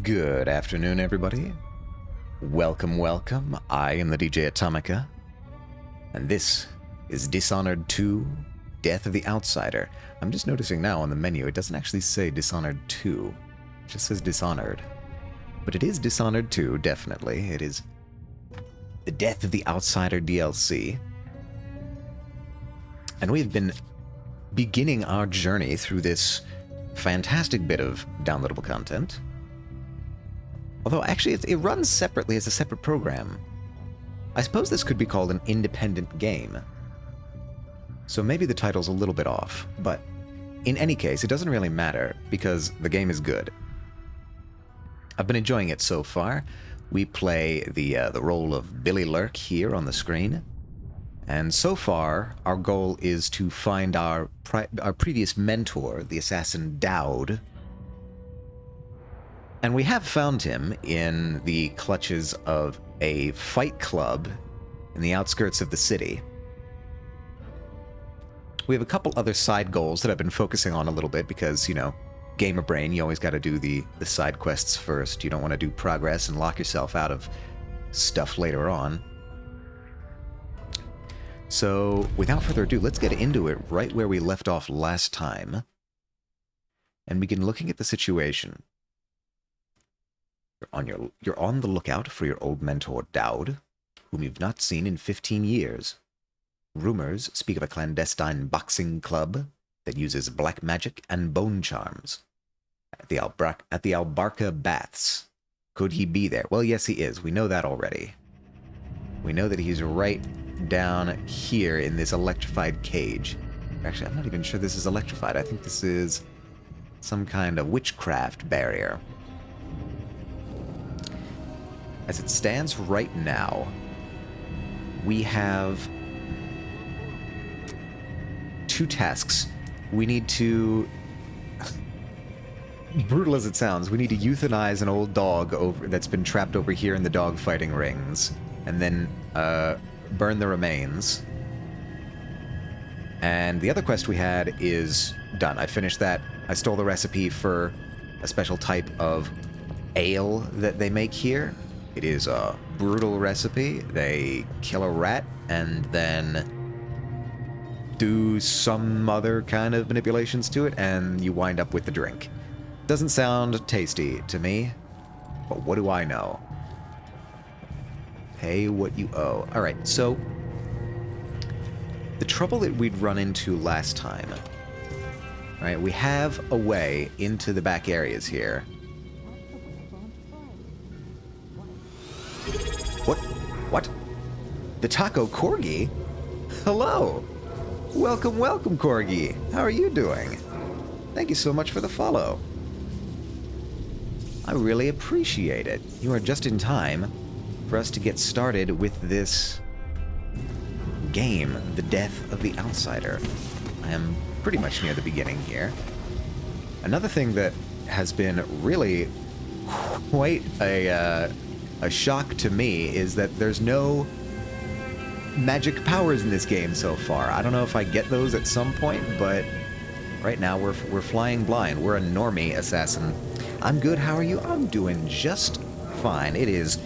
Good afternoon, everybody. Welcome, welcome. I am the DJ Atomica, and this is Dishonored 2, Death of the Outsider. I'm just noticing now on the menu, it doesn't actually say Dishonored 2. It just says Dishonored. But it is Dishonored 2, definitely. It is the Death of the Outsider DLC. And we've been beginning our journey through this fantastic bit of downloadable content. Although, actually, it runs separately as a separate program. I suppose this could be called an independent game. So maybe the title's a little bit off, but in any case, it doesn't really matter, because the game is good. I've been enjoying it so far. We play the role of Billy Lurk here on the screen. And so far, our goal is to find our previous mentor, the assassin Dowd. And we have found him in the clutches of a fight club in the outskirts of the city. We have a couple other side goals that I've been focusing on a little bit because, you know, gamer brain, you always got to do the side quests first. You don't want to do progress and lock yourself out of stuff later on. So, without further ado, let's get into it right where we left off last time and begin looking at the situation. You're on the lookout for your old mentor, Dowd, whom you've not seen in 15 years. Rumors speak of a clandestine boxing club that uses black magic and bone charms. At the Albarca Baths. Could he be there? Well, yes, he is. We know that already. We know that he's right down here in this electrified cage. Actually, I'm not even sure this is electrified. I think this is some kind of witchcraft barrier. As it stands right now, we have two tasks. We need to, brutal as it sounds, we need to euthanize an old dog that's been trapped over here in the dog fighting rings, and then burn the remains. And the other quest we had is done. I finished that. I stole the recipe for a special type of ale that they make here. It is a brutal recipe. They kill a rat and then do some other kind of manipulations to it, and you wind up with the drink. Doesn't sound tasty to me, but what do I know? Pay what you owe. Alright, so the trouble that we'd run into last time, right? We have a way into the back areas here. What? The Taco Corgi? Hello! Welcome, welcome, Corgi! How are you doing? Thank you so much for the follow. I really appreciate it. You are just in time for us to get started with this game, The Death of the Outsider. I am pretty much near the beginning here. Another thing that has been really quite a shock to me is that there's no magic powers in this game so far. I don't know if I get those at some point, but right now we're flying blind. We're a normie assassin. I'm good, how are you? I'm doing just fine. It is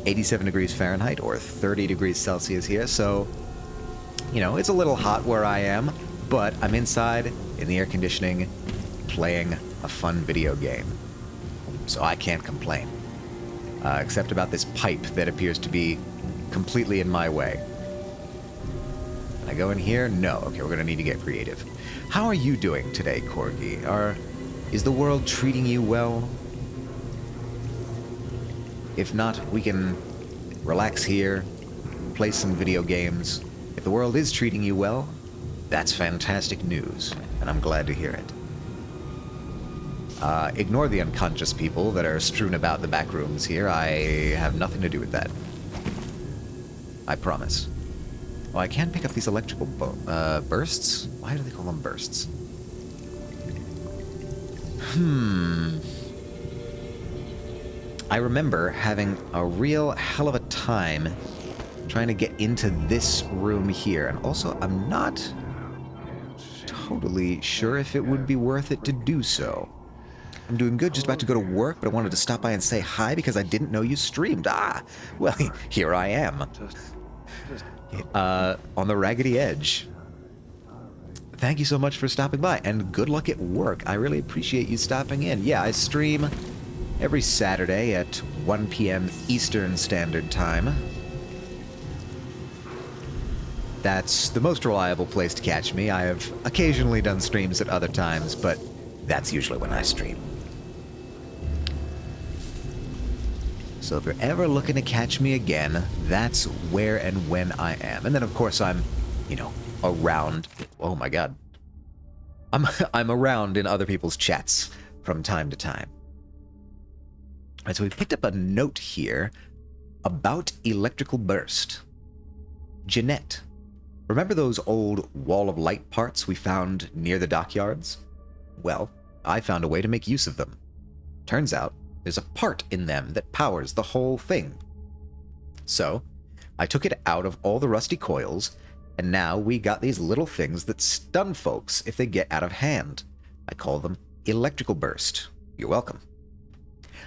87 degrees Fahrenheit or 30 degrees Celsius here, so, you know, it's a little hot where I am, but I'm inside in the air conditioning playing a fun video game. So I can't complain. Except about this pipe that appears to be completely in my way. Can I go in here? No. Okay, we're going to need to get creative. How are you doing today, Corgi? Is the world treating you well? If not, we can relax here, play some video games. If the world is treating you well, that's fantastic news, and I'm glad to hear it. Ignore the unconscious people that are strewn about the back rooms here. I have nothing to do with that. I promise. Oh, I can pick up these electrical bursts? Why do they call them bursts? I remember having a real hell of a time trying to get into this room here. And also, I'm not totally sure if it would be worth it to do so. I'm doing good. Just about to go to work, but I wanted to stop by and say hi because I didn't know you streamed. Ah, well, here I am. On the raggedy edge. Thank you so much for stopping by, and good luck at work. I really appreciate you stopping in. Yeah, I stream every Saturday at 1 p.m. Eastern Standard Time. That's the most reliable place to catch me. I have occasionally done streams at other times, but that's usually when I stream. So if you're ever looking to catch me again, that's where and when I am. And then, of course, I'm, you know, around. Oh my god. I'm around in other people's chats from time to time. All right, so we picked up a note here about electrical burst. Jeanette, remember those old wall of light parts we found near the dockyards? Well, I found a way to make use of them. Turns out, there's a part in them that powers the whole thing. So, I took it out of all the rusty coils, and now we got these little things that stun folks if they get out of hand. I call them electrical burst. You're welcome.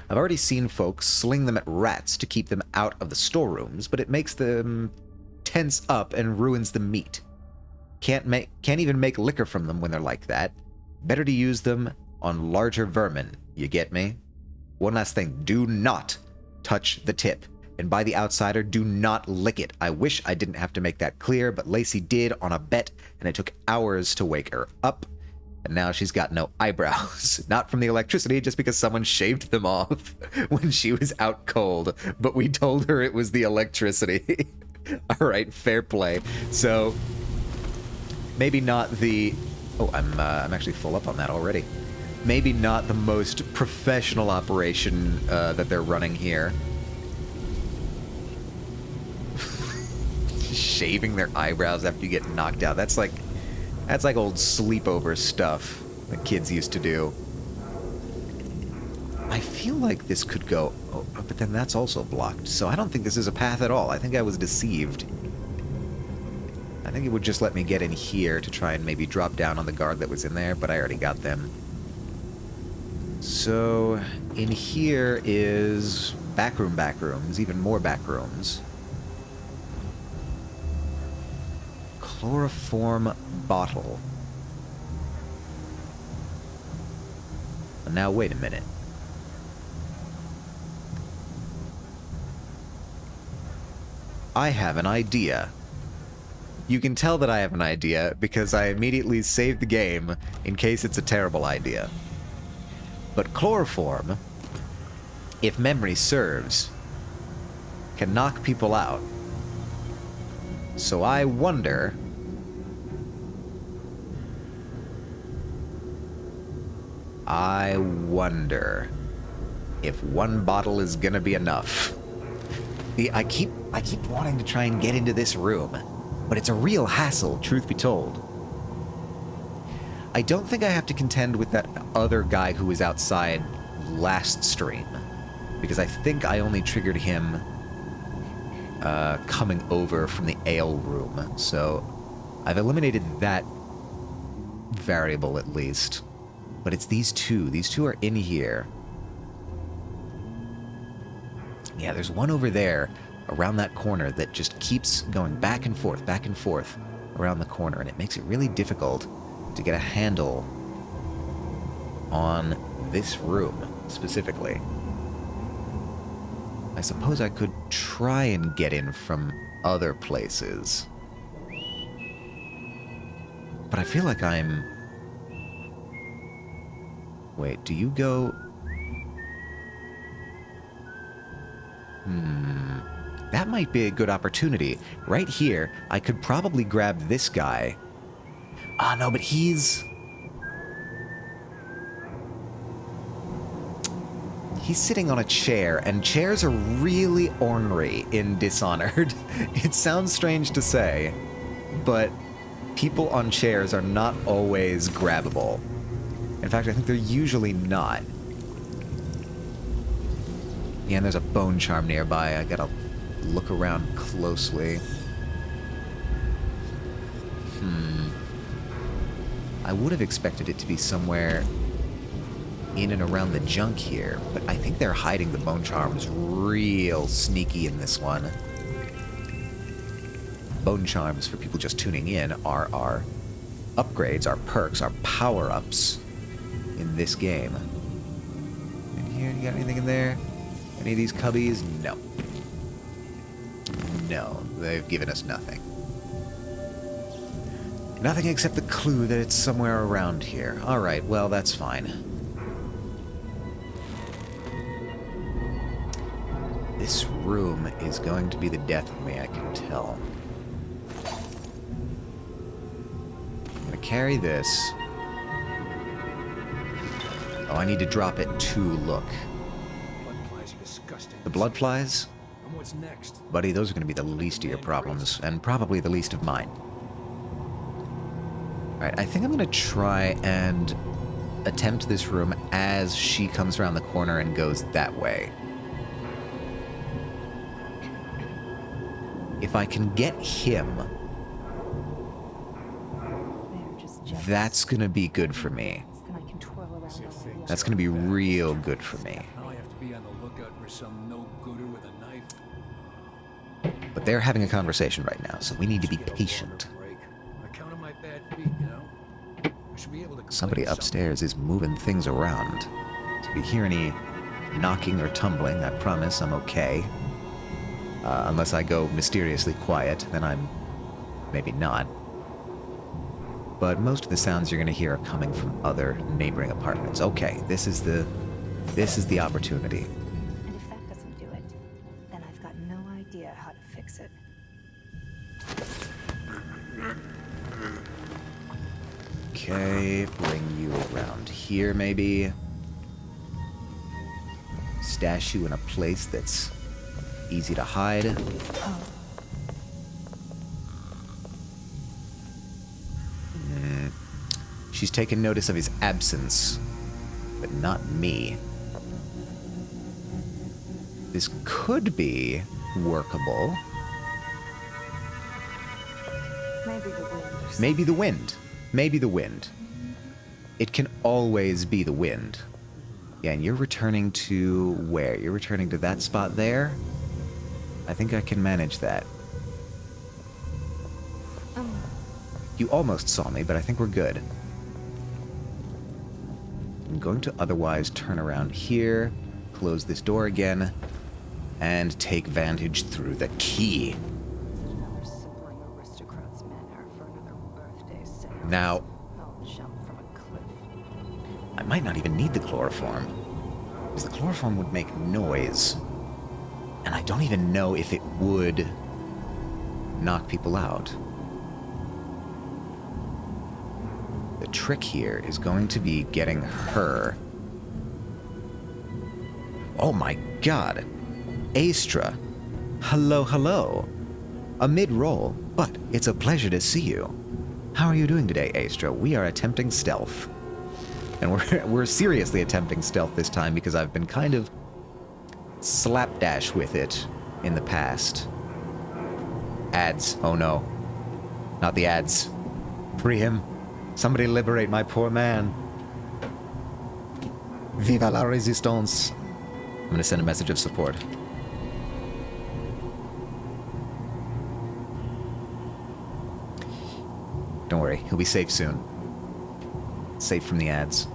I've already seen folks sling them at rats to keep them out of the storerooms, but it makes them tense up and ruins the meat. Can't even make liquor from them when they're like that. Better to use them on larger vermin, you get me? One last thing, do not touch the tip. And by the outsider, do not lick it. I wish I didn't have to make that clear, but Lacey did on a bet, and it took hours to wake her up. And now she's got no eyebrows. Not from the electricity, just because someone shaved them off when she was out cold. But we told her it was the electricity. All right, fair play. So, maybe not the... Oh, I'm actually full up on that already. Maybe not the most professional operation that they're running here. Shaving their eyebrows after you get knocked out. That's like old sleepover stuff that kids used to do. I feel like this could go... Oh, but then that's also blocked. So I don't think this is a path at all. I think I was deceived. I think it would just let me get in here to try and maybe drop down on the guard that was in there, but I already got them. So, in here is backrooms, even more backrooms. Chloroform bottle. Now, wait a minute. I have an idea. You can tell that I have an idea because I immediately saved the game in case it's a terrible idea. But chloroform, if memory serves, can knock people out. So I wonder... if one bottle is gonna be enough. I keep wanting to try and get into this room, but it's a real hassle, truth be told. I don't think I have to contend with that other guy who was outside last stream, because I think I only triggered him coming over from the ale room, so I've eliminated that variable at least. But it's these two. These two are in here. Yeah, there's one over there around that corner that just keeps going back and forth around the corner, and it makes it really difficult to get a handle on this room specifically. I suppose I could try and get in from other places. But I feel like I'm... Wait, do you go... That might be a good opportunity. Right here, I could probably grab this guy. Ah, no, but he's sitting on a chair, and chairs are really ornery in Dishonored. It sounds strange to say, but people on chairs are not always grabbable. In fact, I think they're usually not. Yeah, and there's a bone charm nearby. I gotta look around closely. I would have expected it to be somewhere in and around the junk here, but I think they're hiding the bone charms real sneaky in this one. Bone charms, for people just tuning in, are our upgrades, our perks, our power-ups in this game. In here, you got anything in there? Any of these cubbies? No. No, they've given us nothing. Nothing except the clue that it's somewhere around here. Alright, well, that's fine. This room is going to be the death of me, I can tell. I'm gonna carry this. Oh, I need to drop it to look. Bloodflies are disgusting. The blood flies? And what's next? Buddy, those are going to be the least of your problems, and probably the least of mine. Alright, I think I'm going to try and attempt this room as she comes around the corner and goes that way. If I can get him, that's going to be good for me. That's going to be real good for me. Now I have to be on the lookout for some no-gooder with a knife. But they're having a conversation right now, so we need to be patient. I count on my bad feet, you know. I should be able to. Somebody upstairs is moving things around. If you hear any knocking or tumbling, I promise I'm okay. Unless I go mysteriously quiet, then I'm maybe not. But most of the sounds you're going to hear are coming from other neighboring apartments. Okay, this is the opportunity. And if that doesn't do it, then I've got no idea how to fix it. Okay, bring you around here maybe. Stash you in a place that's easy to hide. She's taken notice of his absence, but not me. This could be workable. Maybe the wind. Maybe the wind. Maybe the wind. It can always be the wind. Yeah, and you're returning to where? You're returning to that spot there? I think I can manage that. You almost saw me, but I think we're good. I'm going to otherwise turn around here, close this door again, and take vantage through the key. Another sibling aristocrat's manner for another birthday seance. Now, I'll jump from a cliff. I might not even need the chloroform, because the chloroform would make noise, and I don't even know if it would knock people out. The trick here is going to be getting her. Oh my god. Astra. Hello, hello. A mid-roll, but it's a pleasure to see you. How are you doing today, Astra? We are attempting stealth. And we're seriously attempting stealth this time because I've been kind of slapdash with it in the past. Ads. Oh no. Not the ads. Free him. Somebody liberate my poor man. Viva la résistance. I'm gonna send a message of support. Don't worry, he'll be safe soon. Safe from the ads.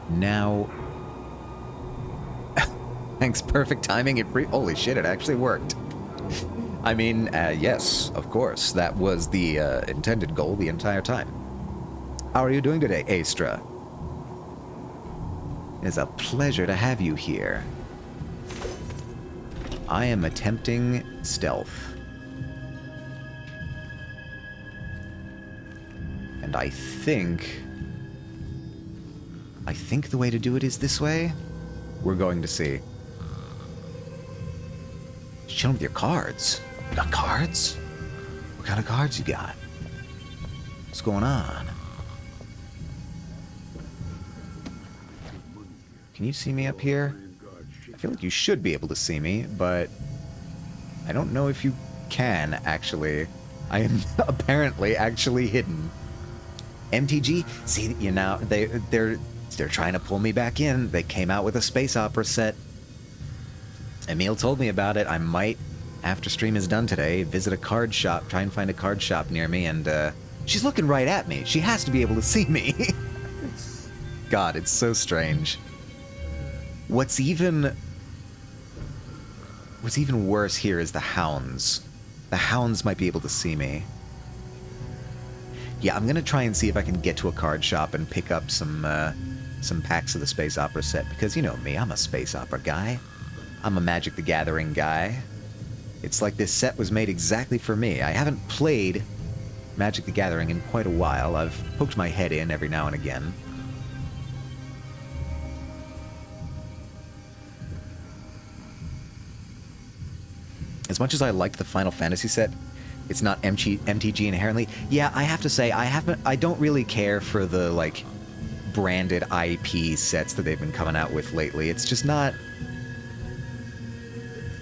Now... Thanks, perfect timing. Holy shit, it actually worked. I mean, yes, of course. That was the intended goal the entire time. How are you doing today, Astra? It is a pleasure to have you here. I am attempting stealth. And I think the way to do it is this way. We're going to see. Show them your cards. You got cards? What kind of cards you got? What's going on? Can you see me up here? I feel like you should be able to see me, but I don't know if you can, actually. I am apparently actually hidden. MTG, see, you know, they're trying to pull me back in. They came out with a space opera set. Emil told me about it. I might, after stream is done today, visit a card shop, try and find a card shop near me, and she's looking right at me. She has to be able to see me. God, it's so strange. What's even worse here is the hounds. The hounds might be able to see me. Yeah, I'm gonna try and see if I can get to a card shop and pick up some packs of the Space Opera set, because you know me, I'm a Space Opera guy. I'm a Magic the Gathering guy. It's like this set was made exactly for me. I haven't played Magic the Gathering in quite a while. I've poked my head in every now and again. As much as I liked the Final Fantasy set, it's not MTG inherently. Yeah, I have to say, I don't really care for the, like, branded IP sets that they've been coming out with lately. It's just not...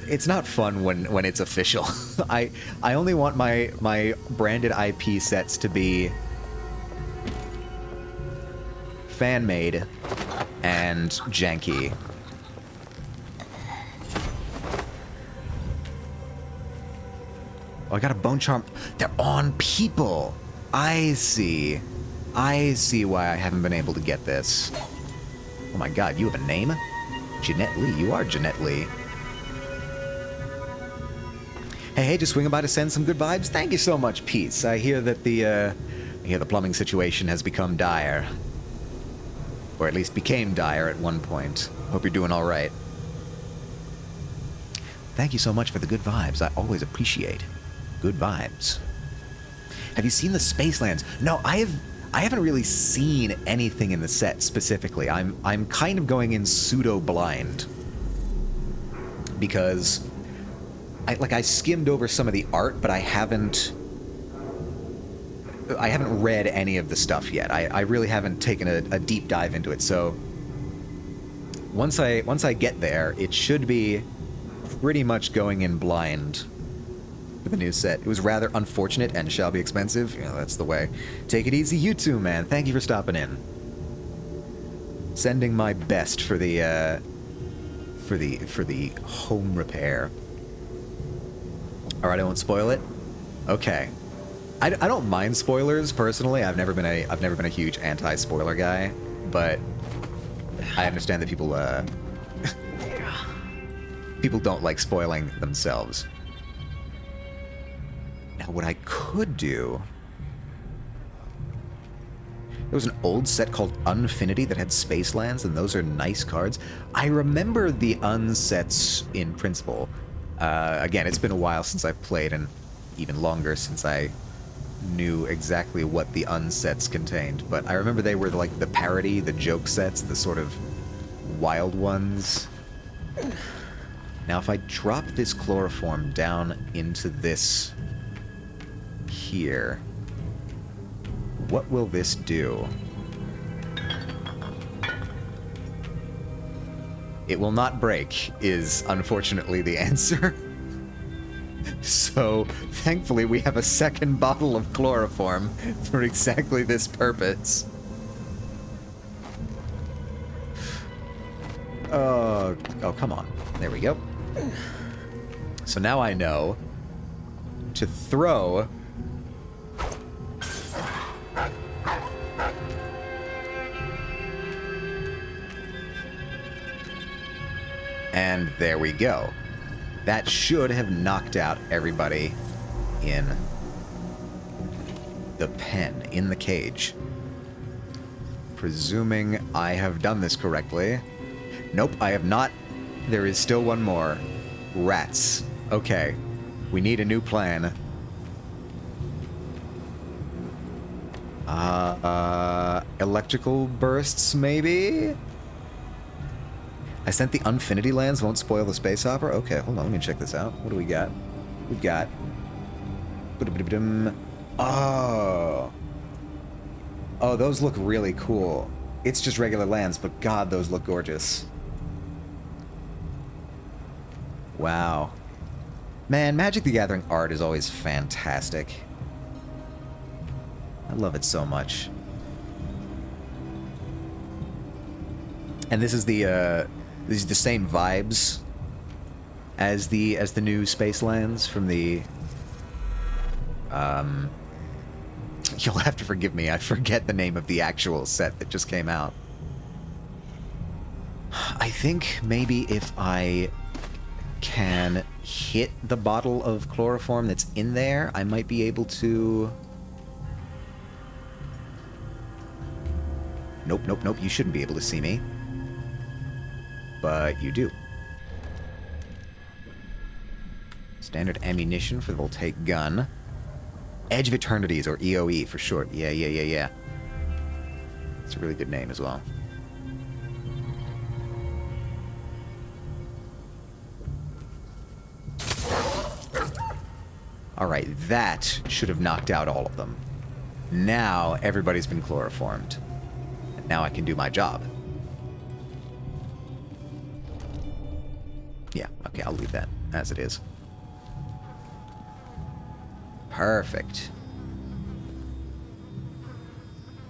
It's not fun when it's official. I only want my branded IP sets to be fan-made and janky. Oh, I got a bone charm. They're on people. I see. I see why I haven't been able to get this. Oh my god, you have a name? Jeanette Lee. You are Jeanette Lee. Hey, just swinging by to send some good vibes. Thank you so much, Peace. I hear that the plumbing situation has become dire. Or at least became dire at one point. Hope you're doing all right. Thank you so much for the good vibes. I always appreciate good vibes. Have you seen the Spacelands? No, I haven't really seen anything in the set specifically. I'm kind of going in pseudo blind because I skimmed over some of the art, but I haven't read any of the stuff yet. I really haven't taken a deep dive into it. So once I get there, it should be pretty much going in blind for the new set. It was rather unfortunate and shall be expensive. You know, that's the way. Take it easy, you too, man. Thank you for stopping in. Sending my best for the home repair. All right, I won't spoil it. Okay. I don't mind spoilers personally. I've never been a huge anti-spoiler guy, but I understand that people people don't like spoiling themselves. Now, what I could do... There was an old set called Unfinity that had Spacelands, and those are nice cards. I remember the unsets in principle. Again, it's been a while since I've played, and even longer since I knew exactly what the unsets contained. But I remember they were like the parody, the joke sets, the sort of wild ones. Now, if I drop this chloroform down into this here, what will this do? It will not break, is unfortunately the answer. So, thankfully, we have a second bottle of chloroform for exactly this purpose. Oh, come on. There we go. So now I know to throw... And there we go. That should have knocked out everybody in the pen, in the cage. Presuming I have done this correctly. Nope, I have not. There is still one more. Rats. Okay. We need a new plan. Electrical bursts, maybe? I sent the Unfinity lands, won't spoil the space opera? Okay, hold on, let me check this out. What do we got? We've got... Oh! Oh, those look really cool. It's just regular lands, but god, those look gorgeous. Wow. Man, Magic the Gathering art is always fantastic. I love it so much. And this is the same vibes as the new space lands from the you'll have to forgive me, I forget the name of the actual set that just came out. I think maybe if I can hit the bottle of chloroform that's in there, I might be able to... Nope, nope, nope, you shouldn't be able to see me. But you do. Standard ammunition for the voltaic gun. Edge of Eternities, or EOE for short. Yeah. It's a really good name as well. Alright, that should have knocked out all of them. Now everybody's been chloroformed. And now I can do my job. Yeah, okay, I'll leave that as it is. Perfect.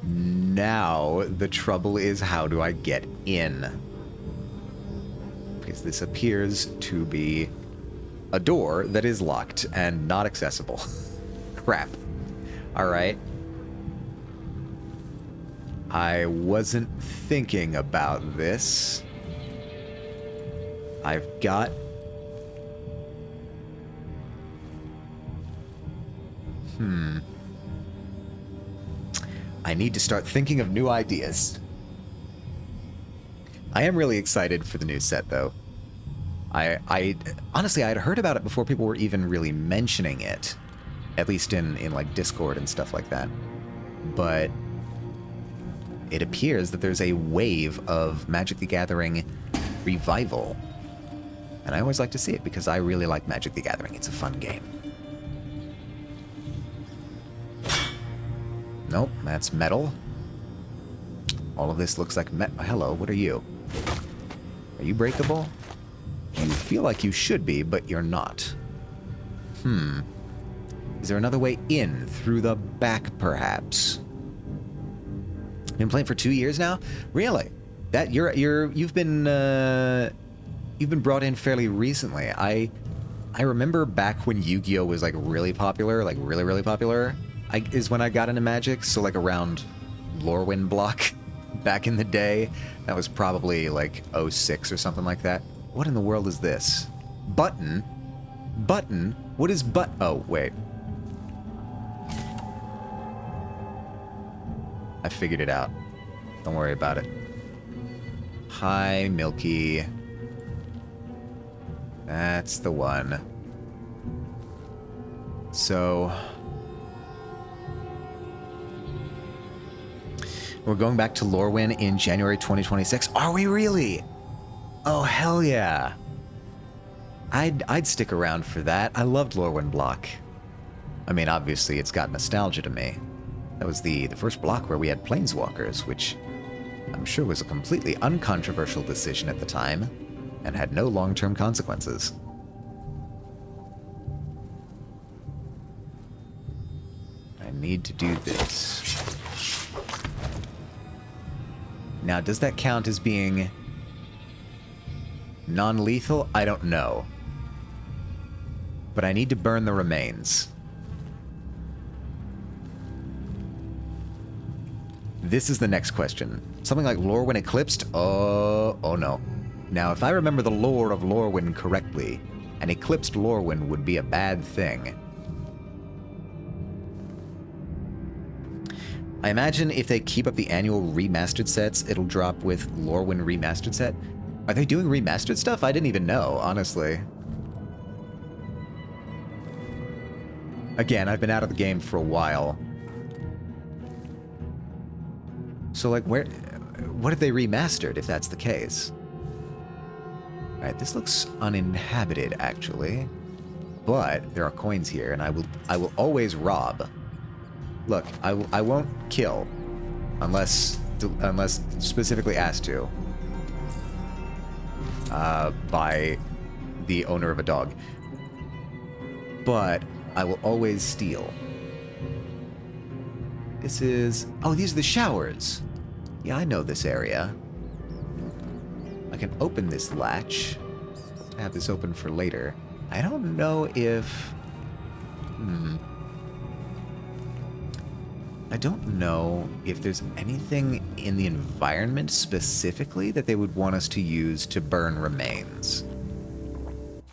Now the trouble is, how do I get in? Because this appears to be a door that is locked and not accessible. Crap. Alright. I wasn't thinking about this. I've got... I need to start thinking of new ideas. I am really excited for the new set, though. I honestly, I had heard about it before people were even really mentioning it. At least in like Discord and stuff like that. But it appears that there's a wave of Magic the Gathering revival. And I always like to see it because I really like Magic the Gathering. It's a fun game. Nope, that's metal. All of this looks like hello, what are you? Are you breakable? You feel like you should be, but you're not. Is there another way in? Through the back, perhaps? Been playing for 2 years now? Really? That you've been brought in fairly recently. I remember back when Yu-Gi-Oh was like really popular, like really popular. Is when I got into Magic, so like around Lorwyn block back in the day. That was probably like 06 or something like that. What in the world is this? Button? Button? What is oh, wait. I figured it out. Don't worry about it. Hi, Milky. That's the one. So... we're going back to Lorwyn in January 2026. Are we really? Oh, hell yeah. I'd stick around for that. I loved Lorwyn block. I mean, obviously, it's got nostalgia to me. That was the first block where we had Planeswalkers, which I'm sure was a completely uncontroversial decision at the time, and had no long-term consequences. I need to do this. Now, does that count as being non-lethal? I don't know. But I need to burn the remains. This is the next question. Something like Lorwyn Eclipsed? Oh no. Now, if I remember the lore of Lorwyn correctly, an eclipsed Lorwyn would be a bad thing. I imagine if they keep up the annual remastered sets, it'll drop with Lorwyn remastered set. Are they doing remastered stuff? I didn't even know, honestly. Again, I've been out of the game for a while. So, like, what have they remastered, if that's the case? Alright, this looks uninhabited, actually. But there are coins here, and I will always rob. Look, I won't kill unless specifically asked to by the owner of a dog. But I will always steal. This is... oh, these are the showers. Yeah, I know this area. I can open this latch. Have this open for later. I don't know if... I don't know if there's anything in the environment specifically that they would want us to use to burn remains.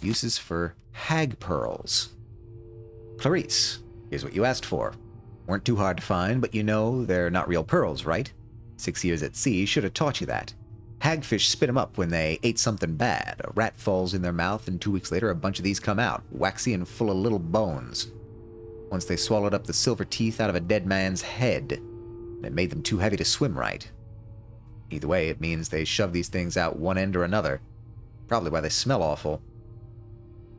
Uses for hag pearls. Clarice, here's what you asked for. Weren't too hard to find, but you know they're not real pearls, right? 6 years at sea should have taught you that. Hagfish spit 'em up when they ate something bad. A rat falls in their mouth, and 2 weeks later a bunch of these come out, waxy and full of little bones. Once they swallowed up the silver teeth out of a dead man's head, and it made them too heavy to swim right. Either way, it means they shove these things out one end or another. Probably why they smell awful.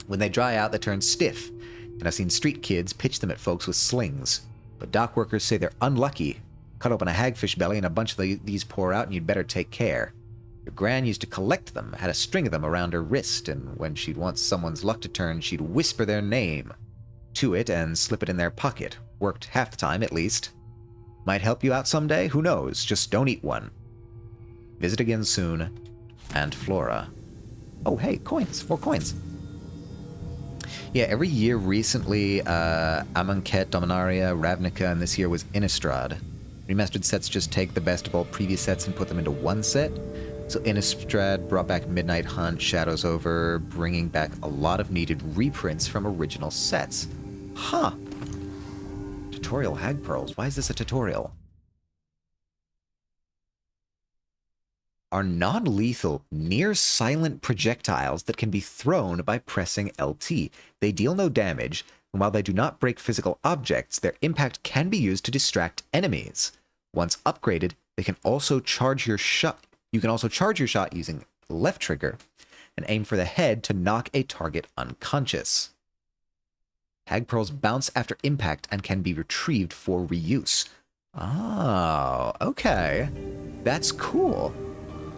When they dry out, they turn stiff, and I've seen street kids pitch them at folks with slings. But dock workers say they're unlucky. Cut open a hagfish belly and a bunch of these pour out, and you'd better take care. Your gran used to collect them, had a string of them around her wrist, and when she'd want someone's luck to turn, she'd whisper their name to it and slip it in their pocket. Worked half the time, at least. Might help you out someday? Who knows? Just don't eat one. Visit again soon. And Flora. Oh, hey, coins. More coins. Yeah, every year recently, Amonkhet, Dominaria, Ravnica, and this year was Innistrad. Remastered sets just take the best of all previous sets and put them into one set. So Innistrad brought back Midnight Hunt, Shadows Over, bringing back a lot of needed reprints from original sets. Huh. Tutorial Hag Pearls. Why is this a tutorial? Are non-lethal, near-silent projectiles that can be thrown by pressing LT. They deal no damage, and while they do not break physical objects, their impact can be used to distract enemies. Once upgraded, they can also charge your shot. You can also charge your shot using the left trigger and aim for the head to knock a target unconscious. Hag Pearls bounce after impact and can be retrieved for reuse. Oh, okay. That's cool.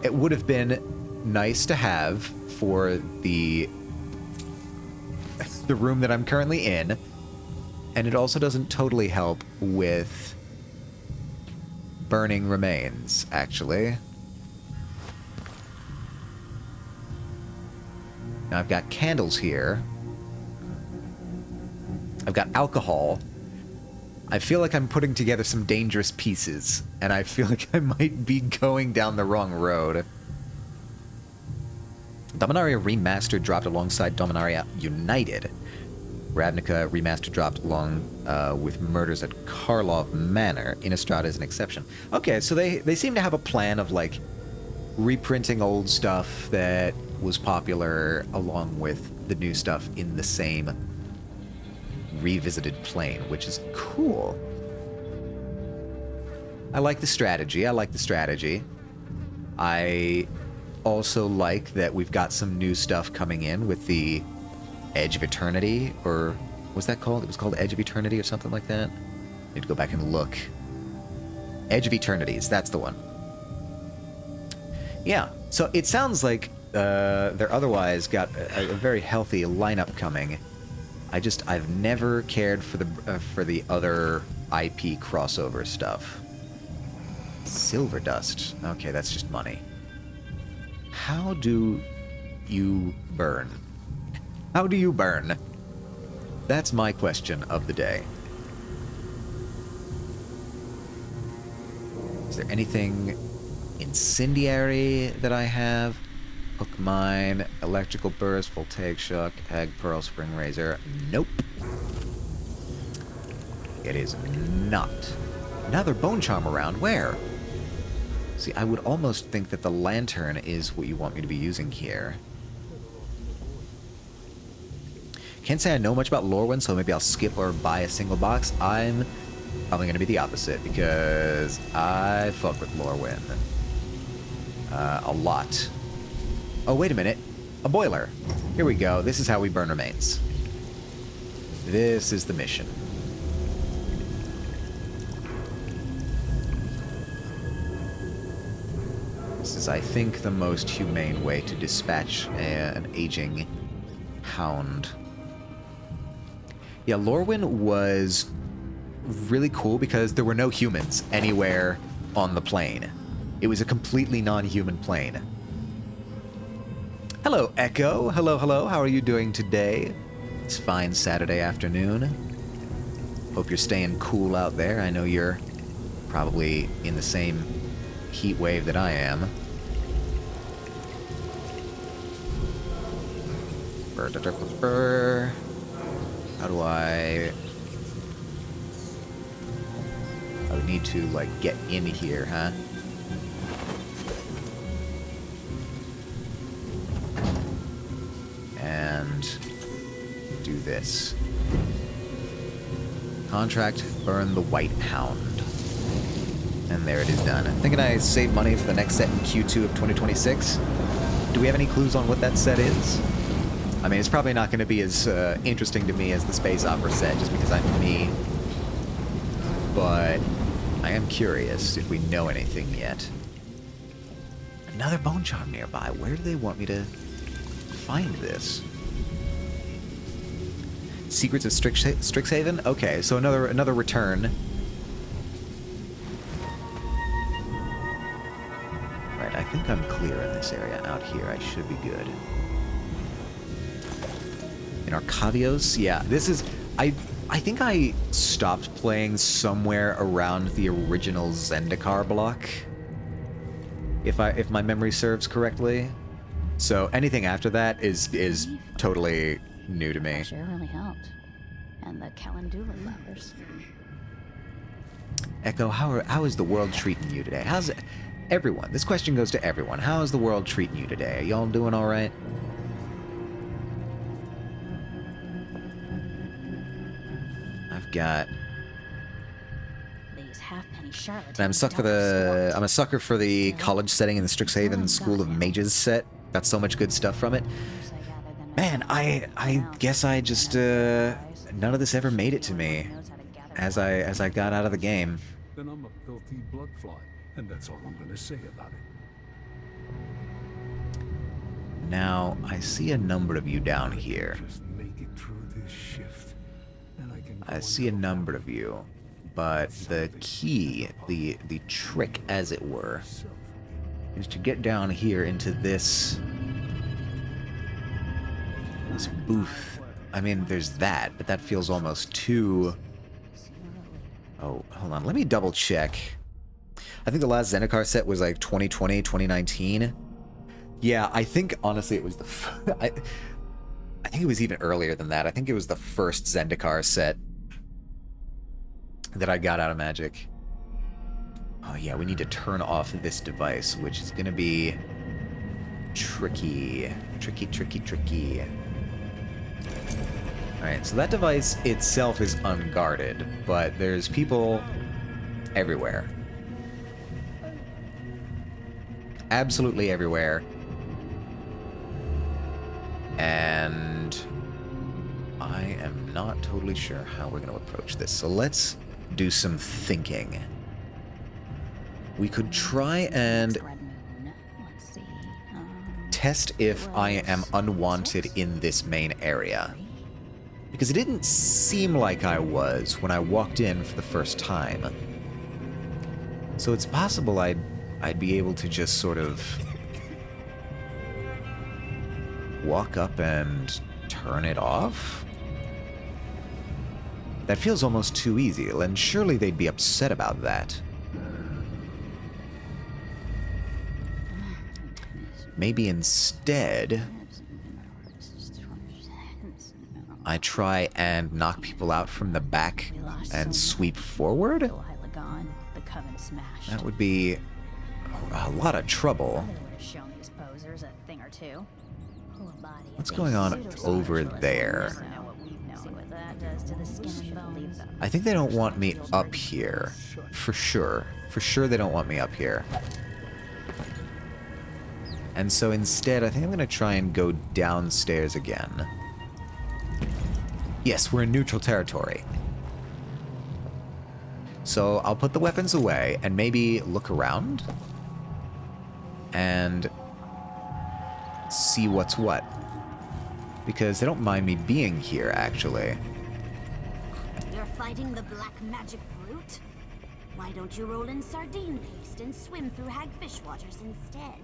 It would have been nice to have for the room that I'm currently in, and it also doesn't totally help with burning remains, actually. Now I've got candles here. I've got alcohol. I feel like I'm putting together some dangerous pieces, and I feel like I might be going down the wrong road. Dominaria Remastered dropped alongside Dominaria United. Ravnica Remastered dropped along with Murders at Karlov Manor. Innistrad is an exception. Okay, so they seem to have a plan of, like, reprinting old stuff that was popular along with the new stuff in the same revisited plane, which is cool. I like the strategy. I also like that we've got some new stuff coming in with the Edge of Eternity, or what was that called? It was called Edge of Eternity or something like that. I need to go back and look. Edge of Eternities, that's the one. Yeah, so it sounds like they're otherwise got a very healthy lineup coming. I've never cared for the other IP crossover stuff. Silver dust. Okay, that's just money. How do you burn? How do you burn? That's my question of the day. Is there anything incendiary that I have? Hook mine, electrical burst, voltaic shock, hag pearl, spring razor. Nope. It is not. Another bone charm around. Where? See, I would almost think that the lantern is what you want me to be using here. Can't say I know much about Lorwyn, so maybe I'll skip or buy a single box. I'm probably going to be the opposite, because I fuck with Lorwyn. A lot. Oh, wait a minute. A boiler. Here we go. This is how we burn remains. This is the mission. This is, I think, the most humane way to dispatch an aging hound. Yeah, Lorwyn was really cool because there were no humans anywhere on the plane. It was a completely non-human plane. Hello, Echo. Hello, hello. How are you doing today? It's fine Saturday afternoon. Hope you're staying cool out there. I know you're probably in the same heat wave that I am. How do I would need to, like, get in here, huh? And do this. Contract, burn the White Hound. And there it is done. Thinking I save money for the next set in Q2 of 2026. Do we have any clues on what that set is? I mean, it's probably not going to be as interesting to me as the Space Opera set, just because I'm me. But I am curious if we know anything yet. Another bone charm nearby. Where do they want me to find this? Secrets of Strixhaven? Okay, so another return. Right, I think I'm clear in this area. Out here, I should be good. In Arcavios? Yeah, this is... I think I stopped playing somewhere around the original Zendikar block, if my memory serves correctly. So anything after that is totally new to me. Sure really helped. And the calendula flowers. Echo, how is the world treating you today? How's it? Everyone. This question goes to everyone. How is the world treating you today? Are y'all doing all right? I've got. These halfpenny charlatans. And I'm a sucker for the college setting in the Strixhaven School of Mages set. Got so much good stuff from it. Man, I guess I just none of this ever made it to me as I got out of the game. Then I'm a filthy bloodfly, and that's all I'm gonna say about it. Now, I see a number of you down here. Just make it through this shift, and I can. I see a number of you, but the key, the trick, as it were, is to get down here into this booth. I mean, there's that, but that feels almost too... Oh, hold on. Let me double check. I think the last Zendikar set was like 2020, 2019. Yeah, I think, honestly, it was the... I think it was even earlier than that. I think it was the first Zendikar set that I got out of Magic. Oh yeah, we need to turn off this device, which is going to be tricky. Tricky. Alright, so that device itself is unguarded, but there's people everywhere. Absolutely everywhere. And I am not totally sure how we're going to approach this. So let's do some thinking. We could try and test if I am unwanted in this main area. Because it didn't seem like I was when I walked in for the first time. So it's possible I'd be able to just sort of walk up and turn it off? That feels almost too easy, and surely they'd be upset about that. Maybe instead, I try and knock people out from the back and sweep forward? That would be a lot of trouble. What's going on over there? I think they don't want me up here. For sure. For sure they don't want me up here. And so instead, I think I'm going to try and go downstairs again. Yes, we're in neutral territory. So I'll put the weapons away and maybe look around and see what's what. Because they don't mind me being here, actually. You're fighting the black magic brute? Why don't you roll in sardine paste and swim through hagfish waters instead?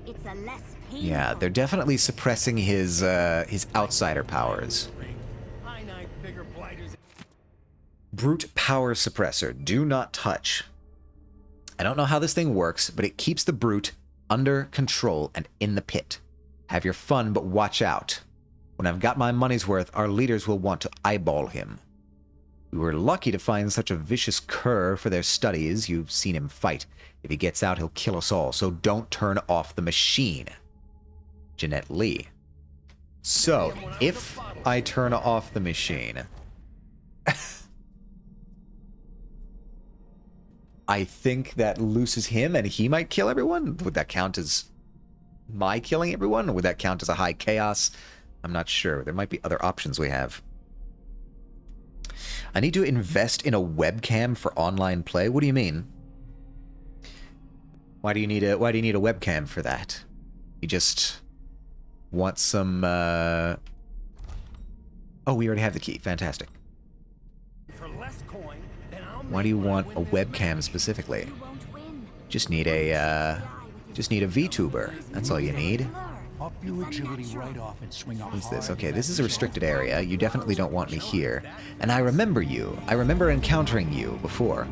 It's a less painful. Yeah, they're definitely suppressing his outsider powers. Brute power suppressor. Do not touch. I don't know how this thing works, but it keeps the brute under control and in the pit. Have your fun, but watch out. When I've got my money's worth, our leaders will want to eyeball him. We were lucky to find such a vicious cur for their studies. You've seen him fight. If he gets out, he'll kill us all, so don't turn off the machine. Jeanette Lee. So, if I turn off the machine... I think that looses him and he might kill everyone? Would that count as my killing everyone? Or would that count as a high chaos? I'm not sure. There might be other options we have. I need to invest in a webcam for online play? What do you mean? Why do you need a webcam for that? You just want some Oh, we already have the key. Fantastic. For less coin, then I'll Why do you want a webcam specifically? Just need a VTuber. That's all you need. Up your agility right off and swing a What's this? hard Okay, this is a left restricted area. You definitely don't want me here. And I remember you. I remember encountering you before.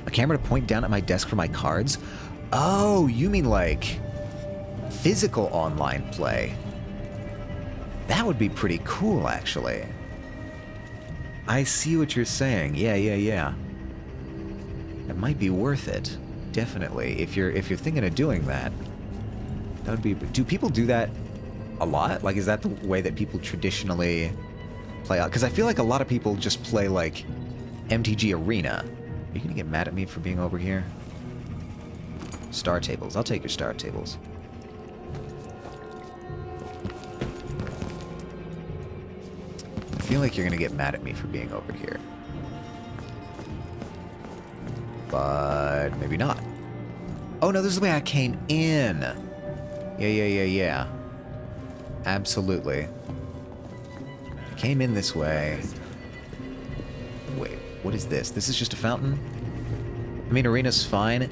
A camera to point down at my desk for my cards? Oh, you mean like physical online play. That would be pretty cool, actually. I see what you're saying. Yeah. It might be worth it. Definitely. If you're thinking of doing that. That would be... Do people do that a lot? Like, is that the way that people traditionally play out? Because I feel like a lot of people just play, like, MTG Arena. Are you going to get mad at me for being over here? Star tables. I'll take your star tables. I feel like you're going to get mad at me for being over here. But maybe not. Oh, no, this is the way I came in. Yeah. Absolutely. I came in this way. Wait, what is this? This is just a fountain? I mean, arena's fine.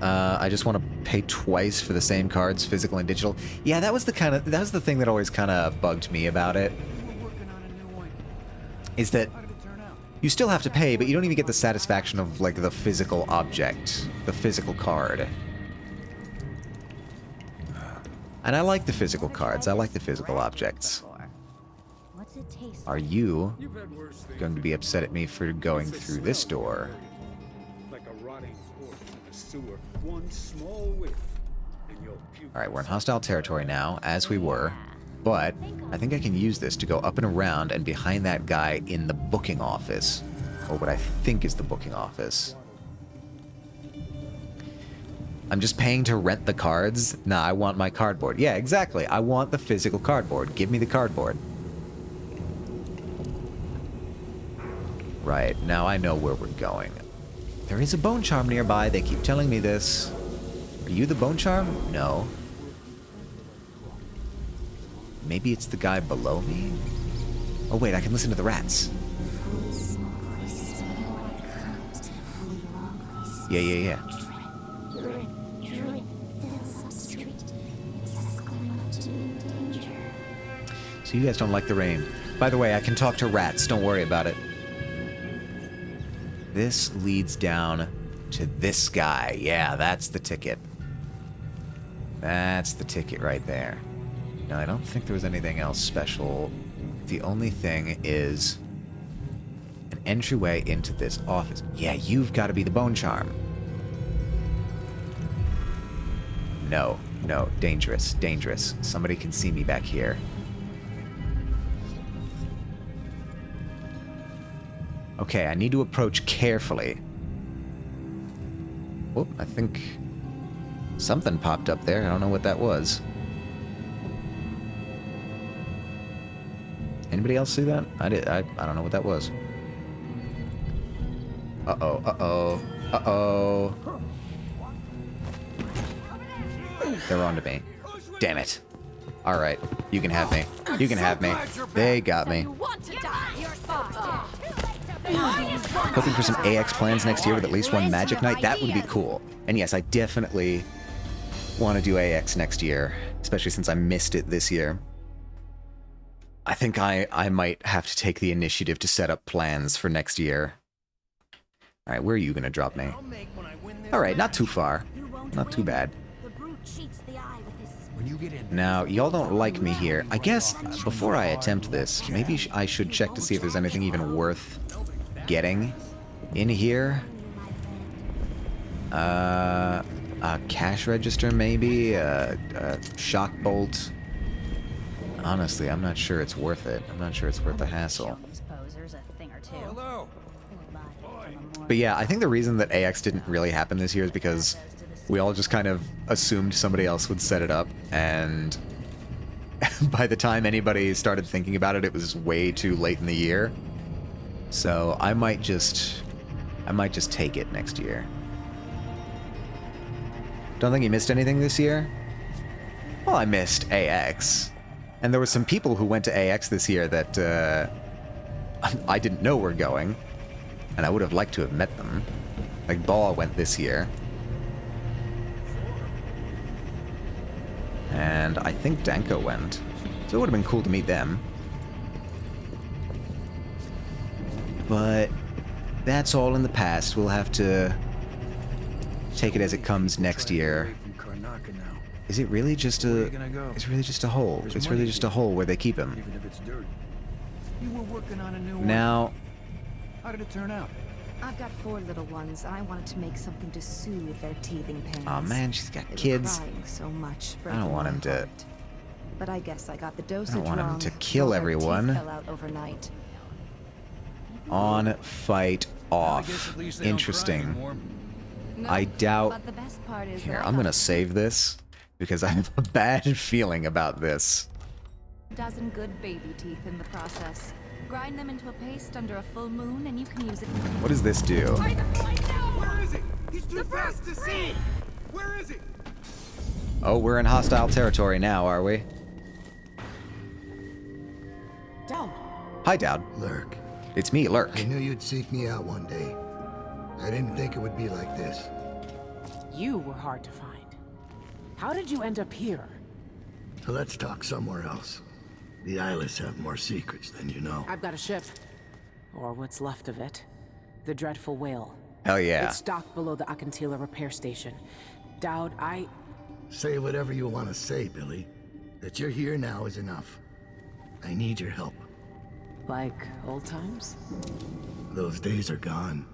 I just want to pay twice for the same cards, physical and digital. Yeah, that was the thing that always kind of bugged me about it. Is that you still have to pay, but you don't even get the satisfaction of, like, the physical object, the physical card. And I like the physical cards. I like the physical objects. What's it taste Are you going to be upset at me for going through this door? Like a rotting corpse in a sewer. One small whiff, and you'll puke. Alright, we're in hostile territory now, as we were. But I think I can use this to go up and around and behind that guy in the booking office. Or what I think is the booking office. I'm just paying to rent the cards? Nah, I want my cardboard. Yeah, exactly. I want the physical cardboard. Give me the cardboard. Right, now I know where we're going. There is a bone charm nearby. They keep telling me this. Are you the bone charm? No. Maybe it's the guy below me? Oh wait, I can listen to the rats. Yeah. So you guys don't like the rain. By the way, I can talk to rats. Don't worry about it. This leads down to this guy. Yeah, that's the ticket. That's the ticket right there. Now, I don't think there was anything else special. The only thing is an entryway into this office. Yeah, you've got to be the bone charm. No, dangerous. Somebody can see me back here. Okay, I need to approach carefully. Whoop, I think something popped up there. I don't know what that was. Anybody else see that? I did. I don't know what that was. Uh-oh. They're on to me. Damn it. Alright, you can have me. You can have me. They got me. Hoping for some AX plans next year with at least one Magic Night. That would be cool. And yes, I definitely want to do AX next year, especially since I missed it this year. I think I might have to take the initiative to set up plans for next year. Alright, where are you going to drop me? Alright, not too far. You won't Not too win. bad. The brute cheats the eye with his When you get in, Now, y'all don't like me here. I guess before I attempt this, maybe I should check to see if there's anything even worth getting in here. A cash register, maybe? A shock bolt? Honestly, I'm not sure it's worth it. I'm not sure it's worth the hassle. These posers a thing or two. hello. But yeah, I think the reason that AX didn't really happen this year is because we all just kind of assumed somebody else would set it up, and by the time anybody started thinking about it, it was way too late in the year. So I might just take it next year. Don't think you missed anything this year? Well, I missed AX. And there were some people who went to AX this year that I didn't know were going. And I would have liked to have met them. Like, Ball went this year. And I think Danko went. So it would have been cool to meet them. But that's all in the past. We'll have to take it as it comes next year. Is it really just a... It's really just a hole. It's really just a hole where they keep him. Even if it's dirty. You were working on a new one. Now... How did it turn out? I've got 4 little ones, and I wanted to make something to soothe their teething pains. Aw, man, she's got They were kids. crying so much, I don't breaking want my him to... heart. But I guess I got the dosage I don't want him wrong. to kill All their teeth everyone. fell out overnight. On, fight, I off. guess at least they don't cry Interesting. anymore. No, I doubt... But the best part is Here, that I I'm got gonna save this, because I have a bad feeling about this. a dozen good baby teeth in the process. Grind them into a paste under a full moon, and you can use it. What does this do? Where is it? He's too fast to see! Where is it? Oh, we're in hostile territory now, are we? Dowd, Hi, Dowd. Lurk, It's me, Lurk. I knew you'd seek me out one day. I didn't think it would be like this. you were hard to find. How did you end up here? So let's talk somewhere else. The Eyeless have more secrets than you know. I've got a ship. Or what's left of it. The Dreadful Whale. Hell yeah. It's docked below the Akantila repair station. Dowd, Say whatever you want to say, Billy. That you're here now is enough. I need your help. like old times? Those days are gone.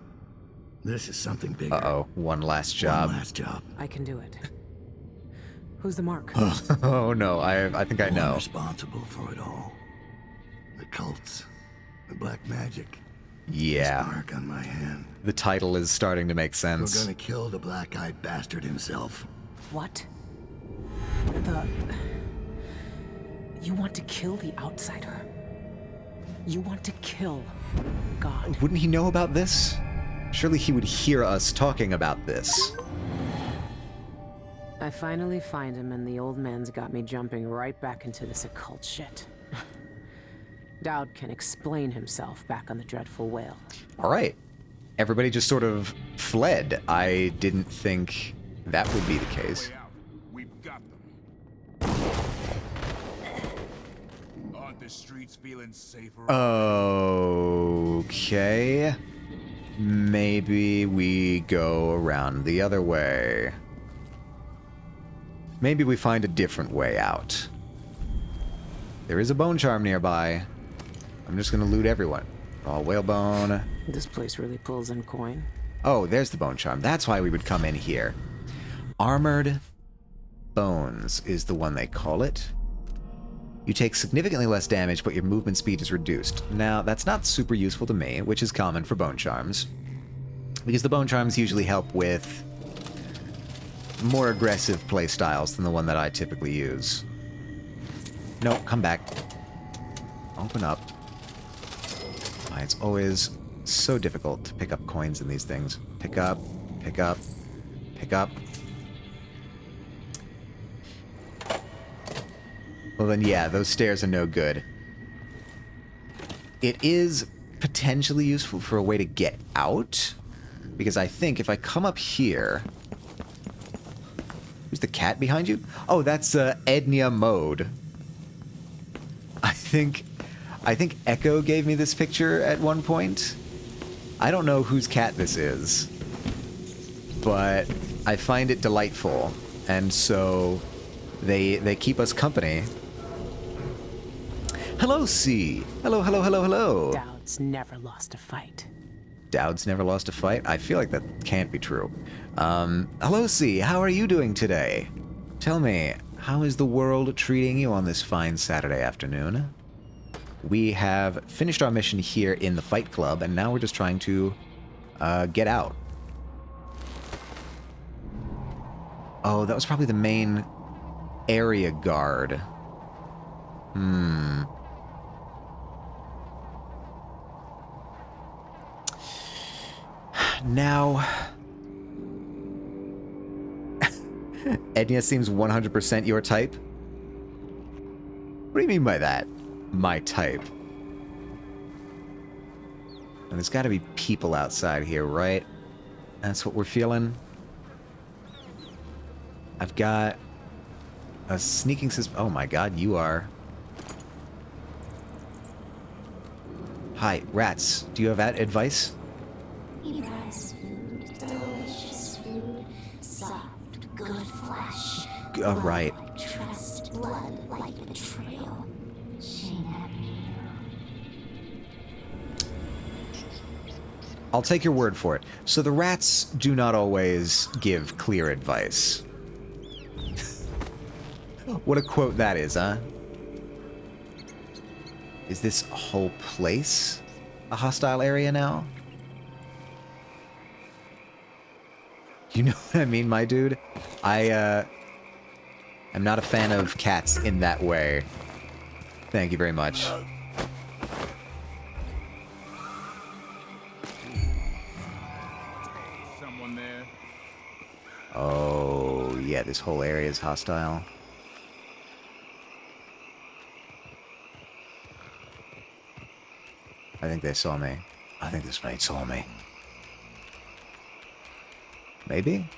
This is something bigger. Uh-oh, one last job. One last job. I can do it. Who's the mark? Oh no, I think I One know. responsible for it all. The cults. The black magic. Yeah, Mark on my hand. the title is starting to make We're sense. gonna kill the black-eyed bastard himself. What? You want to kill the outsider? You want to kill God? Wouldn't he know about this? Surely he would hear us talking about this. I finally find him, and the old man's got me jumping right back into this occult shit. Dowd can explain himself back on the Dreadful Whale. All right. Everybody just sort of fled. I didn't think that would be the case. Way out. We've got them. Aren't the streets feeling safer? Okay. Maybe we go around the other way. Maybe we find a different way out. There is a bone charm nearby. I'm just gonna loot everyone. Raw whalebone. This place really pulls in coin. Oh, there's the bone charm. That's why we would come in here. Armored bones is the one they call it. You take significantly less damage, but your movement speed is reduced. Now, that's not super useful to me, which is common for bone charms. Because the bone charms usually help with more aggressive playstyles than the one that I typically use. No, come back. Open up. Why, it's always so difficult to pick up coins in these things. Pick up, pick up, pick up. Well then, yeah, those stairs are no good. It is potentially useful for a way to get out, because I think if I come up here... Who's the cat behind you? Oh, that's Ednia Mode. I think Echo gave me this picture at one point. I don't know whose cat this is, but I find it delightful, and so they keep us company. Hello, C. Hello, hello, hello, hello. Dowd's never lost a fight. Dowd's never lost a fight? I feel like that can't be true. Hello, C. How are you doing today? Tell me, how is the world treating you on this fine Saturday afternoon? We have finished our mission here in the Fight Club, and now we're just trying to get out. Oh, that was probably the main area guard. Now... Ednia seems 100% your type. What do you mean by that? My type. And there's got to be people outside here, right? That's what we're feeling. I've got a sneaking system. Oh my god, you are. Hi, rats. Do you have advice? Rice food, delicious food, soft, good flesh. Oh, right. Like trust, blood like betrayal. I'll take your word for it. So the rats do not always give clear advice. What a quote that is, huh? Is this whole place a hostile area now? You know what I mean, my dude? I'm not a fan of cats in that way. Thank you very much. Someone there. Oh, yeah, this whole area is hostile. I think they saw me. I think this mate saw me. Maybe?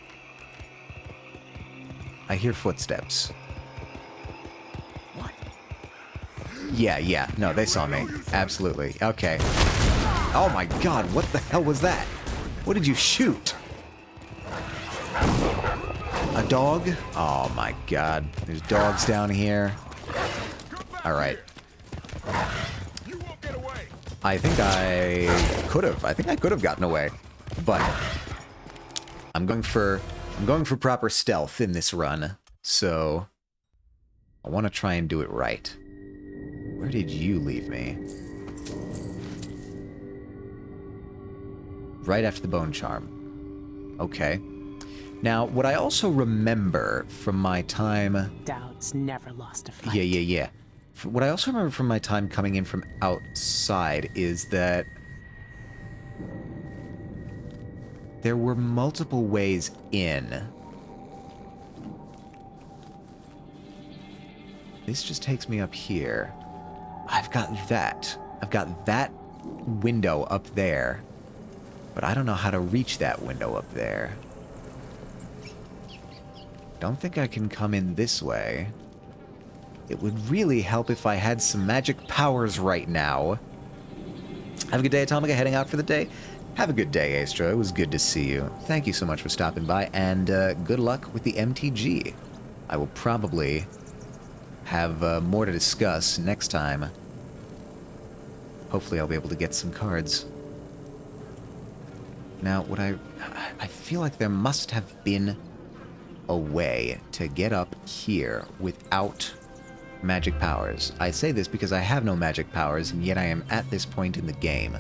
I hear footsteps. What? Yeah. No, they saw me. Absolutely. Okay. Oh my god, what the hell was that? What did you shoot? A dog? Oh my god. There's dogs down here. Alright. I think I could have. I think I could have gotten away. But I'm going for proper stealth in this run. So I want to try and do it right. Where did you leave me? Right after the bone charm. Okay. Now, what I also remember from my time... Dowd's never lost a fight. Yeah. What I also remember from my time coming in from outside is that there were multiple ways in. This just takes me up here. I've got that. I've got that window up there. But I don't know how to reach that window up there. Don't think I can come in this way. It would really help if I had some magic powers right now. Have a good day, Atomica. Heading out for the day. Have a good day, Astra. It was good to see you. Thank you so much for stopping by, and good luck with the MTG. I will probably have more to discuss next time. Hopefully I'll be able to get some cards. Now, what I feel like there must have been a way to get up here without magic powers. I say this because I have no magic powers, and yet I am at this point in the game.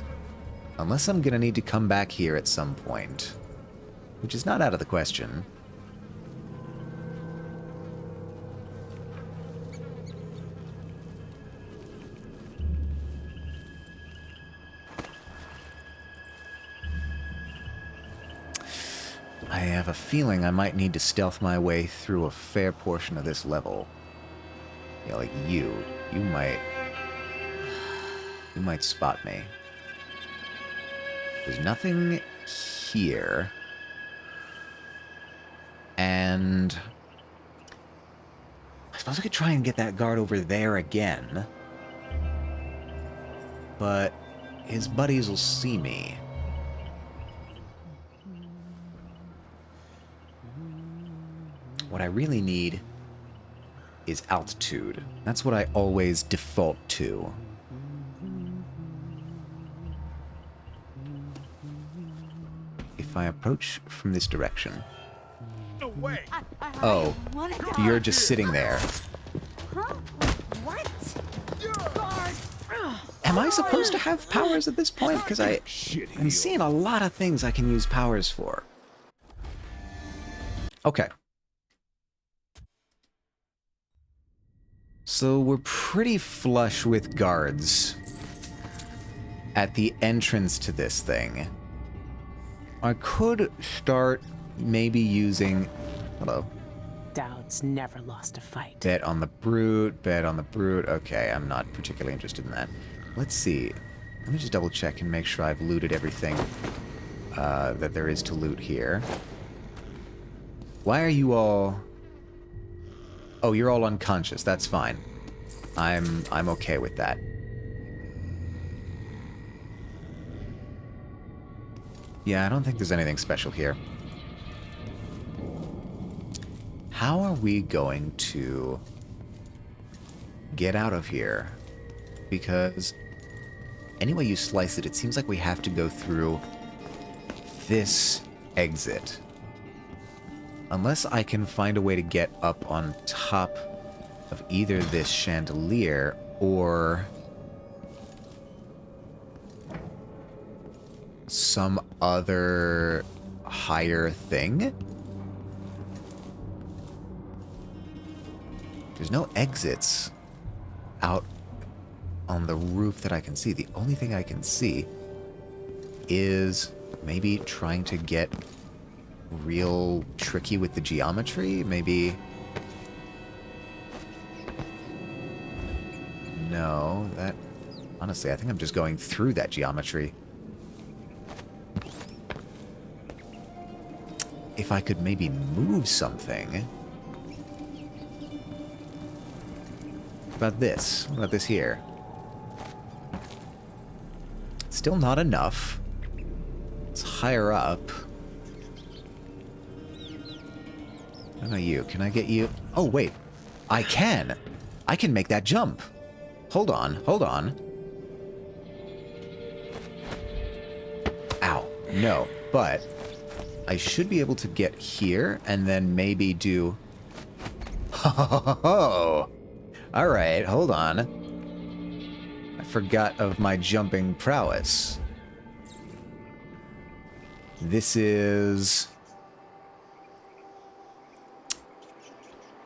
Unless I'm gonna need to come back here at some point. Which is not out of the question. I have a feeling I might need to stealth my way through a fair portion of this level. Yeah, like you might spot me. There's nothing here. And I suppose I could try and get that guard over there again. But his buddies will see me. What I really need is altitude. That's what I always default to. If I approach from this direction... No way! Oh, you're just sitting there. Huh? What? Am I supposed to have powers at this point? Because I'm seeing a lot of things I can use powers for. Okay. So we're pretty flush with guards at the entrance to this thing. I could start maybe using... Hello. Dowd's never lost a fight. Bet on the brute, bet on the brute. Okay, I'm not particularly interested in that. Let's see. Let me just double check and make sure I've looted everything that there is to loot here. Why are you all... Oh, you're all unconscious. That's fine. I'm okay with that. Yeah, I don't think there's anything special here. How are we going to get out of here? Because any way you slice it, it seems like we have to go through this exit. Unless I can find a way to get up on top of either this chandelier or some other higher thing. There's no exits out on the roof that I can see. The only thing I can see is maybe trying to get real tricky with the geometry. Maybe... No, that... Honestly, I think I'm just going through that geometry. If I could maybe move something... What about this? What about this here? Still not enough. It's higher up. What about you? Can I get you? Oh, wait. I can. I can make that jump. Hold on. Hold on. Ow. No. But I should be able to get here and then maybe do... Oh. All right. Hold on. I forgot of my jumping prowess. This is...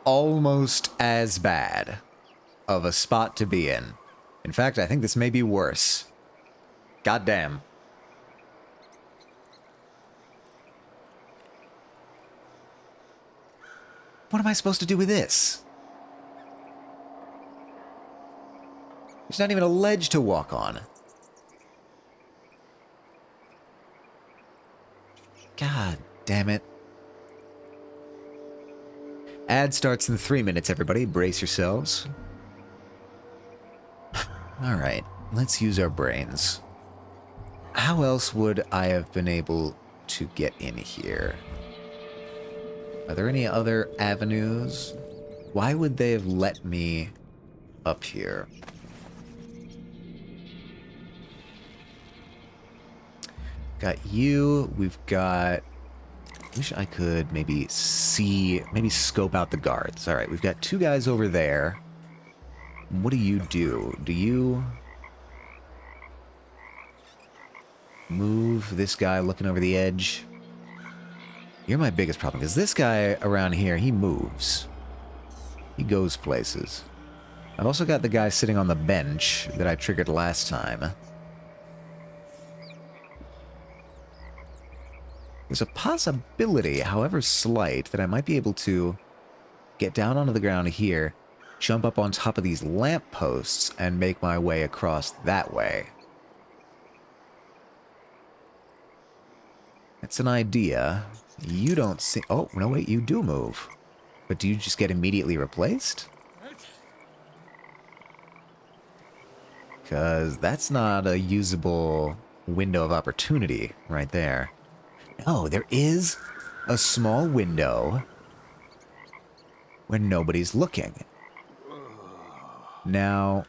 almost as bad of a spot to be in. In fact, I think this may be worse. Goddamn. What am I supposed to do with this? There's not even a ledge to walk on. God damn it. Ad starts in 3 minutes, everybody. Brace yourselves. Alright, let's use our brains. How else would I have been able to get in here? Are there any other avenues? Why would they have let me up here? Got you. We've got... Wish I could maybe scope out the guards. All right, we've got 2 guys over there. What do? Do you move this guy looking over the edge? You're my biggest problem, because this guy around here, he moves. He goes places. I've also got the guy sitting on the bench that I triggered last time. There's a possibility, however slight, that I might be able to get down onto the ground here, jump up on top of these lampposts, and make my way across that way. It's an idea. You don't see... Oh, no, wait, you do move. But do you just get immediately replaced? Because that's not a usable window of opportunity right there. Oh, there is a small window where nobody's looking. Now,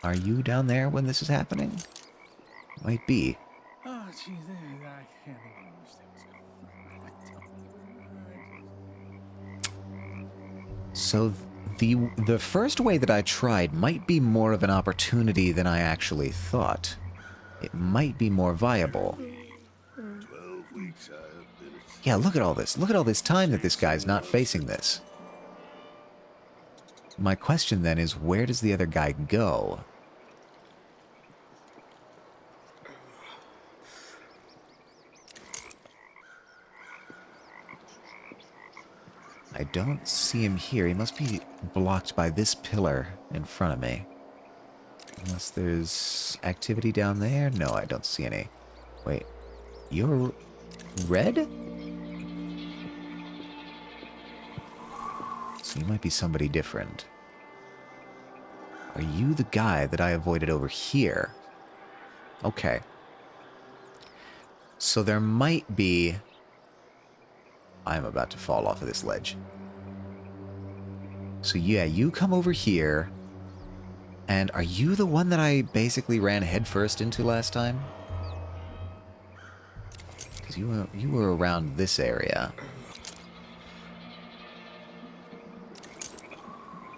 are you down there when this is happening? Might be. Oh, geez, I can't think of mistakes. So the first way that I tried might be more of an opportunity than I actually thought. It might be more viable. 12 weeks I have been at Yeah, look at all this. Look at all this time that this guy's not facing this. My question then is, where does the other guy go? I don't see him here. He must be blocked by this pillar in front of me. Unless there's activity down there? No, I don't see any. Wait, you're red? So you might be somebody different. Are you the guy that I avoided over here? Okay. So there might be... I'm about to fall off of this ledge. So yeah, you come over here. And are you the one that I basically ran headfirst into last time? Because you were around this area.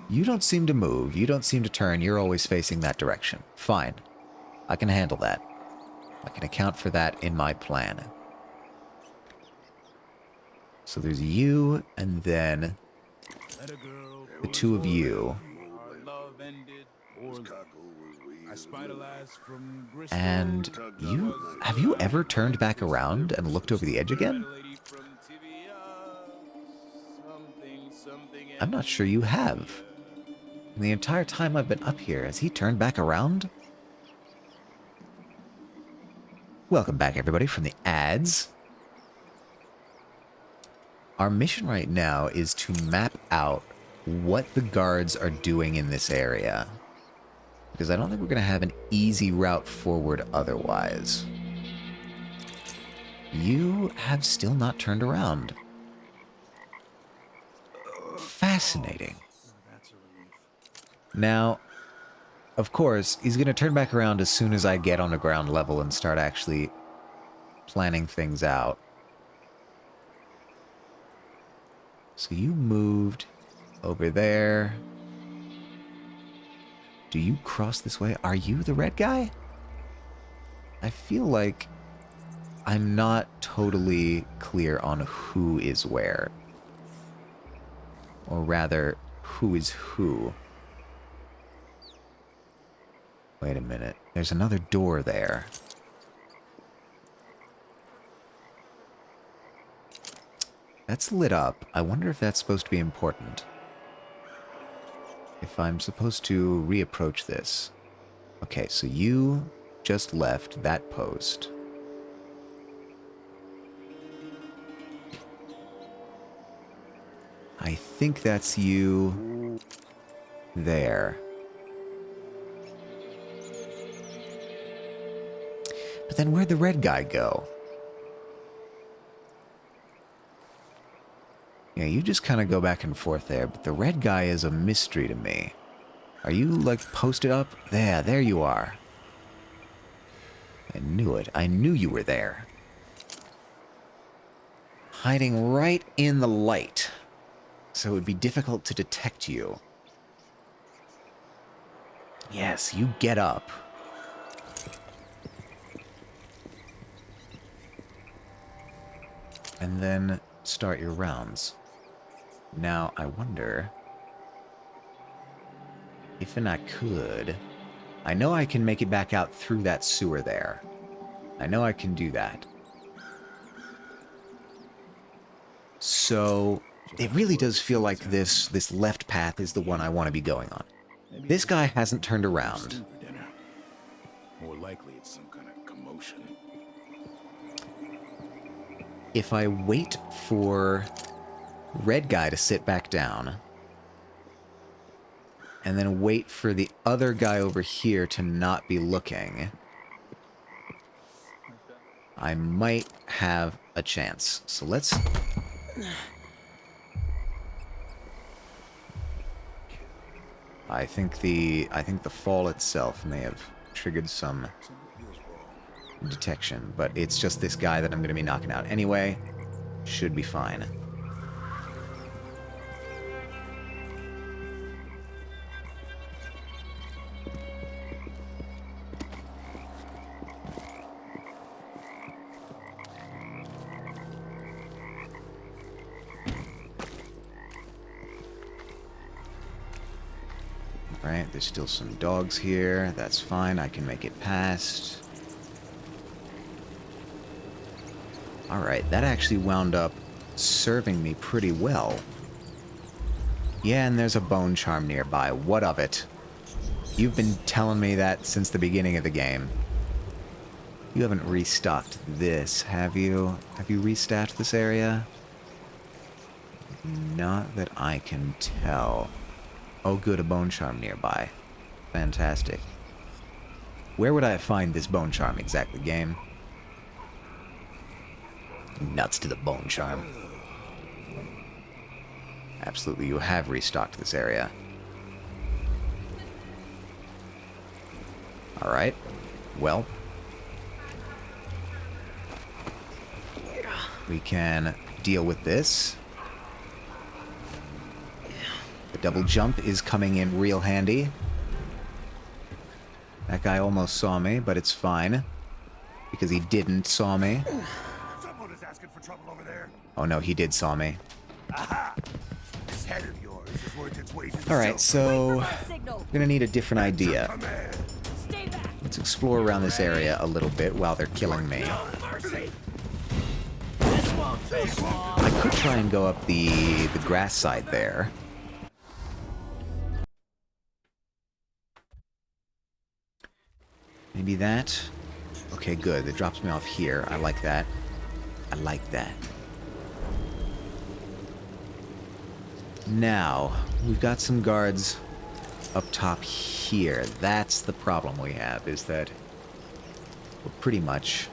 You don't seem to move. You don't seem to turn. You're always facing that direction. Fine. I can handle that. I can account for that in my plan. So there's you, and then the two of you. And you... Have you ever turned back around and looked over the edge again? I'm not sure you have. And the entire time I've been up here, has he turned back around? Welcome back, everybody, from the ads. Our mission right now is to map out what the guards are doing in this area. Because I don't think we're going to have an easy route forward otherwise. You have still not turned around. Fascinating. Now, of course, he's going to turn back around as soon as I get on the ground level and start actually planning things out. So you moved over there. Do you cross this way? Are you the red guy? I feel like I'm not totally clear on who is where. Or rather, who is who. Wait a minute. There's another door there. That's lit up. I wonder if that's supposed to be important. If I'm supposed to reapproach this. Okay, so you just left that post. I think that's you there. But then where'd the red guy go? Yeah, you just kind of go back and forth there, but the red guy is a mystery to me. Are you, like, posted up? There you are. I knew it. I knew you were there. Hiding right in the light. So it would be difficult to detect you. Yes, you get up. And then start your rounds. Now, I wonder if I could... I know I can make it back out through that sewer there. I know I can do that. So, it really does feel like this left path is the one I want to be going on. This guy hasn't turned around. More likely it's some kind of commotion. If I wait for red guy to sit back down, and then wait for the other guy over here to not be looking, I might have a chance. So let's... I think the fall itself may have triggered some detection, but it's just this guy that I'm going to be knocking out anyway. Should be fine. Right, there's still some dogs here. That's fine, I can make it past. Alright, that actually wound up serving me pretty well. Yeah, and there's a bone charm nearby. What of it? You've been telling me that since the beginning of the game. You haven't restocked this, have you? Have you restocked this area? Not that I can tell. Oh good, a bone charm nearby. Fantastic. Where would I find this bone charm exactly, game? Nuts to the bone charm. Absolutely, you have restocked this area. Alright. Well. We can deal with this. The double jump is coming in real handy. That guy almost saw me, but it's fine. Because he didn't saw me. Someone is asking for trouble over there. Oh no, he did saw me. Aha! This head of yours is worth its weight in Alright, so... I'm gonna need a different idea. command. Let's explore around this area a little bit while they're killing me. I could try and go up the grass side there. Maybe that? Okay, good. That drops me off here. I like that. I like that. Now, we've got some guards up top here. That's the problem we have, is that we're pretty much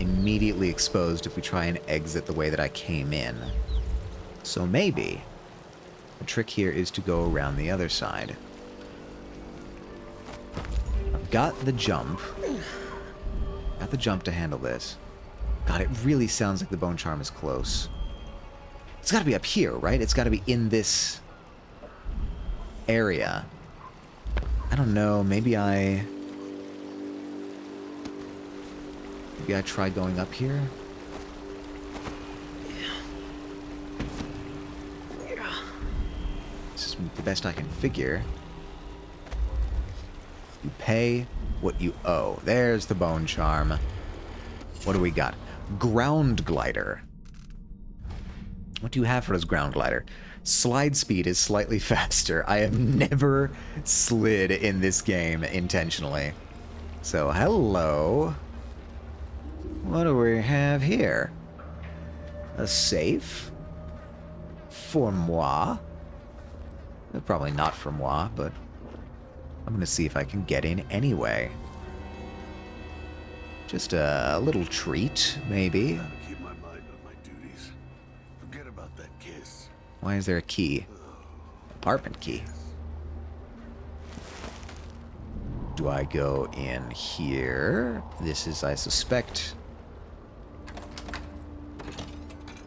immediately exposed if we try and exit the way that I came in. So maybe the trick here is to go around the other side. I've got the jump. Got the jump to handle this. God, it really sounds like the bone charm is close. It's got to be up here, right? It's got to be in this area. I don't know. Maybe I try going up here. This is the best I can figure. You pay what you owe. There's the bone charm. What do we got? Ground glider. What do you have for this ground glider? Slide speed is slightly faster. I have never slid in this game intentionally. So, hello. What do we have here? A safe? For moi? Probably not for moi, but I'm gonna see if I can get in anyway. Just a little treat, maybe. Gotta keep my mind on my duties. Forget about that kiss. Why is there a key? Apartment key. Do I go in here? This is, I suspect,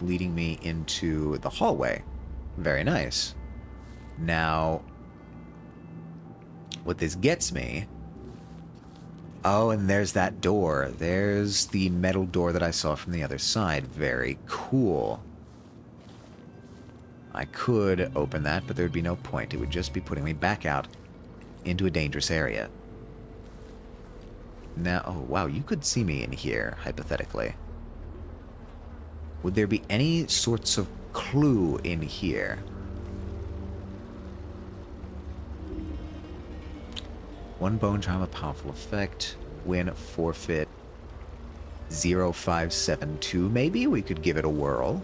leading me into the hallway. Very nice. Now, what this gets me... Oh, and there's that door. There's the metal door that I saw from the other side. Very cool. I could open that, but there would be no point. It would just be putting me back out into a dangerous area. Now, oh wow, you could see me in here, hypothetically. Would there be any sorts of clue in here? One bone charm, a powerful effect. Win, forfeit. 0572. Maybe we could give it a whirl.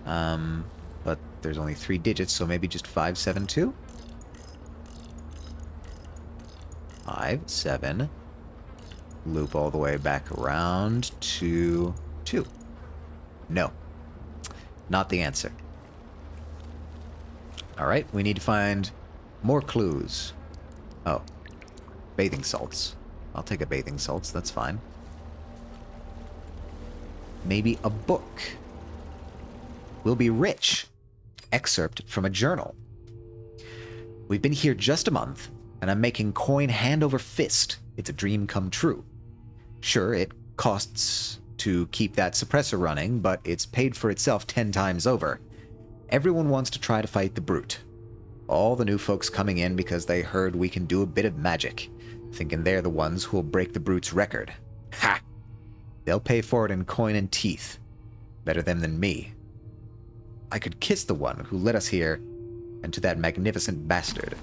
But there's only 3 digits, so maybe just 572? 5, 7. Loop all the way back around to 2. No. Not the answer. Alright, we need to find more clues. Oh. Bathing salts. I'll take a bathing salts, that's fine. Maybe a book. We'll be rich. Excerpt from a journal. We've been here just a month, and I'm making coin hand over fist. It's a dream come true. Sure, it costs to keep that suppressor running, but it's paid for itself 10 times over. Everyone wants to try to fight the brute. All the new folks coming in because they heard we can do a bit of magic, thinking they're the ones who'll break the brute's record. Ha! They'll pay for it in coin and teeth. Better them than me. I could kiss the one who led us here, and to that magnificent bastard.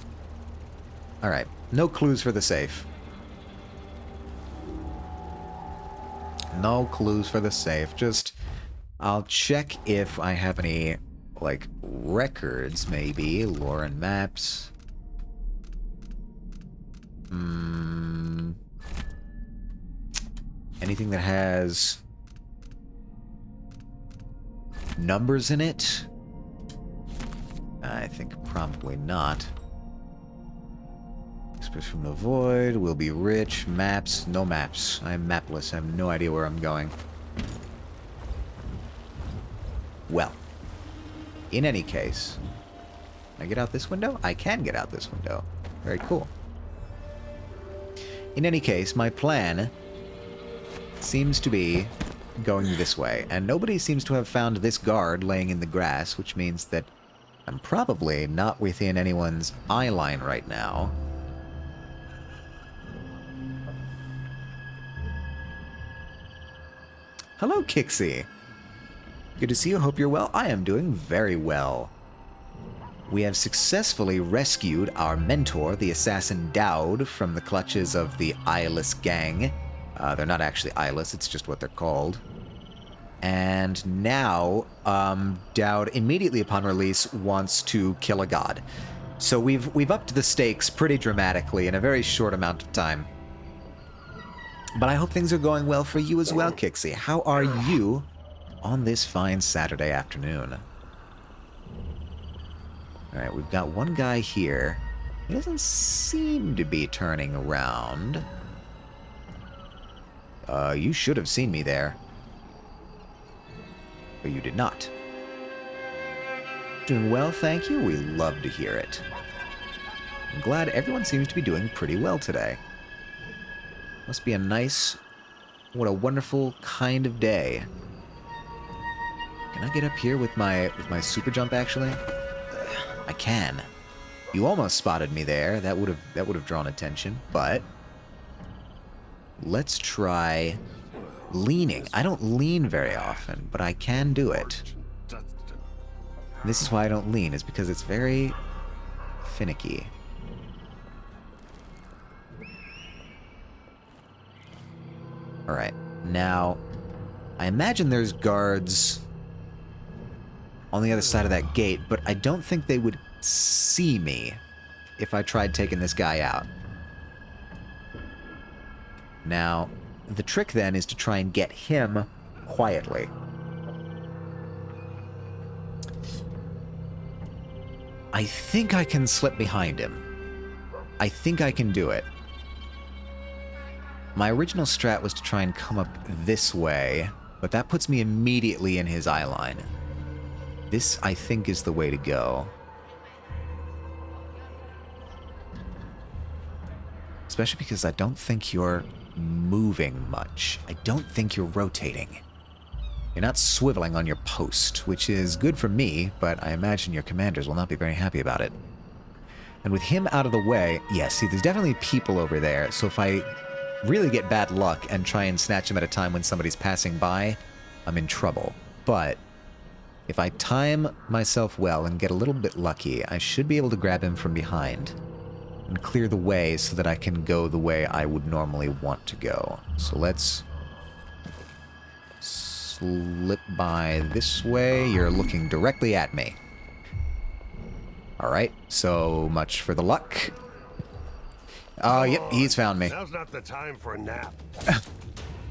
Alright, no clues for the safe. No clues for the safe, just... I'll check if I have any, like, records, maybe. Lore and maps. Anything that has numbers in it? I think probably not. Express from the void, we'll be rich. Maps, no maps. I'm mapless, I have no idea where I'm going. Well, in any case, can I get out this window? I can get out this window. Very cool. In any case, my plan seems to be going this way, and nobody seems to have found this guard laying in the grass, which means that I'm probably not within anyone's eye line right now. Hello, Kixie. Good to see you. Hope you're well. I am doing very well. We have successfully rescued our mentor, the assassin Dowd, from the clutches of the eyeless gang. They're not actually eyeless, it's just what they're called. And now, Dowd, immediately upon release, wants to kill a god. So we've upped the stakes pretty dramatically in a very short amount of time. But I hope things are going well for you as well, Kixie. How are you on this fine Saturday afternoon? Alright, we've got one guy here. He doesn't seem to be turning around. You should have seen me there. But you did not. Doing well, thank you. We love to hear it. I'm glad everyone seems to be doing pretty well today. Must be a nice, what a wonderful kind of day. Can I get up here with my super jump, actually? I can. You almost spotted me there. That would have drawn attention, but let's try leaning. I don't lean very often, but I can do it. This is why I don't lean, is because it's very finicky. Alright, now, I imagine there's guards on the other side of that gate, but I don't think they would see me if I tried taking this guy out. Now, the trick then is to try and get him quietly. I think I can slip behind him. I think I can do it. My original strat was to try and come up this way, but that puts me immediately in his eye line. This, I think, is the way to go. Especially because I don't think you're moving much. I don't think you're rotating. You're not swiveling on your post, which is good for me, but I imagine your commanders will not be very happy about it. And with him out of the way, yes, see, there's definitely people over there, so if I really get bad luck and try and snatch him at a time when somebody's passing by, I'm in trouble. But if I time myself well and get a little bit lucky, I should be able to grab him from behind and clear the way so that I can go the way I would normally want to go. So let's slip by this way. You're looking directly at me. Alright, so much for the luck. Oh, yep, he's found me. Now's not the time for a nap.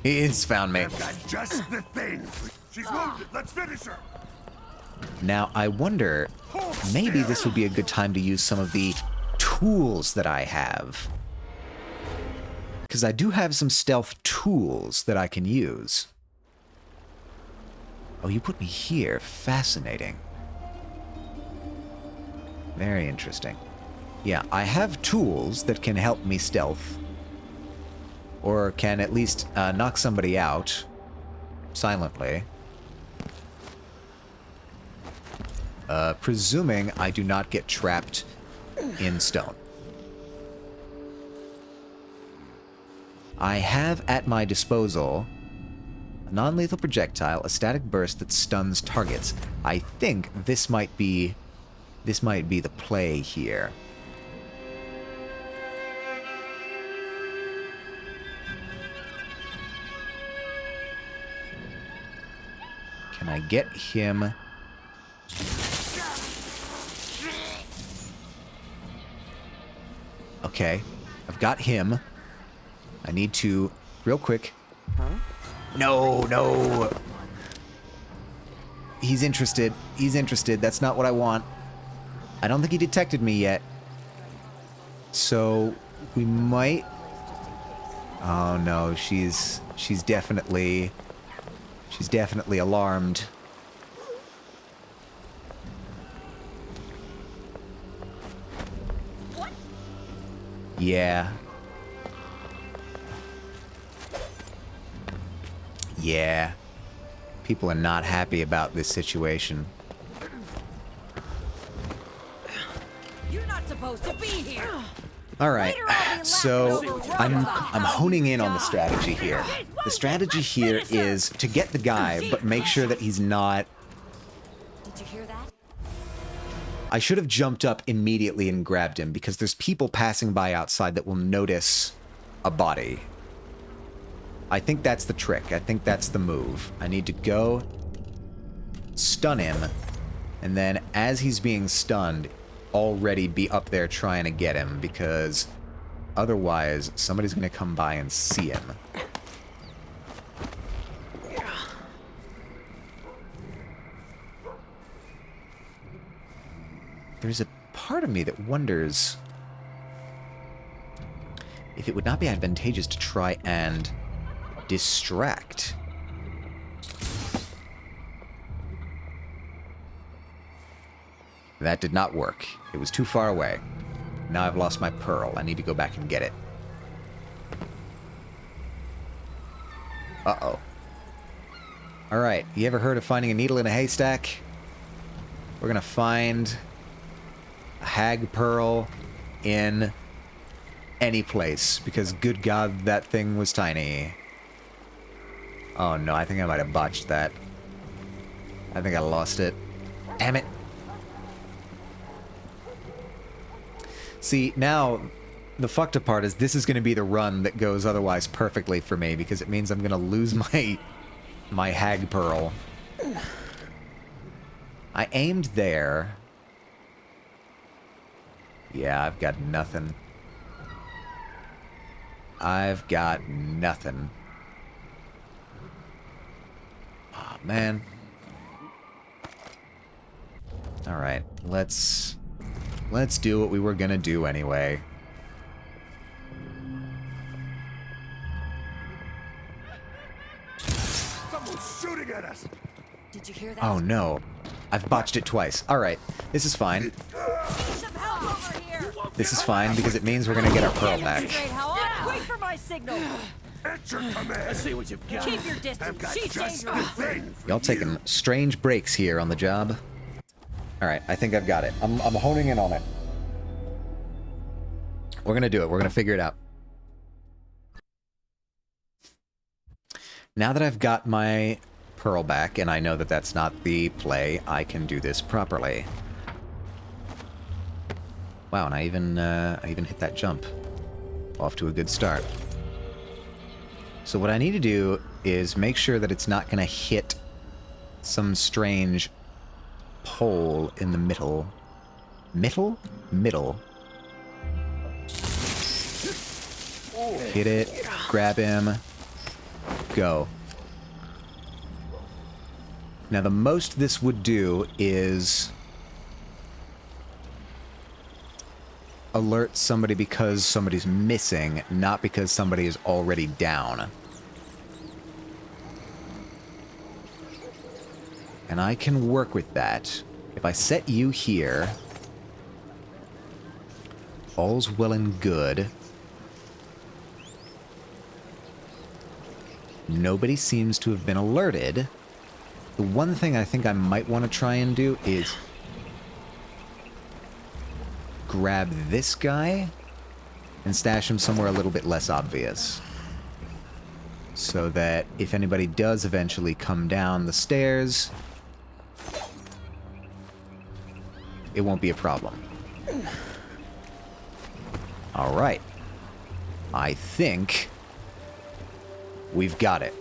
He's found me. I've got just the thing. She's wounded. Let's finish her. Now, I wonder, maybe this would be a good time to use some of the tools that I have. Because I do have some stealth tools that I can use. Oh, you put me here. Fascinating. Very interesting. Yeah, I have tools that can help me stealth. Or can at least knock somebody out silently. Presuming I do not get trapped in stone. I have at my disposal a non-lethal projectile, a static burst that stuns targets. I think this might be the play here. Can I get him? Okay, I've got him. I need to, real quick. No, no. He's interested. He's interested. That's not what I want. I don't think he detected me yet. So, we might... Oh no, she's definitely alarmed. What? Yeah. Yeah. People are not happy about this situation. You're not supposed to be here. All right, so I'm honing in on the strategy here. The strategy here is to get the guy, but make sure that he's not... Did you hear that? I should have jumped up immediately and grabbed him, because there's people passing by outside that will notice a body. I think that's the trick. I think that's the move. I need to go stun him, and then as he's being stunned, already be up there trying to get him, because otherwise somebody's going to come by and see him. There's a part of me that wonders if it would not be advantageous to try and distract. That did not work. It was too far away. Now I've lost my pearl. I need to go back and get it. Uh-oh. Alright, you ever heard of finding a needle in a haystack? We're gonna find a hag pearl in any place, because good God, that thing was tiny. Oh no, I think I might have botched that. I think I lost it. Damn it. See, now, the fucked up part is this is going to be the run that goes otherwise perfectly for me, because it means I'm going to lose my hag pearl. I aimed there. Yeah, I've got nothing. I've got nothing. Oh, man. Alright, let's do what we were gonna do anyway. Someone's shooting at us. Did you hear that? Oh no. I've botched it twice. Alright, this is fine. Some help over here. This is fine because it means we're gonna get our pearl back. Wait for my signal. At your command. Let's see what you've got. Keep your distance. I've got She's just the dangerous. thing. Y'all taking strange breaks here on the job. Alright, I think I've got it. I'm honing in on it. We're gonna do it. We're gonna figure it out. Now that I've got my pearl back, and I know that that's not the play, I can do this properly. Wow, and I even hit that jump. Off to a good start. So what I need to do is make sure that it's not going to hit some strange pole in the middle. Middle? Middle. Hit it. Grab him. Go. Now, the most this would do is alert somebody because somebody's missing, not because somebody is already down. And I can work with that. If I set you here, all's well and good. Nobody seems to have been alerted. The one thing I think I might want to try and do is grab this guy and stash him somewhere a little bit less obvious. So that if anybody does eventually come down the stairs, it won't be a problem. All right. I think we've got it.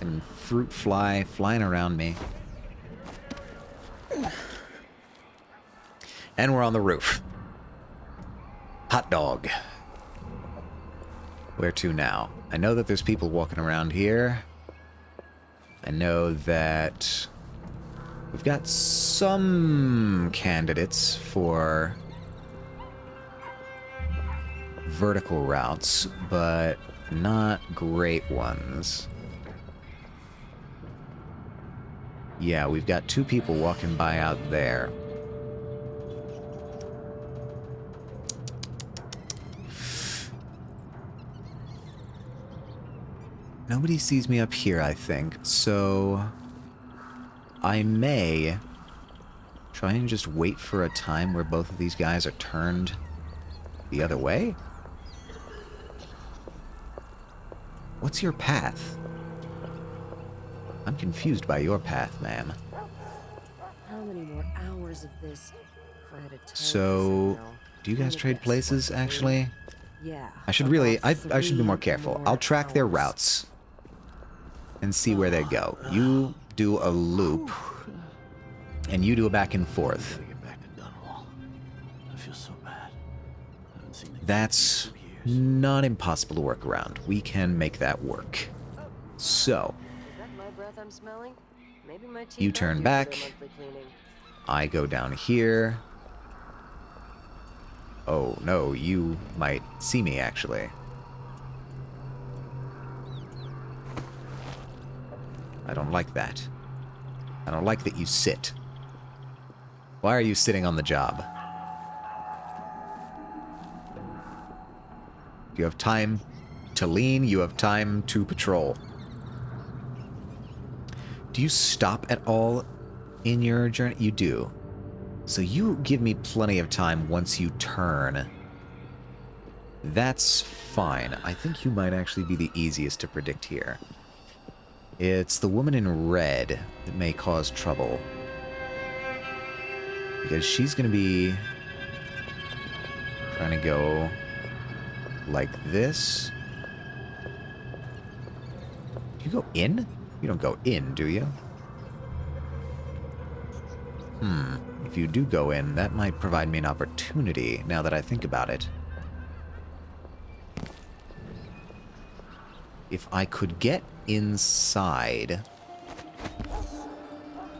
And fruit flying around me. And we're on the roof. Hot dog. Where to now? I know that there's people walking around here. I know that we've got some candidates for vertical routes, but not great ones. Yeah, we've got 2 people walking by out there. Nobody sees me up here, I think, so I may try and just wait for a time where both of these guys are turned the other way. What's your path? I'm confused by your path, ma'am. How many more hours of this? If I had a time So, now, do you guys would trade get places, swept actually? Yeah. I should really, I about should be more 3 careful. more I'll track their hours. routes and see where they go. You do a loop, and you do a back and forth. Gotta get back to Dunwall. I feel so bad. I haven't seen the That's kids in 2 years. not impossible to work around. We can make that work. So, Is that my breath I'm smelling? Maybe my teeth you are turn due for back. their monthly cleaning. I go down here. Oh, no, you might see me, actually. I don't like that. I don't like that you sit. Why are you sitting on the job? You have time to lean, you have time to patrol. Do you stop at all in your journey? You do. So you give me plenty of time once you turn. That's fine. I think you might actually be the easiest to predict here. It's the woman in red that may cause trouble. Because she's going to be trying to go like this. Do you go in? You don't go in, do you? If you do go in, that might provide me an opportunity, now that I think about it. If I could get inside...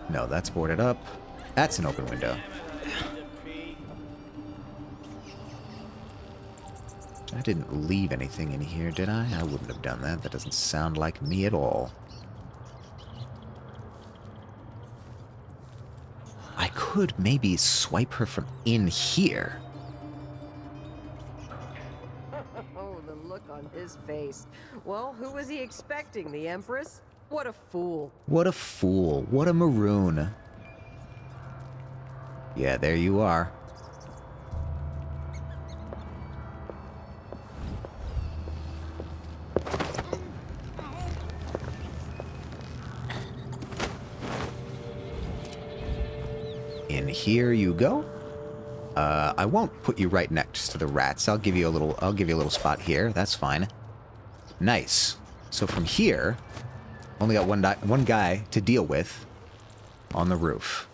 No, that's boarded up. That's an open window. I didn't leave anything in here, did I? I wouldn't have done that. That doesn't sound like me at all. I could maybe swipe her from in here. Oh, the look on his face. Well, who was he expecting? The Empress? What a fool. What a fool. What a maroon. Yeah, there you are. In here you go. I won't put you right next to the rats. I'll give you a little spot here. That's fine. Nice. So from here, only got one guy to deal with on the roof.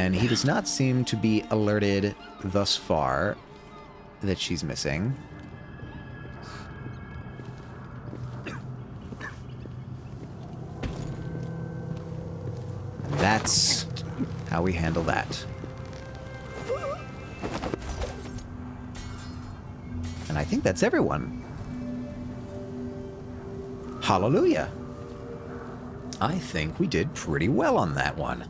And he does not seem to be alerted thus far that she's missing. That's how we handle that. And I think that's everyone. Hallelujah. I think we did pretty well on that one.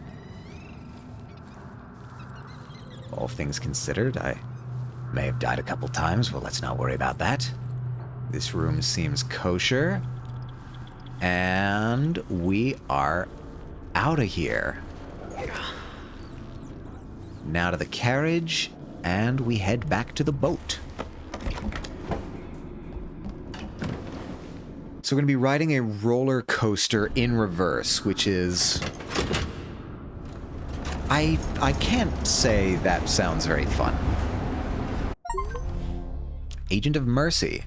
All things considered, I may have died a couple times, but let's not worry about that. This room seems kosher. And we are out of here. Now to the carriage, and we head back to the boat. So we're going to be riding a roller coaster in reverse, which is... I can't say that sounds very fun. Agent of Mercy.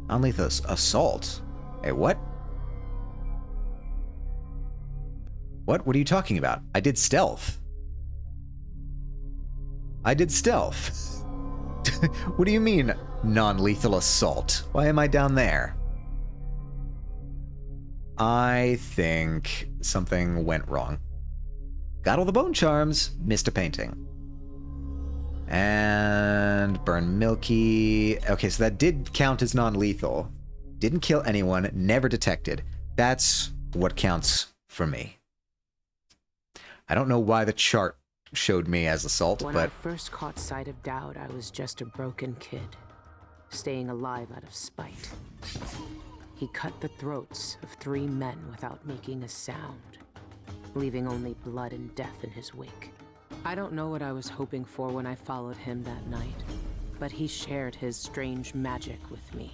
Non-lethal assault. Hey, what? What are you talking about? I did stealth. I did stealth. What do you mean, non-lethal assault? Why am I down there? I think something went wrong. Got all the bone charms, missed a painting. And burn Milky. Okay, so that did count as non-lethal. Didn't kill anyone, never detected. That's what counts for me. I don't know why the chart showed me as assault, when but... I first caught sight of Dowd, I was just a broken kid, staying alive out of spite. He cut the throats of 3 men without making a sound, leaving only blood and death in his wake. I don't know what I was hoping for when I followed him that night, but he shared his strange magic with me.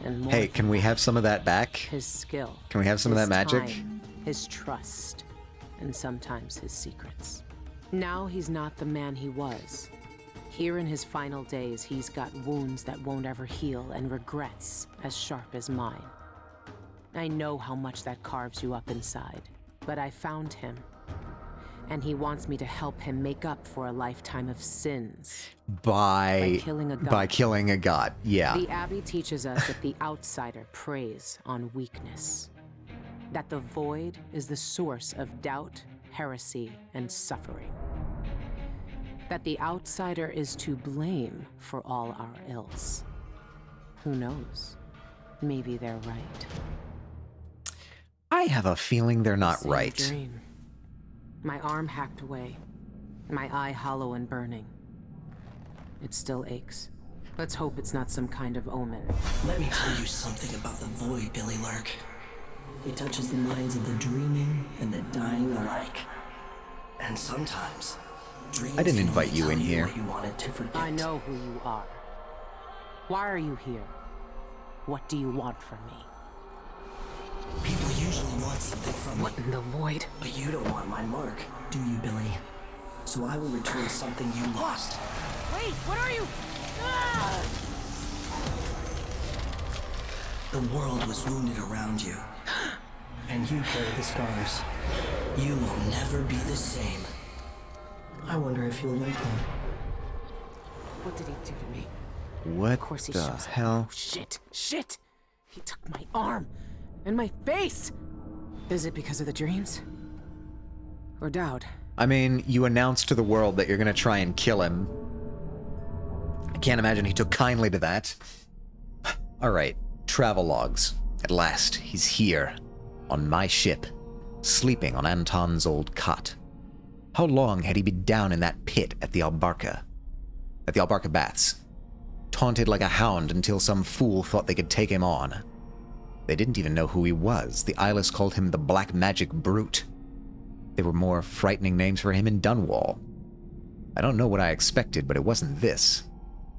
And more Hey, can we have some of that back? his skill. Can we have some of his that magic? time, his trust, and sometimes his secrets. Now he's not the man he was. Here in his final days, he's got wounds that won't ever heal and regrets as sharp as mine. I know how much that carves you up inside, but I found him. And he wants me to help him make up for a lifetime of sins. By killing a god. By killing a god, yeah. The Abbey teaches us that the outsider preys on weakness. That the void is the source of doubt, heresy, and suffering. That the outsider is to blame for all our ills. Who knows? Maybe they're right. I have a feeling they're not Same right. Dream. My arm hacked away. My eye hollow and burning. It still aches. Let's hope it's not some kind of omen. Let me tell you something about the void, Billy Lurk. It touches the minds of the dreaming and the dying alike. And sometimes, dreams I didn't can invite only you tell in here. what you wanted to forget. I know who you are. Why are you here? What do you want from me? People usually want something from What in the void? But you don't want my mark, do you, Billy? So I will return something you lost. Wait, what are you? Ah! The world was wounded around you. And you carry the scars. You will never be the same. I wonder if you'll like them. What did he do to me? What Of course he the shows up. hell? Oh, shit! Shit! He took my arm! And my face! Is it because of the dreams? Or Dowd? I mean, you announced to the world that you're gonna try and kill him. I can't imagine he took kindly to that. Alright, travel logs. At last, he's here. On my ship. Sleeping on Anton's old cot. How long had he been down in that pit at the Albarca? At the Albarca Baths? Taunted like a hound until some fool thought they could take him on. They didn't even know who he was. The Eyeless called him the Black Magic Brute. There were more frightening names for him in Dunwall. I don't know what I expected, but it wasn't this.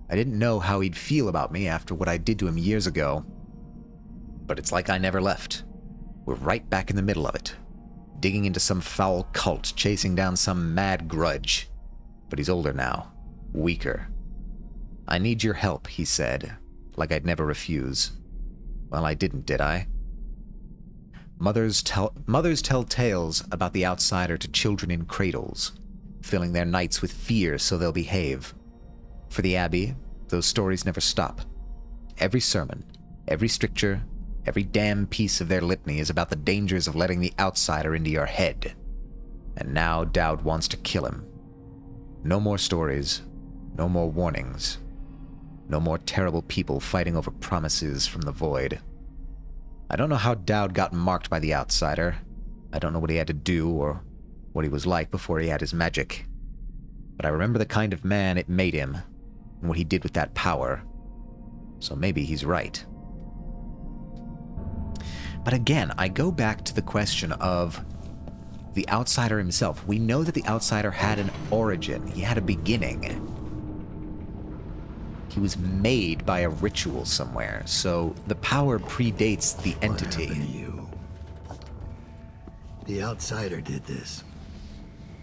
I didn't know how he'd feel about me after what I did to him years ago. But it's like I never left. We're right back in the middle of it. Digging into some foul cult, chasing down some mad grudge. But he's older now. Weaker. I need your help, he said, like I'd never refuse. Well, I didn't, did I? Mothers tell tales about the outsider to children in cradles, filling their nights with fear so they'll behave. For the Abbey, those stories never stop. Every sermon, every stricture, every damn piece of their litany is about the dangers of letting the outsider into your head. And now Dowd wants to kill him. No more stories, no more warnings, no more terrible people fighting over promises from the void. I don't know how Dowd got marked by the outsider. I don't know what he had to do or what he was like before he had his magic. But I remember the kind of man it made him and what he did with that power. So maybe he's right. But again, I go back to the question of the outsider himself. We know that the outsider had an origin. He had a beginning. He was made by a ritual somewhere, so the power predates the entity. What happened to you? The outsider did this.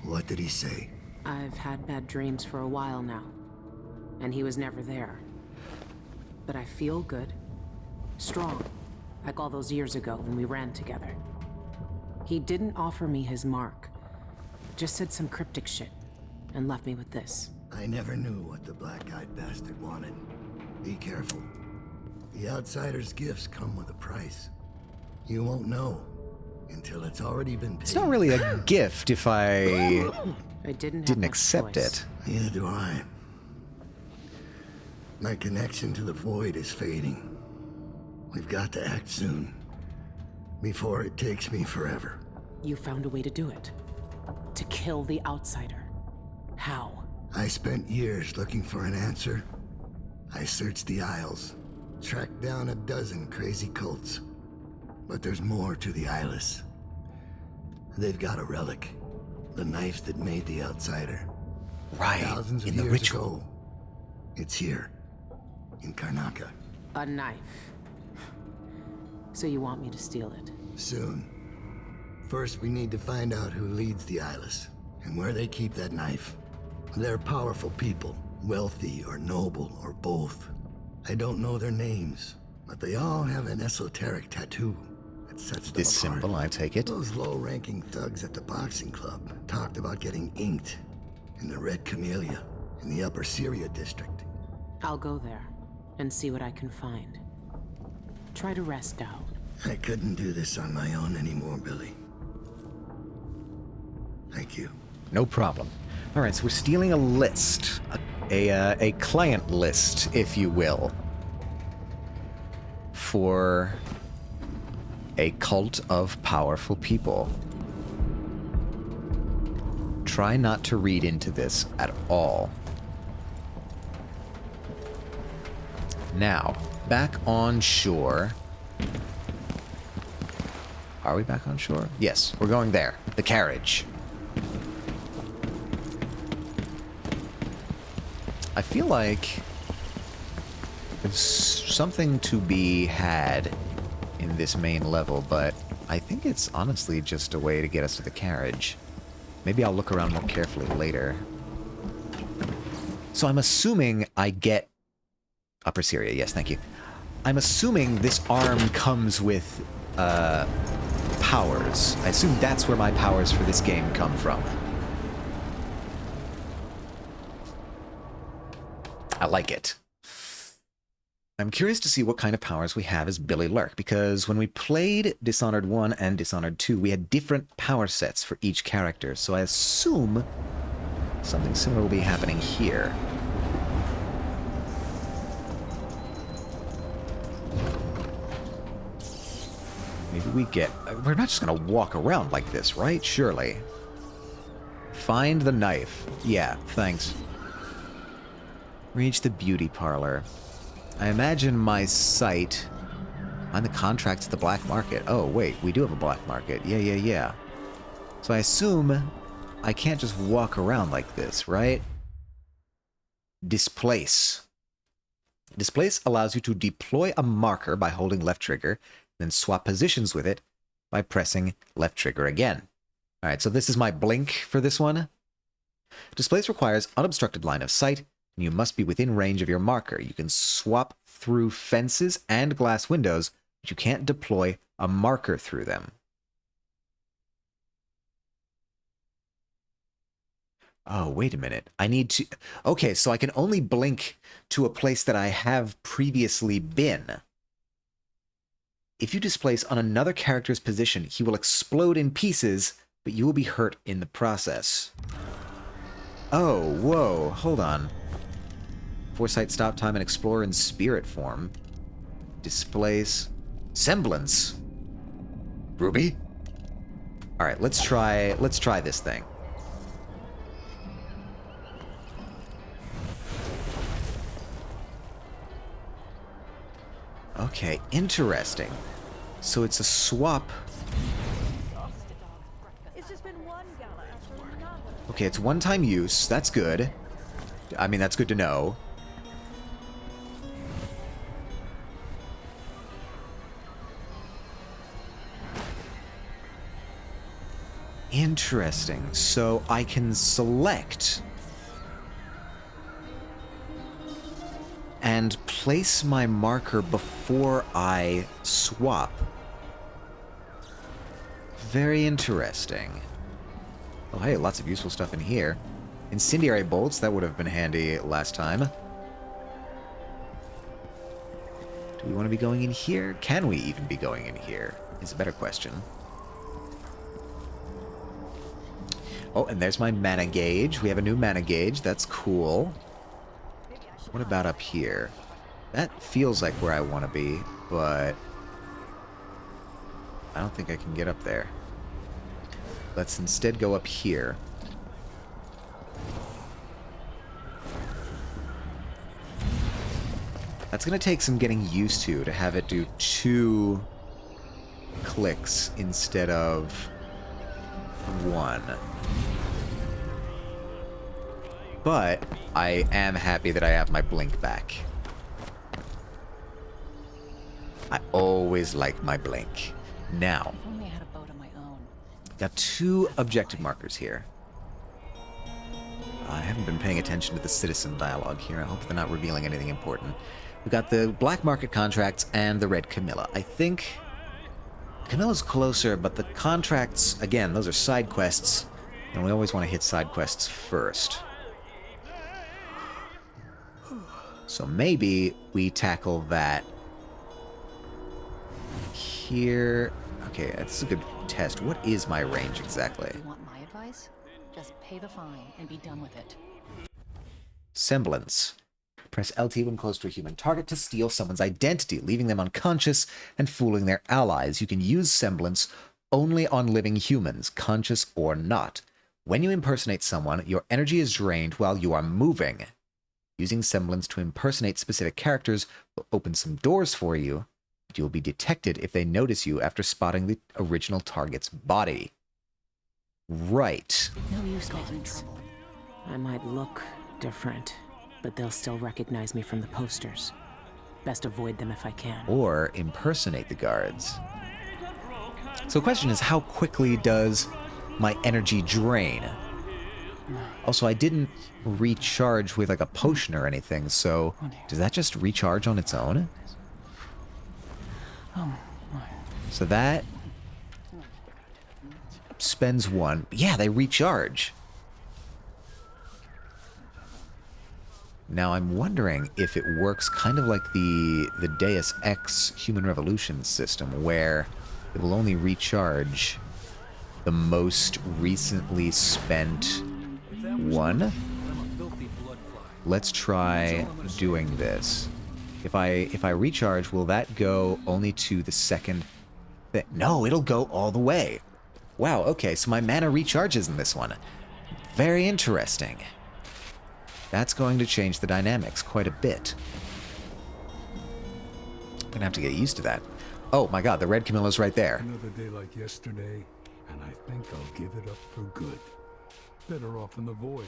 What did he say? I've had bad dreams for a while now, and he was never there. But I feel good, strong, like all those years ago when we ran together. He didn't offer me his mark, just said some cryptic shit, and left me with this. I never knew what the black-eyed bastard wanted. Be careful. The outsider's gifts come with a price. You won't know until it's already been paid. It's not really a gift if I didn't accept it. Neither do I. My connection to the void is fading. We've got to act soon, before it takes me forever. You found a way to do it. To kill the outsider. How? I spent years looking for an answer. I searched the Isles, tracked down a dozen crazy cults. But there's more to the Eyeless. They've got a relic. The knife that made the outsider. Right, Thousands of in the years ritual. ago. It's here, in Karnaca. A knife. So you want me to steal it? Soon. First, we need to find out who leads the Eyeless, and where they keep that knife. They're powerful people, wealthy or noble or both. I don't know their names, but they all have an esoteric tattoo that sets them This apart. symbol, I take it. Those low-ranking thugs at the boxing club talked about getting inked in the Red Camellia in the Upper Syria district. I'll go there and see what I can find. Try to rest out. I couldn't do this on my own anymore, Billy. Thank you. No problem. All right, so we're stealing a list, a client list, if you will, for a cult of powerful people. Try not to read into this at all. Now, back on shore. Are we back on shore? Yes, we're going there. The carriage. I feel like there's something to be had in this main level, but I think it's honestly just a way to get us to the carriage. Maybe I'll look around more carefully later. So I'm assuming I get Upper Syria. Yes, thank you. I'm assuming this arm comes with powers. I assume that's where my powers for this game come from. I like it. I'm curious to see what kind of powers we have as Billy Lurk, because when we played Dishonored 1 and Dishonored 2, we had different power sets for each character, so I assume something similar will be happening here. Maybe we get... We're not just going to walk around like this, right? Surely. Find the knife. Yeah, thanks. Reach the beauty parlor. I imagine my site... Find the contracts at the black market. Oh, wait, we do have a black market. Yeah. So I assume I can't just walk around like this, right? Displace. Displace allows you to deploy a marker by holding left trigger, then swap positions with it by pressing left trigger again. Alright, so this is my blink for this one. Displace requires unobstructed line of sight, and you must be within range of your marker. You can swap through fences and glass windows, but you can't deploy a marker through them. Oh, wait a minute. I need to... Okay, so I can only blink to a place that I have previously been. If you displace on another character's position, he will explode in pieces, but you will be hurt in the process. Oh, whoa, hold on. Foresight, stop time, and explore in spirit form. Displace... Semblance. Ruby? Alright, let's try this thing. Okay, interesting. So it's a swap. Okay, it's one-time use. That's good. I mean, that's good to know. Interesting. So I can select and place my marker before I swap. Very interesting. Oh, hey, lots of useful stuff in here. Incendiary bolts, that would have been handy last time. Do we want to be going in here? Can we even be going in here? Is a better question. Oh, and there's my mana gauge. We have a new mana gauge. That's cool. What about up here? That feels like where I want to be, but I don't think I can get up there. Let's instead go up here. That's going to take some getting used to have it do 2 clicks instead of 1. But I am happy that I have my blink back. I always like my blink. Now, got 2 objective markers here. I haven't been paying attention to the citizen dialogue here. I hope they're not revealing anything important. We've got the black market contracts and the red Camilla. I think Camilla's closer, but the contracts, again, those are side quests, and we always want to hit side quests first. So maybe we tackle that here. Okay, this is a good test. What is my range exactly? You want my advice? Just pay the fine and be done with it. Semblance. Press LT when close to a human target to steal someone's identity, leaving them unconscious and fooling their allies. You can use Semblance only on living humans, conscious or not. When you impersonate someone, your energy is drained while you are moving. Using Semblance to impersonate specific characters will open some doors for you, but you will be detected if they notice you after spotting the original target's body. Right. No use making trouble. I might look different, but they'll still recognize me from the posters. Best avoid them if I can. Or impersonate the guards. So the question is, how quickly does my energy drain? Also, I didn't recharge with like a potion or anything, so does that just recharge on its own? So that spends 1. Yeah, they recharge. Now I'm wondering if it works kind of like the Deus Ex Human Revolution system, where it will only recharge the most recently spent 1. Let's try doing this. If I recharge, will that go only to the second thing? No, it'll go all the way. Wow, okay, so my mana recharges in this one. Very interesting. That's going to change the dynamics quite a bit. I'm gonna have to get used to that. Oh my god, the red Camilla's right there. Another day like yesterday, and I think I'll give it up for good. Better off in the void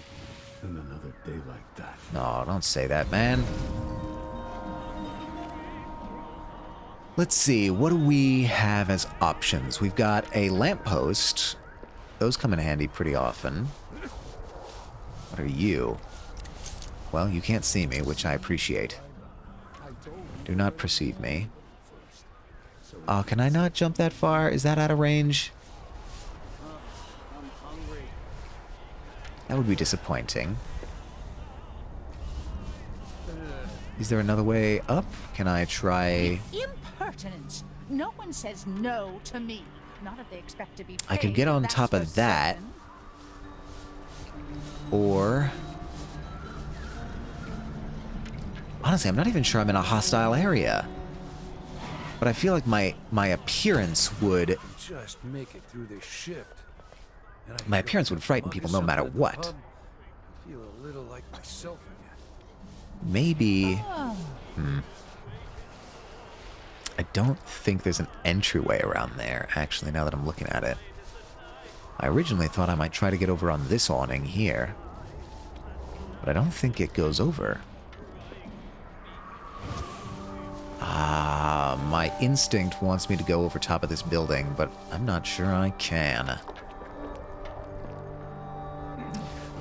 than another day like that. No, don't say that, man. Let's see, what do we have as options? We've got a lamppost. Those come in handy pretty often. What are you? Well, you can't see me, which I appreciate. Do not perceive me. Oh, can I not jump that far? Is that out of range? That would be disappointing. Is there another way up? Can I try... Impertinence! No one says no to me. Not if they expect to be paid. I could get on that's top for of that. certain. Or... Honestly, I'm not even sure I'm in a hostile area. But I feel like my appearance would... Just make it through this shift. And I My feel appearance like would frighten mug people is no something matter at the what. pub. I feel a little like myself again. Maybe... I don't think there's an entryway around there, actually, now that I'm looking at it. I originally thought I might try to get over on this awning here. But I don't think it goes over. Ah, my instinct wants me to go over top of this building, but I'm not sure I can.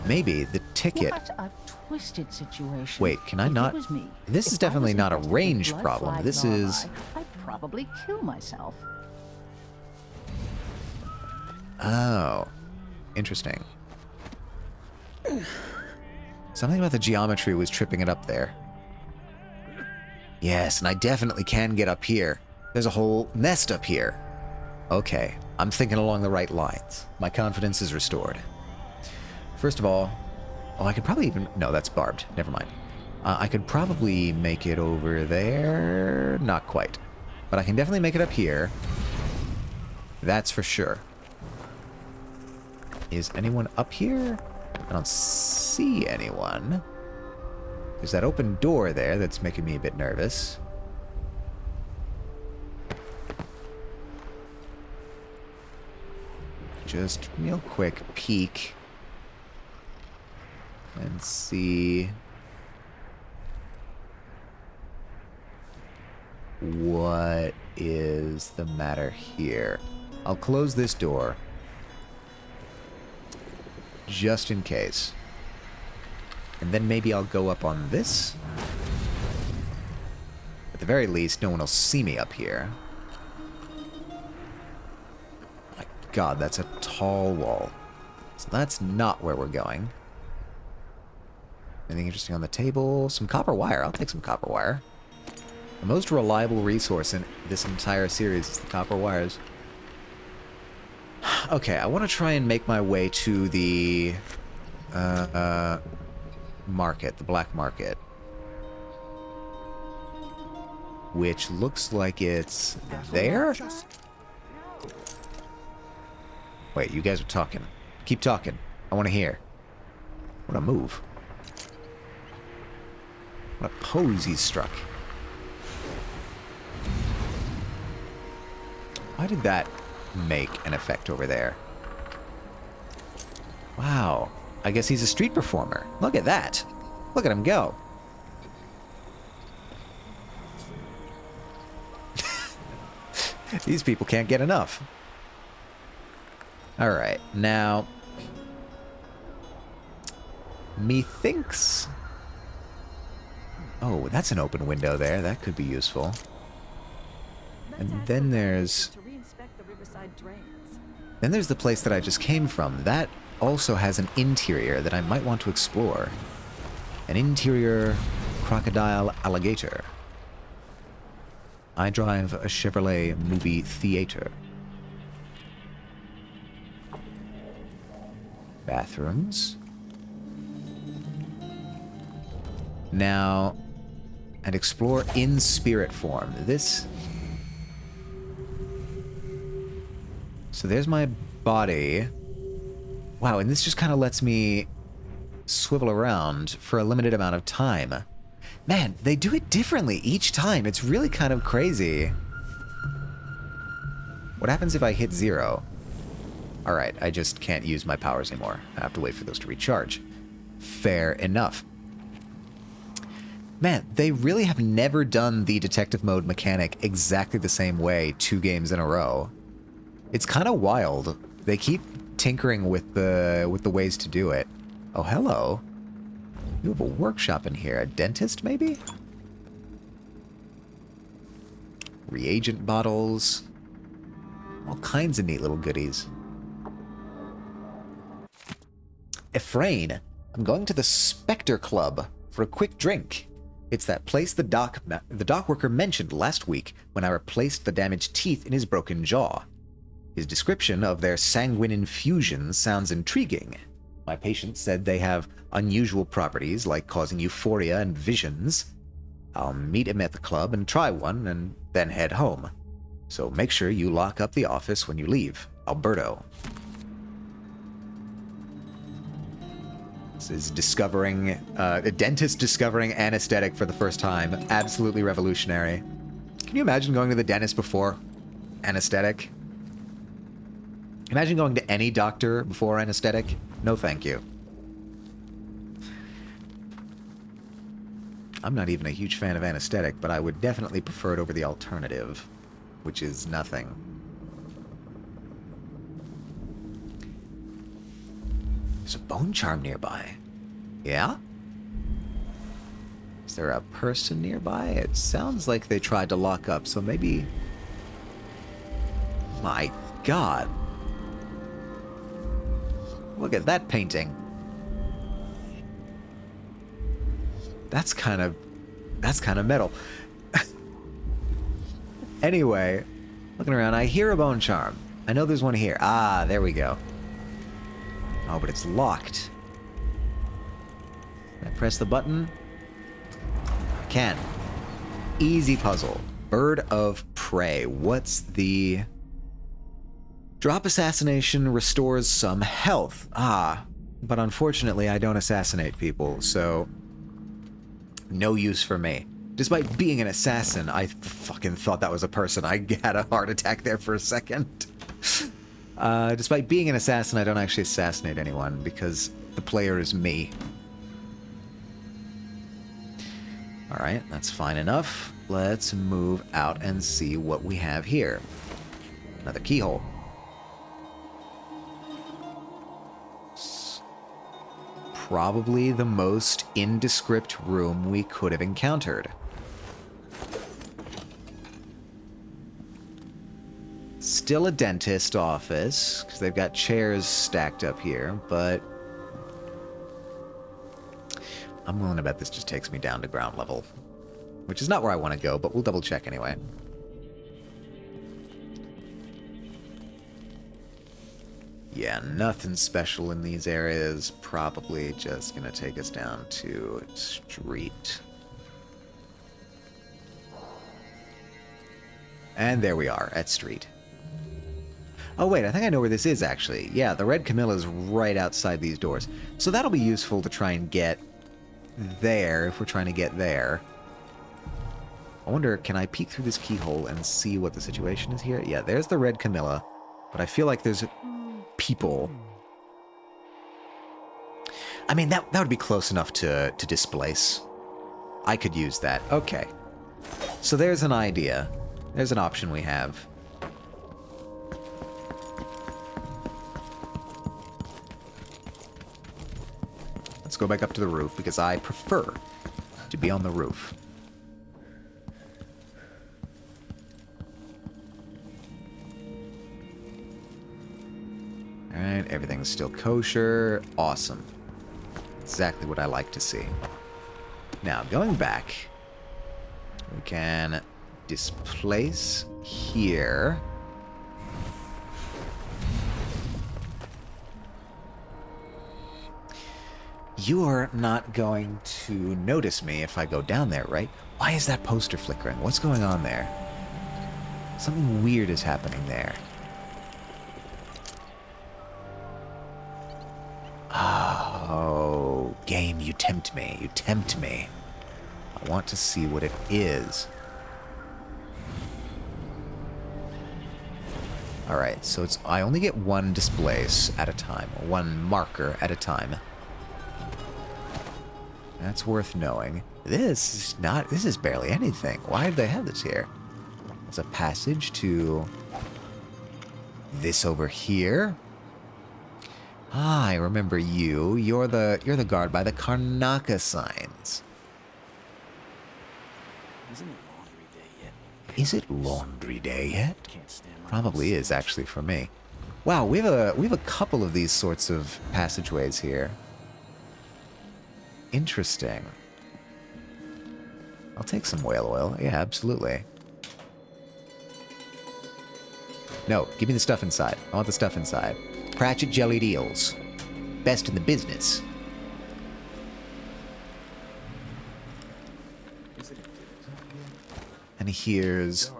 Maybe the ticket... What a twisted situation. Wait, can I If it not... was me, This is if I definitely was not a infested with range blood problem. flag This larvae, is... I'd probably kill myself. Oh. Interesting. Something about the geometry was tripping it up there. Yes, and I definitely can get up here. There's a whole nest up here. Okay, I'm thinking along the right lines. My confidence is restored. First of all... Oh, I could probably even... No, that's barbed. Never mind. I could probably make it over there. Not quite. But I can definitely make it up here. That's for sure. Is anyone up here? I don't see anyone. There's that open door there that's making me a bit nervous. Just real quick peek. And see what is the matter here. I'll close this door just in case. And then maybe I'll go up on this. At the very least, no one will see me up here. My God, that's a tall wall. So that's not where we're going. Anything interesting on the table? Some copper wire. I'll take some copper wire. The most reliable resource in this entire series is the copper wires. Okay, I want to try and make my way to the market, the black market. Which looks like it's there? Wait, you guys are talking. Keep talking. I want to hear. I want to move. What a pose he's struck. Why did that make an effect over there? Wow. I guess he's a street performer. Look at that. Look at him go. These people can't get enough. Alright, now... Methinks... Oh, that's an open window there. That could be useful. And then there's... Then there's the place that I just came from. That also has an interior that I might want to explore. An interior crocodile alligator. I drive a Chevrolet movie theater. Bathrooms. Now, and explore in spirit form. This... So there's my body. Wow, and this just kind of lets me swivel around for a limited amount of time. Man, they do it differently each time. It's really kind of crazy. What happens if I hit 0? Alright, I just can't use my powers anymore. I have to wait for those to recharge. Fair enough. Man, they really have never done the detective mode mechanic exactly the same way 2 games in a row. It's kind of wild. They keep tinkering with the ways to do it. Oh, hello. You have a workshop in here. A dentist, maybe? Reagent bottles. All kinds of neat little goodies. Ephraim, I'm going to the Spectre Club for a quick drink. It's that place the dock worker mentioned last week when I replaced the damaged teeth in his broken jaw. His description of their sanguine infusions sounds intriguing. My patient said they have unusual properties like causing euphoria and visions. I'll meet him at the club and try one and then head home. So make sure you lock up the office when you leave. Alberto. This is discovering, a dentist discovering anesthetic for the first time. Absolutely revolutionary. Can you imagine going to the dentist before anesthetic? Imagine going to any doctor before anesthetic. No thank you. I'm not even a huge fan of anesthetic, but I would definitely prefer it over the alternative, which is nothing. There's a bone charm nearby. Yeah? Is there a person nearby? It sounds like they tried to lock up, so maybe... My God. Look at that painting. That's kind of metal. Anyway, looking around, I hear a bone charm. I know there's one here. Ah, there we go. Oh, but it's locked. Can I press the button? I can. Easy puzzle. Bird of prey. What's the... Drop assassination restores some health. Ah, but unfortunately I don't assassinate people, so... No use for me. Despite being an assassin, I fucking thought that was a person. I had a heart attack there for a second. Despite being an assassin, I don't actually assassinate anyone because the player is me. Alright, that's fine enough. Let's move out and see what we have here. Another keyhole. Probably the most indescript room we could have encountered. Still a dentist office, because they've got chairs stacked up here, but I'm willing to bet this just takes me down to ground level, which is not where I want to go, but we'll double check anyway. Yeah, nothing special in these areas. Probably just gonna take us down to street. And there we are, at street. Oh wait, I think I know where this is actually. Yeah, the Red Camilla's right outside these doors. So that'll be useful to try and get there, if we're trying to get there. I wonder, can I peek through this keyhole and see what the situation is here? Yeah, there's the Red Camilla, but I feel like there's people. I mean, that would be close enough to displace. I could use that. Okay. So there's an idea. There's an option we have. Let's go back up to the roof because I prefer to be on the roof. Alright, everything's still kosher. Awesome. Exactly what I like to see. Now, going back, we can displace here. You're not going to notice me if I go down there, right? Why is that poster flickering? What's going on there? Something weird is happening there. Oh, game, you tempt me. You tempt me. I want to see what it is. Alright, so I only get one displace at a time, or one marker at a time. That's worth knowing. This is barely anything. Why did they have this here? There's a passage to this over here. Ah, I remember you. You're the guard by the Karnaka signs. Isn't it laundry day yet? Is it laundry day yet? Probably is actually for me. Wow, we have a couple of these sorts of passageways here. Interesting. I'll take some whale oil. Yeah, absolutely. No, give me the stuff inside. I want the stuff inside. Pratchett jellied eels. Best in the business. And here's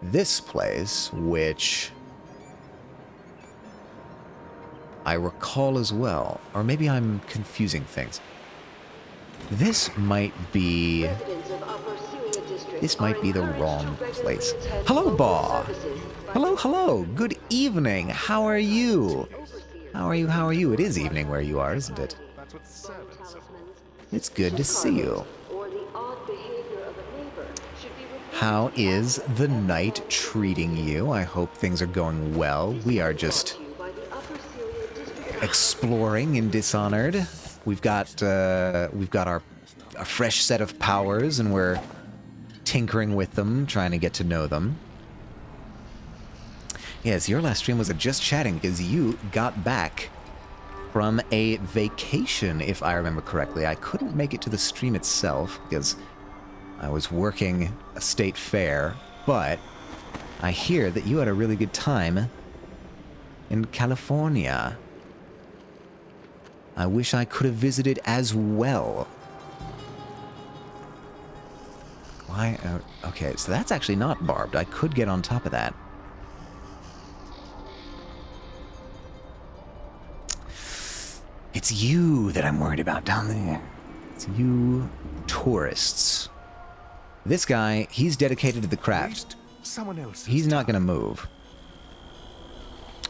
this place, which I recall as well. Or maybe I'm confusing things. This might be... This might be the wrong place. Hello, Baw! Hello, hello! Good evening! How are you? How are you, how are you? It is evening where you are, isn't it? It's good to see you. How is the night treating you? I hope things are going well. We are just exploring in Dishonored. We've got our a fresh set of powers, and we're tinkering with them, trying to get to know them. Yes, your last stream was a just chatting because you got back from a vacation, if I remember correctly. I couldn't make it to the stream itself because I was working a state fair, but I hear that you had a really good time in California. I wish I could have visited as well. Why? Okay, so that's actually not barbed. I could get on top of that. It's you that I'm worried about down there. It's you tourists. This guy, he's dedicated to the craft. He's not going to move.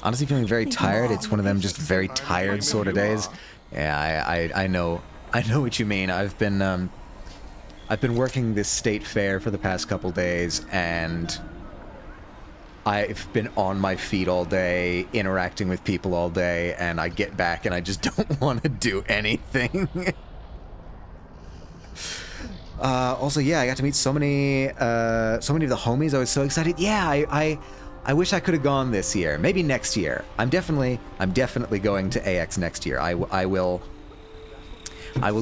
Honestly, feeling very tired. It's one of them just very tired sort of days. Yeah, I know what you mean. I've been working this state fair for the past couple days, and I've been on my feet all day, interacting with people all day, and I get back and I just don't want to do anything. Also, yeah, I got to meet so many of the homies. I was so excited. Yeah, I wish I could have gone this year. Maybe next year. I'm definitely going to AX next year. I will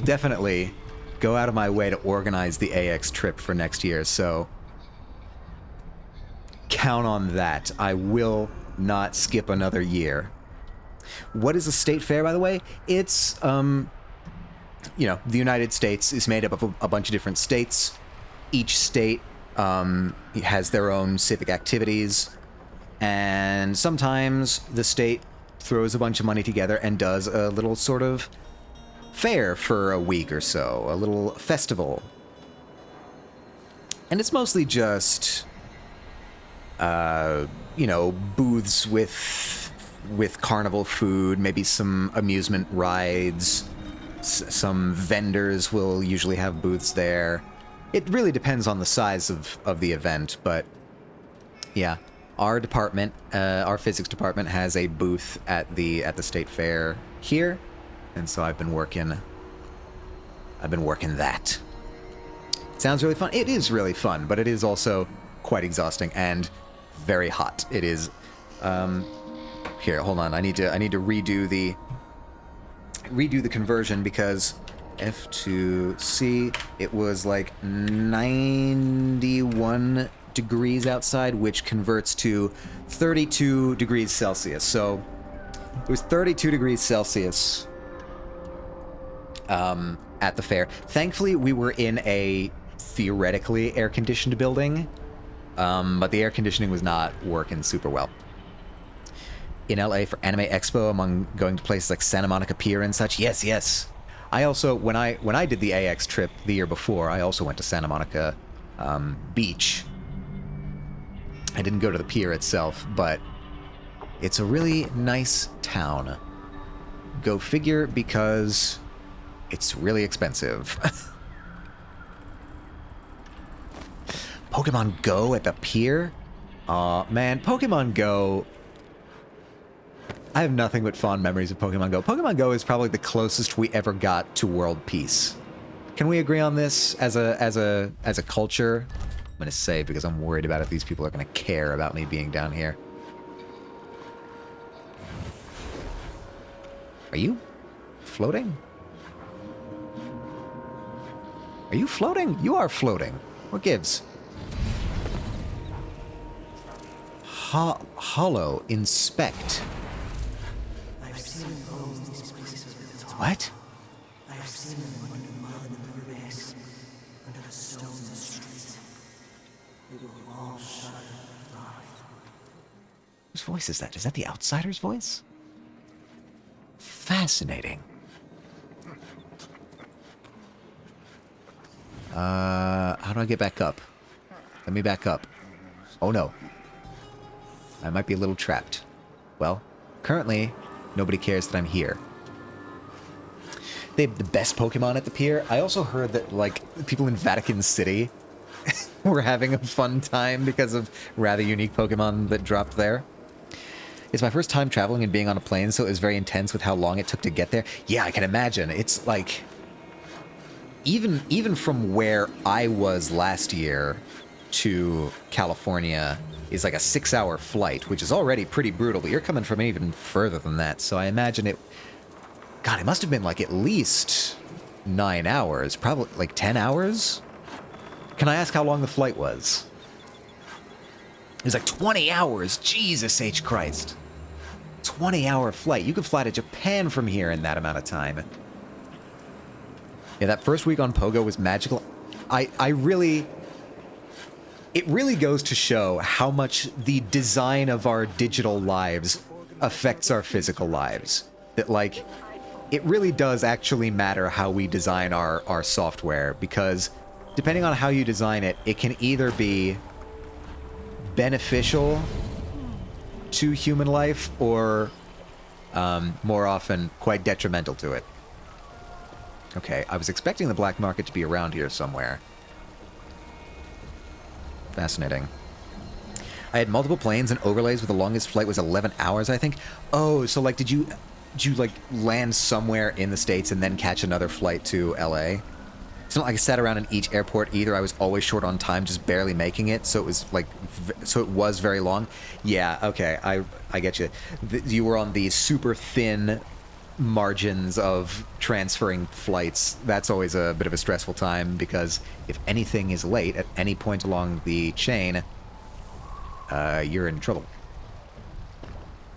definitely go out of my way to organize the AX trip for next year. So count on that. I will not skip another year. What is a state fair, by the way? It's you know, the United States is made up of a bunch of different states. Each state has their own civic activities. And sometimes the state throws a bunch of money together and does a little sort of fair for a week or so, a little festival. And it's mostly just, you know, booths with carnival food, maybe some amusement rides. Some vendors will usually have booths there. It really depends on the size of the event, but yeah. Our department, our physics department, has a booth at the state fair here, and so I've been working that. Sounds really fun. It is really fun, but it is also quite exhausting and very hot. It is. Here, hold on. I need to redo the conversion because F2C, it was like 91 degrees outside, which converts to 32 degrees Celsius. So it was 32 degrees Celsius at the fair. Thankfully, we were in a theoretically air-conditioned building, but the air conditioning was not working super well. In LA for Anime Expo, among going to places like Santa Monica Pier and such. Yes, yes. I also, when I did the AX trip the year before, I also went to Santa Monica Beach. I didn't go to the pier itself, but it's a really nice town. Go figure, because it's really expensive. Pokemon Go at the pier? Aw, man, Pokemon Go... I have nothing but fond memories of Pokemon Go. Pokemon Go is probably the closest we ever got to world peace. Can we agree on this as a culture? I'm gonna say, because I'm worried about if these people are gonna care about me being down here. Are you floating? Are you floating? You are floating. What gives? Hollow. Inspect. I've seen them roam these places with the What? I've seen them under the mud in the riverbeds, under the stones in the streets. They will all shudder and writhe. Whose voice is that? Is that the outsider's voice? Fascinating. How do I get back up? Let me back up. Oh no. I might be a little trapped. Well, currently, nobody cares that I'm here. They have the best Pokemon at the pier. I also heard that, like, people in Vatican City were having a fun time because of rather unique Pokemon that dropped there. It's my first time traveling and being on a plane, so it was very intense with how long it took to get there. Yeah, I can imagine. It's like... Even from where I was last year to California is like a 6-hour flight, which is already pretty brutal, but you're coming from even further than that, so I imagine it... God, it must have been like at least 9 hours, probably like 10 hours? Can I ask how long the flight was? It was like 20 hours! Jesus H. Christ. 20-hour flight. You could fly to Japan from here in that amount of time. Yeah, that first week on Pogo was magical. It really goes to show how much the design of our digital lives affects our physical lives. That, like, it really does actually matter how we design our software, because depending on how you design it, it can either be beneficial to human life or, more often, quite detrimental to it. Okay, I was expecting the black market to be around here somewhere. Fascinating. I had multiple planes and overlays, with the longest flight was 11 hours, I think. Oh, so, like, did you like, land somewhere in the States and then catch another flight to LA? It's not like I sat around in each airport either. I was always short on time, just barely making it, so it was, like, so it was very long. Yeah, okay, I get you. You were on the super thin margins of transferring flights. That's always a bit of a stressful time, because if anything is late at any point along the chain, you're in trouble.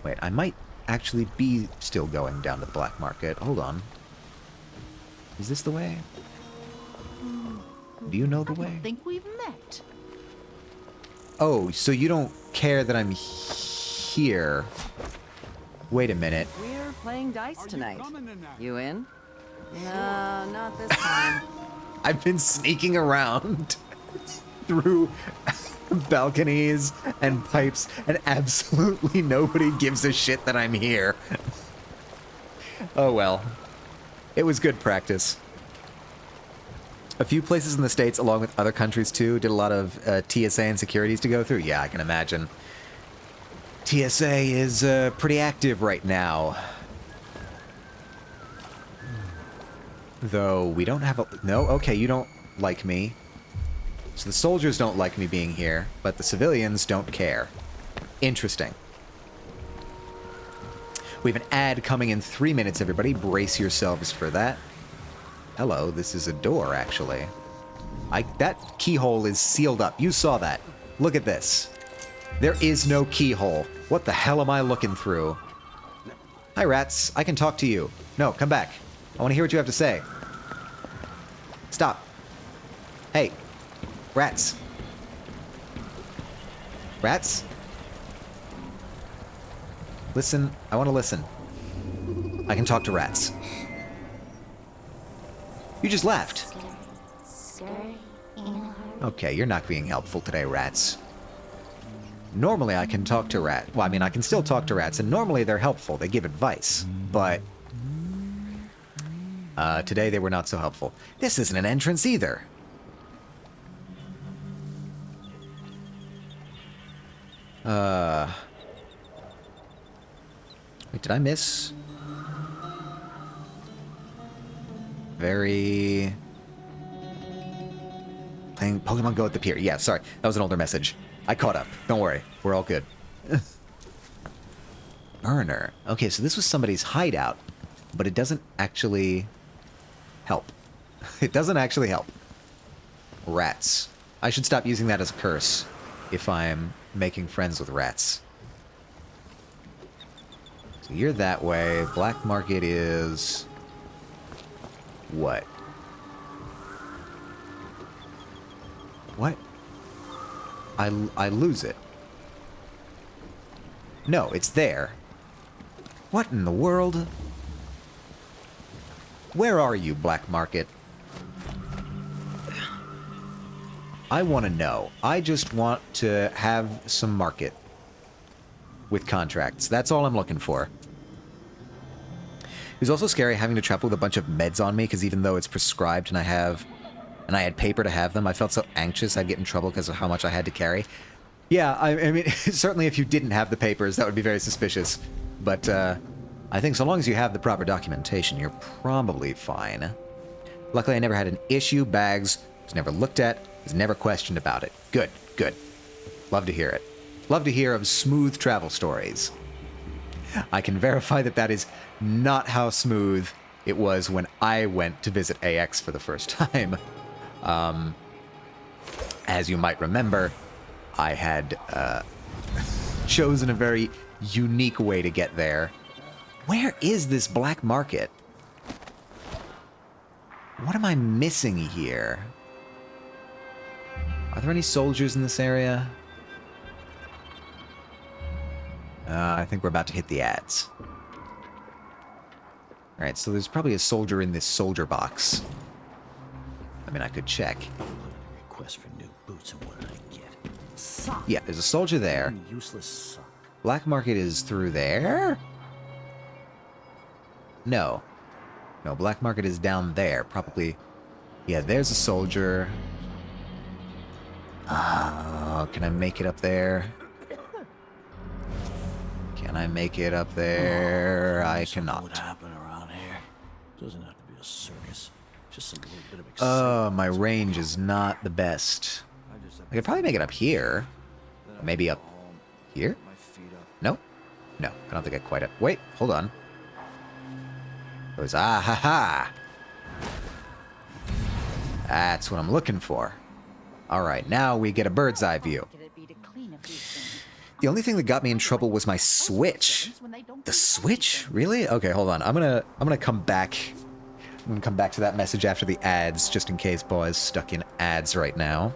Wait, I might actually be still going down to the black market. Hold on. Is this the way? Do you know the way? I think we've met. Oh, so you don't care that I'm here. Wait a minute. We're playing dice tonight. You in? No, not this time. I've been sneaking around through balconies and pipes, and absolutely nobody gives a shit that I'm here. Oh well. It was good practice. A few places in the States, along with other countries too, did a lot of TSA and securities to go through. Yeah, I can imagine. TSA is pretty active right now. Though we don't have a... No, okay, you don't like me. So the soldiers don't like me being here, but the civilians don't care. Interesting. We have an ad coming in 3 minutes, everybody. Brace yourselves for that. Hello, this is a door, actually. That keyhole is sealed up. You saw that. Look at this. There is no keyhole. What the hell am I looking through? Hi, rats. I can talk to you. No, come back. I want to hear what you have to say. Stop. Hey. Rats. Rats? Listen. I want to listen. I can talk to rats. You just laughed. Okay, you're not being helpful today, rats. Normally I can talk to rats. Well, I mean, I can still talk to rats, and normally they're helpful. They give advice. But today they were not so helpful. This isn't an entrance either. Wait, did I miss? Playing Pokemon Go at the pier. Yeah, sorry. That was an older message. I caught up. Don't worry. We're all good. Burner. Okay, so this was somebody's hideout, but it doesn't actually help. It doesn't actually help. Rats. I should stop using that as a curse if I'm making friends with rats. So you're that way. Black market is... what? What? I lose it. No, it's there. What in the world? Where are you, Black Market? I want to know. I just want to have some market with contracts. That's all I'm looking for. It was also scary having to travel with a bunch of meds on me, because even though it's prescribed and I had paper to have them, I felt so anxious I'd get in trouble because of how much I had to carry. Yeah, I mean, certainly if you didn't have the papers, that would be very suspicious. But I think so long as you have the proper documentation, you're probably fine. Luckily, I never had an issue. Bags was never looked at, was never questioned about it. Good, good. Love to hear it. Love to hear of smooth travel stories. I can verify that that is not how smooth it was when I went to visit AX for the first time. As you might remember, I had chosen a very unique way to get there. Where is this black market? What am I missing here? Are there any soldiers in this area? I think we're about to hit the ads. Alright, so there's probably a soldier in this soldier box. I mean, I could check. Request for new boots, and what did I get? Sock. Yeah, there's a soldier there. Useless sock. Black market is through there? No. No, black market is down there. Probably. Yeah, there's a soldier. Can I make it up there? Can I make it up there? I cannot. What happened around here? Doesn't have to be a circus. Just a little bit of Oh, excitement. my range is not the best. I could probably make it up here. Maybe up here? No? No, I don't think I quite... Wait, hold on. It was ah-ha-ha! That's what I'm looking for. Alright, now we get a bird's eye view. The only thing that got me in trouble was my Switch. The Switch? Really? Okay, hold on. I'm gonna come back. I'm gonna come back to that message after the ads, just in case Paul is stuck in ads right now.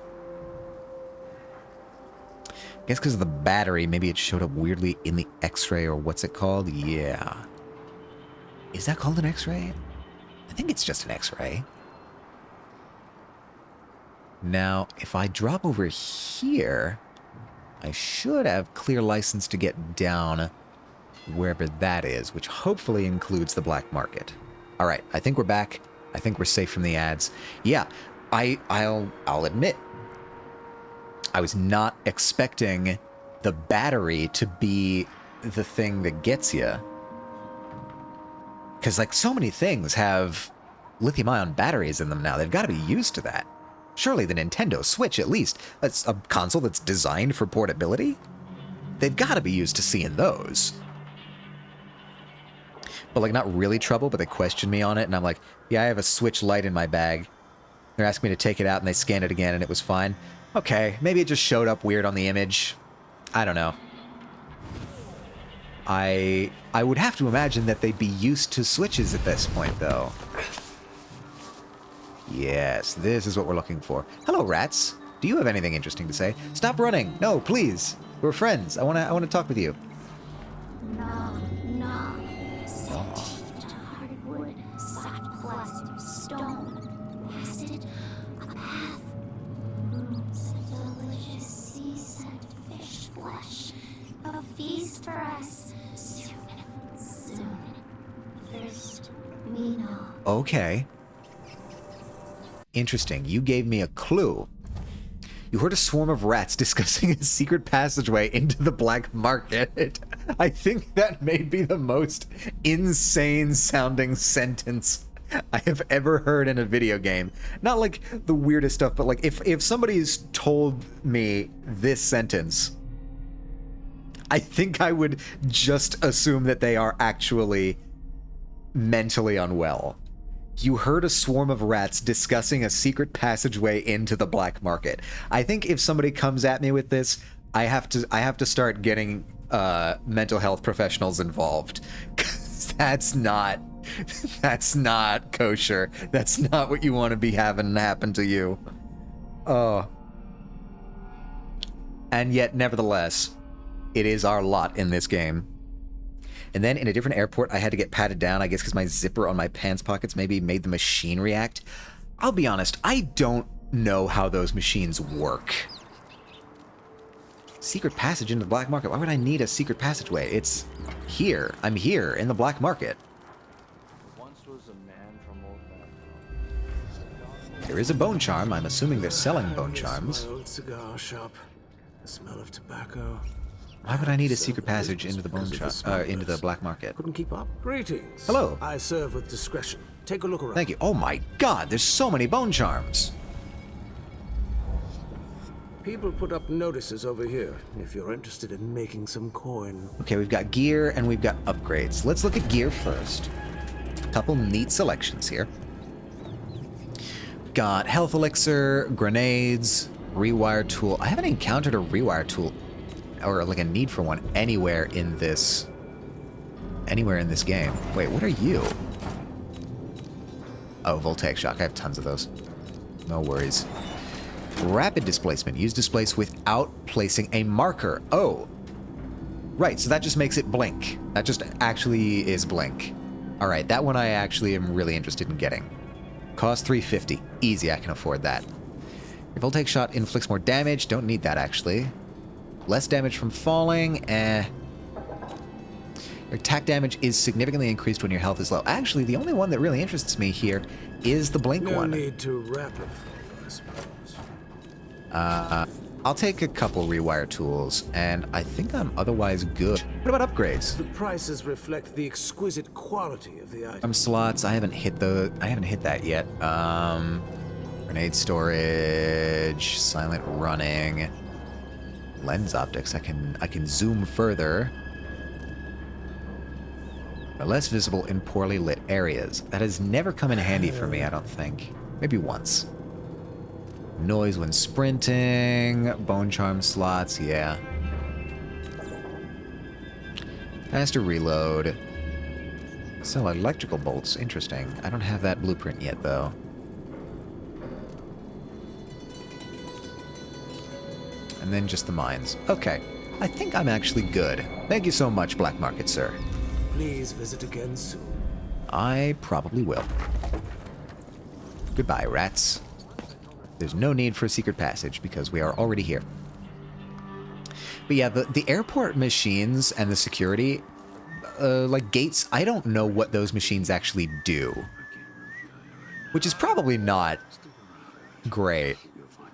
I guess because of the battery, maybe it showed up weirdly in the X-ray, or what's it called? Yeah. Is that called an X-ray? I think it's just an X-ray. Now, if I drop over here, I should have clear license to get down wherever that is, which hopefully includes the black market. All right, I think we're back. I think we're safe from the ads. Yeah, I'll admit, I was not expecting the battery to be the thing that gets you. Because, like, so many things have lithium-ion batteries in them now. They've got to be used to that. Surely the Nintendo Switch, at least, that's a console that's designed for portability. They've got to be used to seeing those. But, like, not really trouble, but they questioned me on it, and I'm like, yeah, I have a Switch Lite in my bag. They're asking me to take it out, and they scanned it again, and it was fine. Okay, maybe it just showed up weird on the image. I don't know. I would have to imagine that they'd be used to Switches at this point, though. Yes, this is what we're looking for. Hello, rats. Do you have anything interesting to say? Stop running. No, please. We're friends. I wanna talk with you. No, no. Sentient hardwood, soft plaster, stone, acid, a path, rooms, delicious sea-scent fish flesh, a feast for us. Soon, soon. First, we know. Okay. Interesting. You gave me a clue. You heard a swarm of rats discussing a secret passageway into the black market. I think that may be the most insane sounding sentence I have ever heard in a video game. Not like the weirdest stuff, but like if somebody's told me this sentence, I think I would just assume that they are actually mentally unwell. You heard a swarm of rats discussing a secret passageway into the black market. I think if somebody comes at me with this, I have to start getting mental health professionals involved. 'Cause that's not kosher. That's not what you want to be having happen to you. Oh. And yet, nevertheless, it is our lot in this game. And then in a different airport, I had to get patted down, I guess because my zipper on my pants pockets maybe made the machine react. I'll be honest, I don't know how those machines work. Secret passage into the black market. Why would I need a secret passageway? It's here. I'm here in the black market. There is a bone charm. I'm assuming they're selling bone charms. My old cigar shop. The smell of tobacco. Why would I need a secret passage into the into the black market? Couldn't keep up. Greetings. Hello. I serve with discretion. Take a look around. Thank you. Oh my God, there's so many bone charms. People put up notices over here if you're interested in making some coin. Okay, we've got gear and we've got upgrades. Let's look at gear first. Couple neat selections here. Got health elixir, grenades, rewire tool. I haven't encountered a rewire tool or like a need for one anywhere in this game. Wait, what are you? Oh, voltaic shock. I have tons of those. No worries. Rapid displacement. Use displace without placing a marker. Oh. Right, so that just makes it blink. That just actually is blink. Alright, that one I actually am really interested in getting. Cost $350. Easy, I can afford that. Your voltaic shot inflicts more damage. Don't need that, actually. Less damage from falling. Your attack damage is significantly increased when your health is low. Actually, the only one that really interests me here is the blink one. No need to rapid fire, I suppose. I'll take a couple rewire tools, and I think I'm otherwise good. What about upgrades? The prices reflect the exquisite quality of the item. Slots. I haven't hit that yet. Grenade storage, silent running, lens optics. I can zoom further. Are less visible in poorly lit areas. That has never come in handy for me, I don't think. Maybe once. Noise when sprinting, bone charm slots, yeah. Faster reload. Sell electrical bolts, interesting. I don't have that blueprint yet, though. And then just the mines. Okay, I think I'm actually good. Thank you so much, Black Market, sir. Please visit again soon. I probably will. Goodbye, rats. There's no need for a secret passage because we are already here. But yeah, the airport machines and the security, like gates, I don't know what those machines actually do. Which is probably not great.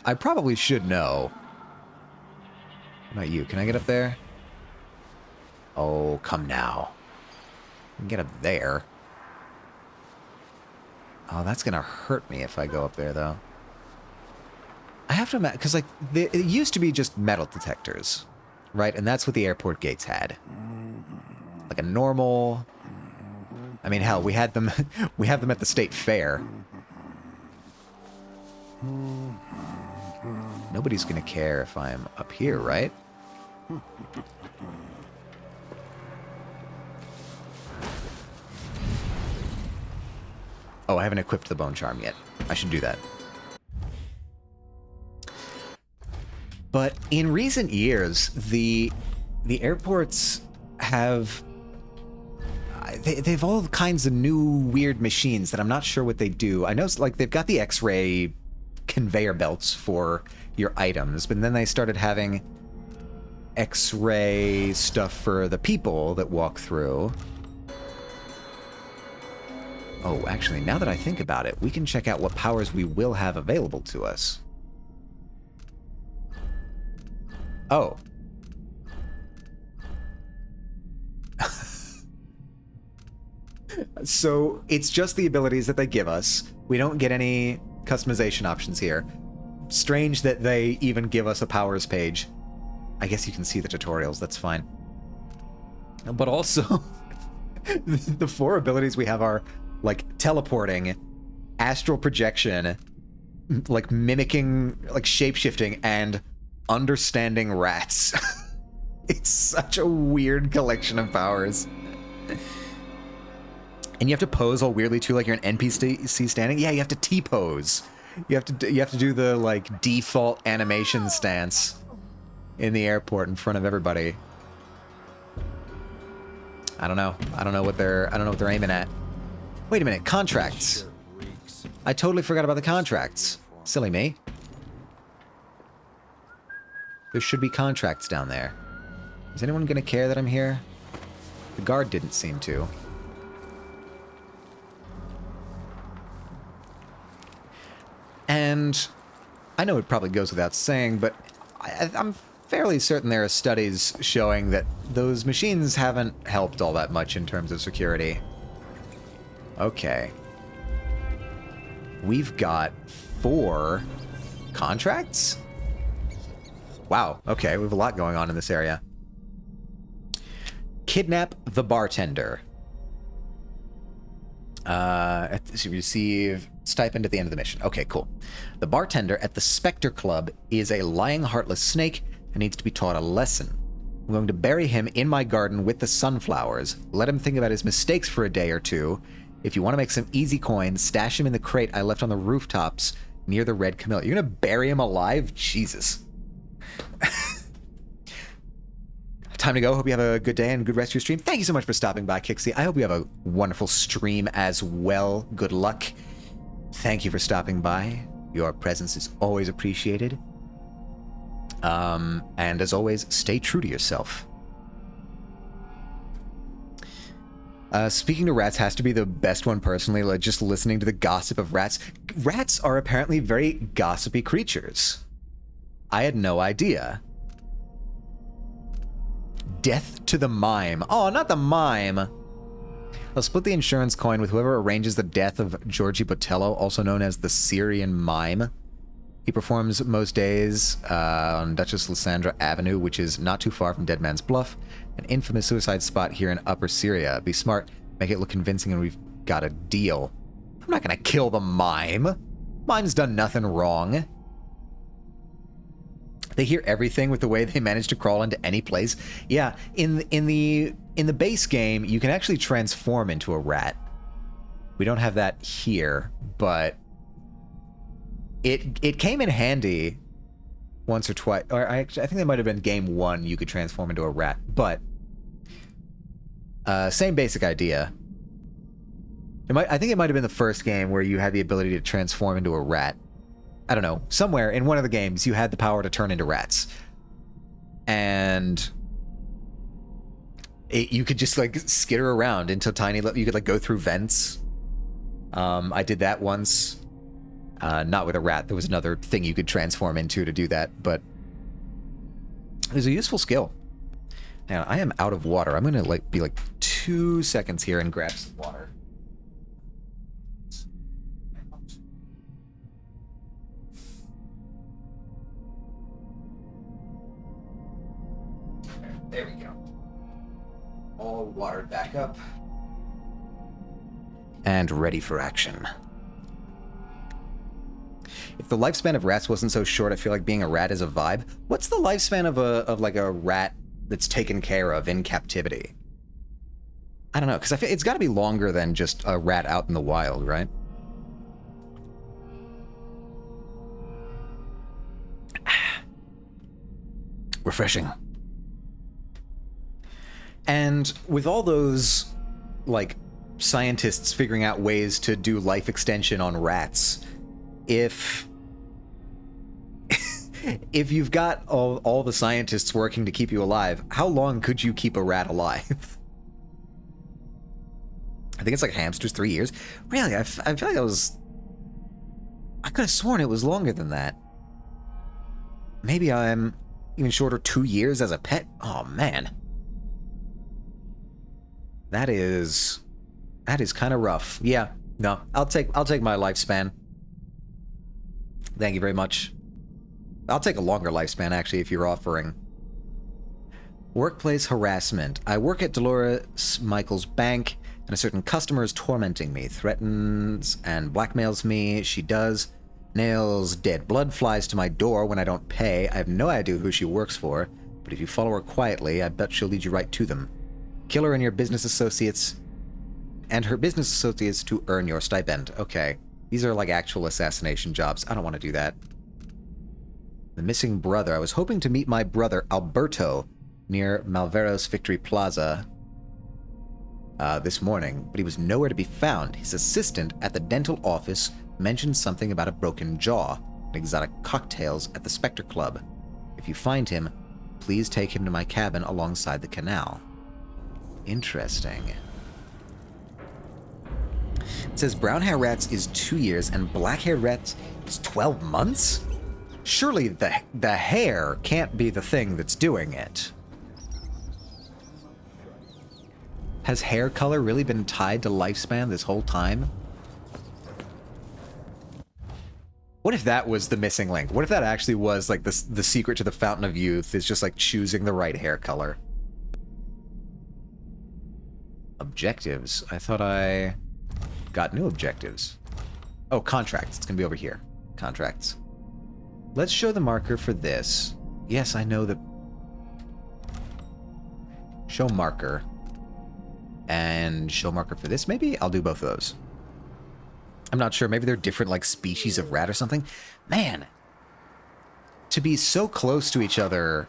I probably should know. What about you? Can I get up there? Oh, come now. I can get up there. Oh, that's gonna hurt me if I go up there, though. I have to imagine, because like it used to be just metal detectors, right? And that's what the airport gates had. Like a normal. I mean, hell, we had them. We have them at the state fair. Nobody's gonna care if I'm up here, right? Oh, I haven't equipped the bone charm yet. I should do that. But in recent years, the airports have they've all kinds of new weird machines that I'm not sure what they do. I know like they've got the X-ray conveyor belts for your items, but then they started having X-ray stuff for the people that walk through. Oh, actually, now that I think about it, we can check out what powers we will have available to us. Oh. So, it's just the abilities that they give us. We don't get any customization options here. Strange that they even give us a powers page. I guess you can see the tutorials, that's fine. But also, the 4 abilities we have are, like, teleporting, astral projection, like mimicking, like shape-shifting, and understanding rats. It's such a weird collection of powers. And you have to pose all weirdly too, like you're an NPC standing. Yeah, you have to T-pose. You have to do the like default animation stance in the airport in front of everybody. I don't know. I don't know what they're aiming at. Wait a minute, contracts. I totally forgot about the contracts. Silly me. There should be contracts down there. Is anyone gonna care that I'm here? The guard didn't seem to. And I know it probably goes without saying, but I'm fairly certain there are studies showing that those machines haven't helped all that much in terms of security. Okay. We've got 4 contracts? Wow, okay, we have a lot going on in this area. Kidnap the bartender. So you receive stipend at the end of the mission. Okay, cool. The bartender at the Spectre Club is a lying, heartless snake and needs to be taught a lesson. I'm going to bury him in my garden with the sunflowers, let him think about his mistakes for a day or two. If you want to make some easy coins, stash him in the crate I left on the rooftops near the Red Camellia. You're going to bury him alive? Jesus. Time to go. Hope you have a good day and good rest of your stream. Thank you so much for stopping by, Kixie. I hope you have a wonderful stream as well. Good luck. Thank you for stopping by. Your presence is always appreciated. And as always, stay true to yourself. Speaking to rats has to be the best one personally, like just listening to the gossip of rats. Rats are apparently very gossipy creatures. I had no idea. Death to the mime. Oh, not the mime. I'll split the insurance coin with whoever arranges the death of Georgie Botello, also known as the Syrian Mime. He performs most days on Duchess Lysandra Avenue, which is not too far from Dead Man's Bluff, an infamous suicide spot here in Upper Syria. Be smart, make it look convincing, and we've got a deal. I'm not gonna kill the mime. Mime's done nothing wrong. They hear everything with the way they manage to crawl into any place. Yeah, in the base game, you can actually transform into a rat. We don't have that here, but it came in handy once or twice. Or I think that might have been game 1. You could transform into a rat, but same basic idea. I think it might have been the first game where you had the ability to transform into a rat. I don't know, somewhere in one of the games you had the power to turn into rats. And you could just like skitter around into tiny, you could like go through vents. I did that once. Not with a rat, there was another thing you could transform into to do that, but it was a useful skill. Now, I am out of water. I'm gonna be 2 seconds here and grab some water. There we go. All watered back up. And ready for action. If the lifespan of rats wasn't so short, I feel like being a rat is a vibe. What's the lifespan of a rat that's taken care of in captivity? I don't know, because I feel it's got to be longer than just a rat out in the wild, right? Refreshing. And with all those, like, scientists figuring out ways to do life extension on rats, if you've got all the scientists working to keep you alive, how long could you keep a rat alive? I think it's like hamsters, 3 years. Really, I feel like I could have sworn it was longer than that. Maybe I'm even shorter, 2 years as a pet? Oh, man. That is kind of rough. Yeah, no, I'll take my lifespan. Thank you very much. I'll take a longer lifespan, actually, if you're offering. Workplace harassment. I work at Dolores Michaels' bank. and a certain customer is tormenting me, threatens and blackmails me. She does. Nails dead blood flies to my door when I don't pay. I have no idea who she works for, but if you follow her quietly, I bet she'll lead you right to them. Kill her and your business associates, and her business associates to earn your stipend. Okay. These are like actual assassination jobs. I don't want to do that. The missing brother. I was hoping to meet my brother, Alberto, near Malveros Victory Plaza this morning, but he was nowhere to be found. His assistant at the dental office mentioned something about a broken jaw and exotic cocktails at the Spectre Club. If you find him, please take him to my cabin alongside the canal. Interesting. It says brown hair rats is 2 years and black hair rats is 12 months? Surely the hair can't be the thing that's doing it. Has hair color really been tied to lifespan this whole time? What if that was the missing link? What if that actually was like the secret to the Fountain of Youth is just like choosing the right hair color? Objectives. I thought I got new objectives. Oh, contracts. It's gonna be over here. Contracts. Let's show the marker for this. Yes, I know the... Show marker. And show marker for this, maybe? I'll do both of those. I'm not sure. Maybe they're different, like, species of rat or something. Man! To be so close to each other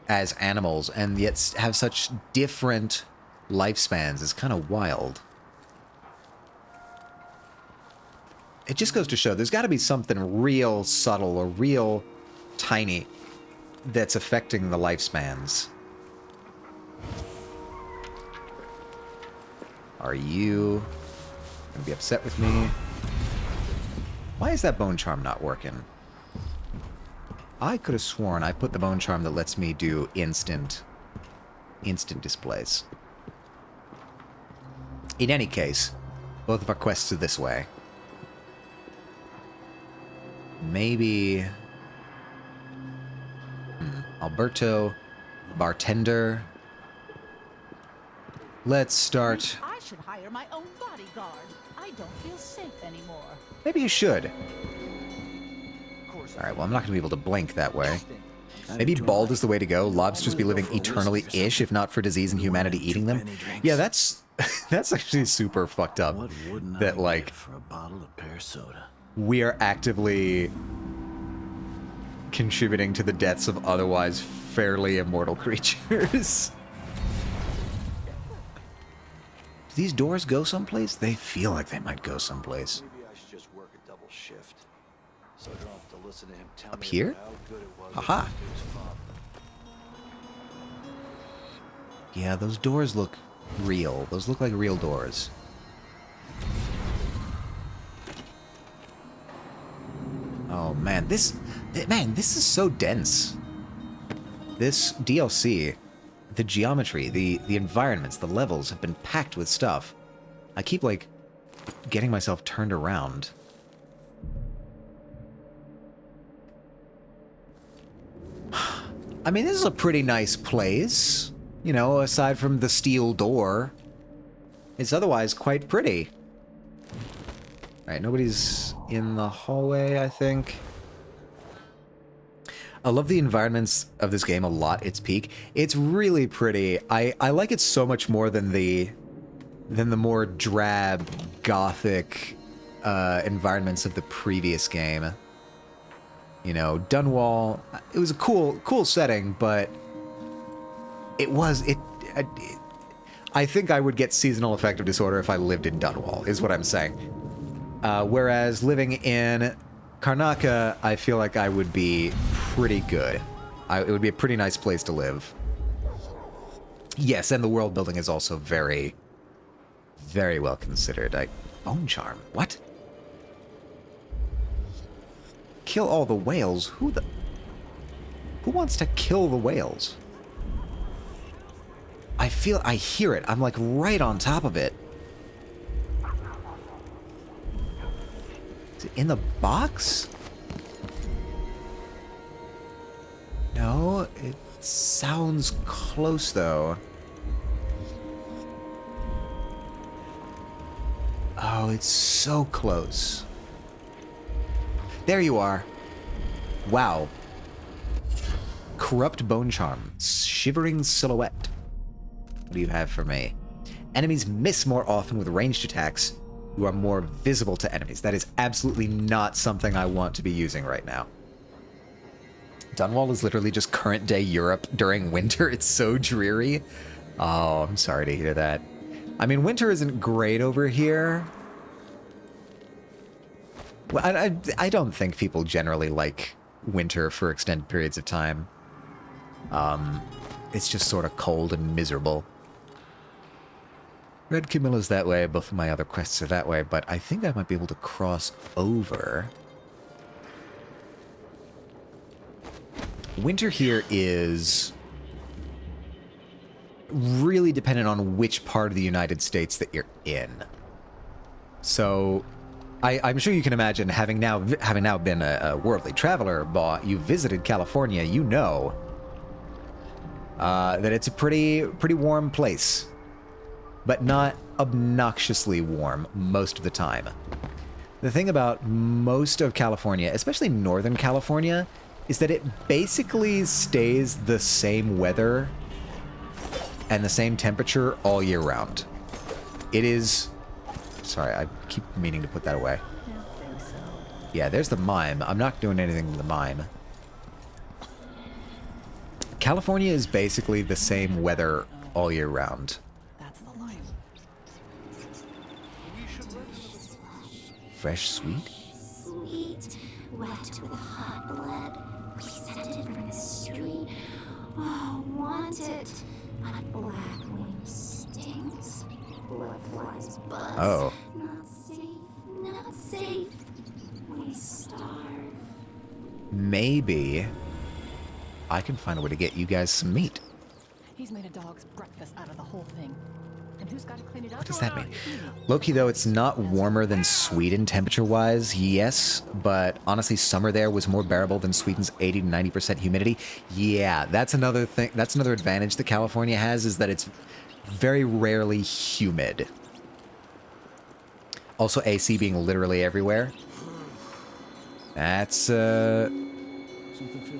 as animals and yet have such different lifespans is kind of wild. It just goes to show there's got to be something real subtle or real tiny that's affecting the lifespans. Are you gonna be upset with me? Why is that bone charm not working? I could have sworn I put the bone charm that lets me do instant displays. In any case, both of our quests are this way. Maybe... Alberto, bartender. Let's start... I should hire my own bodyguard. I don't feel safe anymore. Maybe you should. Alright, well, I'm not going to be able to blink that way. Maybe bald is the way to go. Lobsters be living eternally-ish, if not for disease and humanity eating them. Yeah, that's actually super fucked up. That, like, For a bottle of pear soda. we are actively contributing to the deaths of otherwise fairly immortal creatures. Do these doors go someplace? They feel like they might go someplace. Maybe I should just work a double shift, so I don't have to listen to him tell Up me here? about how good it was. Aha. when he was father. Yeah, those doors look real. Those look like real doors. Oh man, this is so dense. This DLC, the geometry, the environments, the levels have been packed with stuff. I keep like getting myself turned around. I mean, this is a pretty nice place. You know, aside from the steel door. It's otherwise quite pretty. Alright, nobody's in the hallway, I think. I love the environments of this game a lot, its peak. It's really pretty. I like it so much more than the more drab, gothic environments of the previous game. You know, Dunwall, it was a cool setting, but I think I would get seasonal affective disorder if I lived in Dunwall, is what I'm saying. Whereas living in Karnaca, I feel like I would be pretty good. It would be a pretty nice place to live. Yes, and the world building is also very, very well considered. Bone charm. What? Kill all the whales? Who wants to kill the whales? I hear it. I'm like right on top of it. Is it in the box? No, it sounds close though. Oh, it's so close. There you are. Wow. Corrupt Bone Charm. Shivering Silhouette. What do you have for me? Enemies miss more often with ranged attacks. You are more visible to enemies. That is absolutely not something I want to be using right now. Dunwall is literally just current day Europe during winter. It's so dreary. Oh, I'm sorry to hear that. I mean, winter isn't great over here. Well, I don't think people generally like winter for extended periods of time. It's just sort of cold and miserable. Red Camilla's that way, both of my other quests are that way, but I think I might be able to cross over. Winter here is really dependent on which part of the United States that you're in. So, I'm sure you can imagine, having now been a worldly traveler, you visited California, you know that it's a pretty warm place, but not obnoxiously warm most of the time. The thing about most of California, especially Northern California, is that it basically stays the same weather and the same temperature all year round. It is... Sorry, I keep meaning to put that away. Yeah, there's the mime. I'm not doing anything with the mime. California is basically the same weather all year round. Fresh sweet? Sweet, wet with hot blood. We sent it from the street. Oh, want it. But black wing stings. Blood flies buzz. Oh. Not safe, not safe. We starve. Maybe I can find a way to get you guys some meat. He's made a dog's breakfast out of the whole thing. And who's got to clean it up? What does that mean? Low-key, though, it's not warmer than Sweden temperature-wise, yes, but honestly, summer there was more bearable than Sweden's 80 to 90% humidity. Yeah, that's another thing. That's another advantage that California has, is that it's very rarely humid. Also, AC being literally everywhere. That's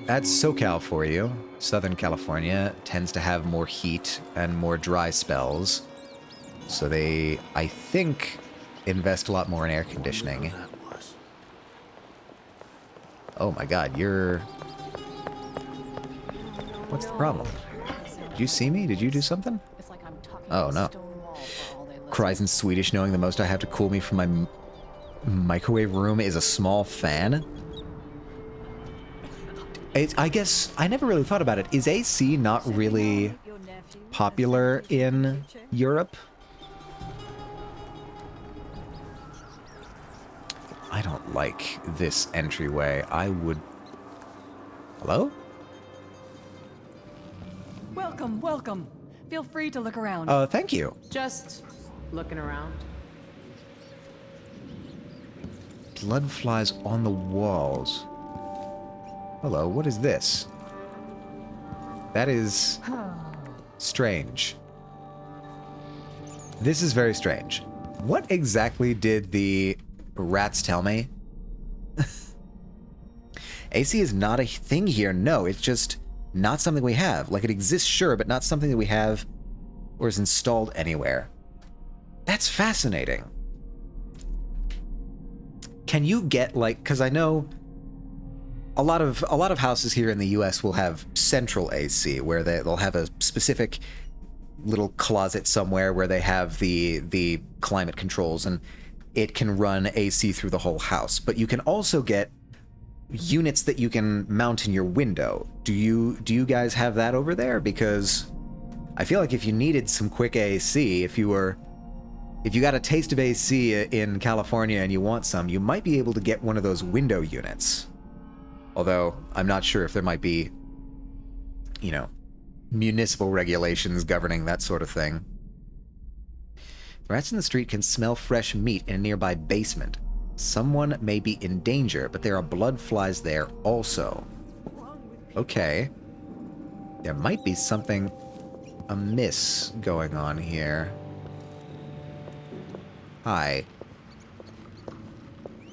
SoCal for you. Southern California tends to have more heat and more dry spells. So they, I think, invest a lot more in air conditioning. Oh my god, you're... What's the problem? Did you see me? Did you do something? Oh no. Cries in Swedish, knowing the most I have to cool me from my microwave room is a small fan. I guess, I never really thought about it. Is AC not really popular in Europe? I don't like this entryway. I would... Hello? Welcome, welcome. Feel free to look around. Thank you. Just looking around. Blood flies on the walls. Hello, what is this? That is... strange. This is very strange. What exactly did the rats tell me? AC is not a thing here. No, it's just not something we have. Like, it exists, sure, but not something that we have or is installed anywhere. That's fascinating. Can you get, like, because I know a lot of houses here in the US will have central AC, where they'll have a specific little closet somewhere where they have the climate controls, and it can run AC through the whole house. But you can also get units that you can mount in your window. Do you guys have that over there? Because I feel like if you needed some quick AC, if you got a taste of AC in California and you want some, you might be able to get one of those window units. Although, I'm not sure if there might be, you know, municipal regulations governing that sort of thing. Rats in the street can smell fresh meat in a nearby basement. Someone may be in danger, but there are blood flies there also. Okay. There might be something amiss going on here. Hi.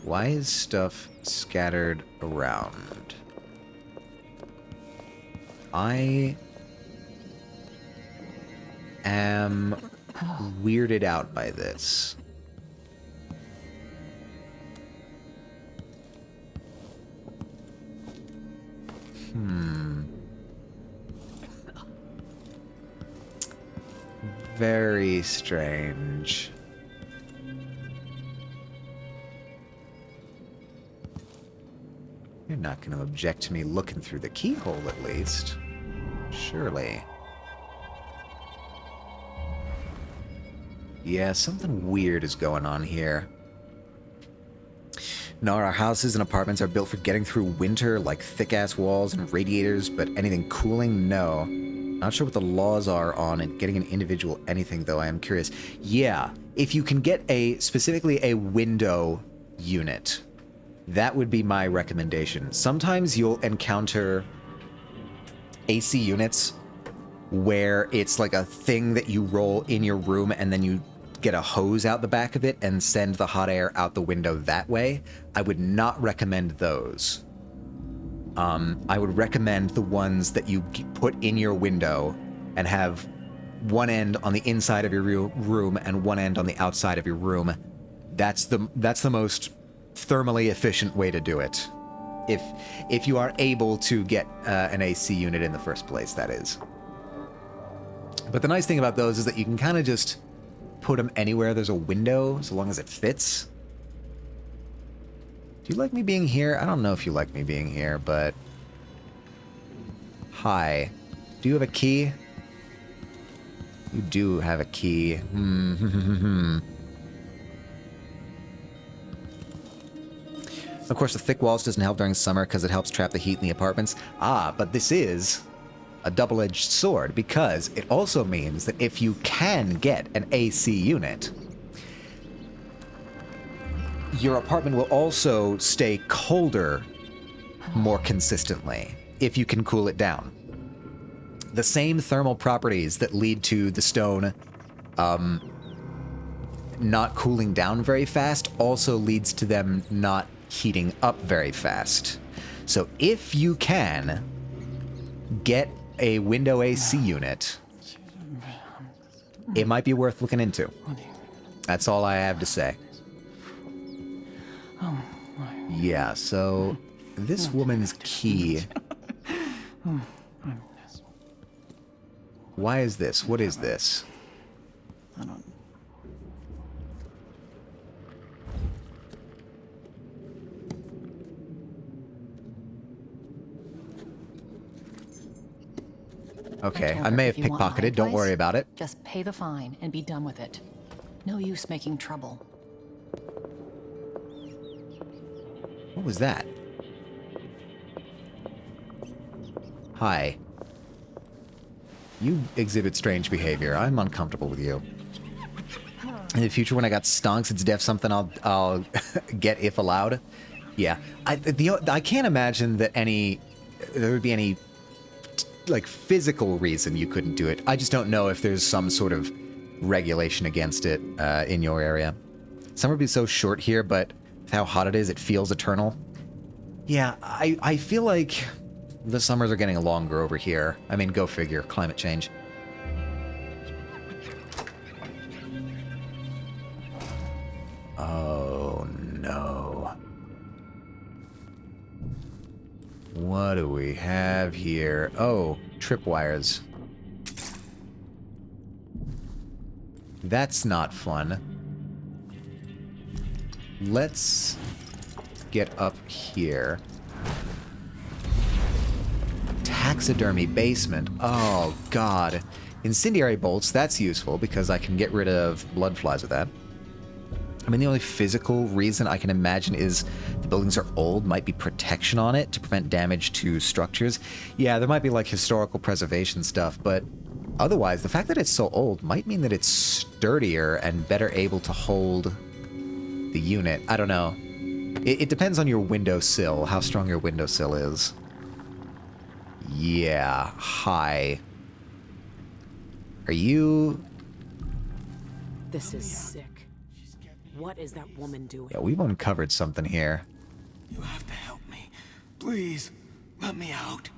Why is stuff scattered around? I am weirded out by this. Very strange. You're not going to object to me looking through the keyhole, at least. Surely. Yeah, something weird is going on here. No, our houses and apartments are built for getting through winter, like thick-ass walls and radiators, but anything cooling, no. Not sure what the laws are on it getting an individual anything, though. I am curious. Yeah, if you can get specifically a window unit, that would be my recommendation. Sometimes you'll encounter AC units where it's like a thing that you roll in your room and then you get a hose out the back of it and send the hot air out the window that way. I would not recommend those. I would recommend the ones that you put in your window and have one end on the inside of your room and one end on the outside of your room. That's the most thermally efficient way to do it. If you are able to get an AC unit in the first place, that is. But the nice thing about those is that you can kind of just put them anywhere there's a window, so long as it fits. Do you like me being here? I don't know if you like me being here, but... Hi. Do you have a key? You do have a key. Of course, the thick walls doesn't help during summer because it helps trap the heat in the apartments. Ah, but this is a double-edged sword because it also means that if you can get an AC unit, your apartment will also stay colder more consistently if you can cool it down. The same thermal properties that lead to the stone not cooling down very fast also leads to them not heating up very fast. So if you can get a window AC unit, it might be worth looking into. That's all I have to say. Yeah, so this woman's key. Why is this? What is this? I don't. Okay, I may have pickpocketed. Don't worry about it. Just pay the fine and be done with it. No use making trouble. What was that? Hi. You exhibit strange behavior. I'm uncomfortable with you. In the future, when I got stonks, it's def something I'll get if allowed. Yeah, I can't imagine that there would be any like physical reason you couldn't do it. I just don't know if there's some sort of regulation against it in your area. Summer would be so short here, but with how hot it is, it feels eternal. Yeah, I feel like the summers are getting longer over here. I mean, go figure. Climate change. Oh, no. What do we have here? Oh, tripwires. That's not fun. Let's get up here. Taxidermy basement. Oh, God. Incendiary bolts, that's useful because I can get rid of blood flies with that. I mean, the only physical reason I can imagine is the buildings are old, might be protection on it to prevent damage to structures. Yeah, there might be like historical preservation stuff, but otherwise, the fact that it's so old might mean that it's sturdier and better able to hold the unit. I don't know. It depends on your windowsill, how strong your windowsill is. Yeah, hi. Are you... This is sick. What is that woman doing? Yeah, we've uncovered something here. You have to help me. Please, let me out.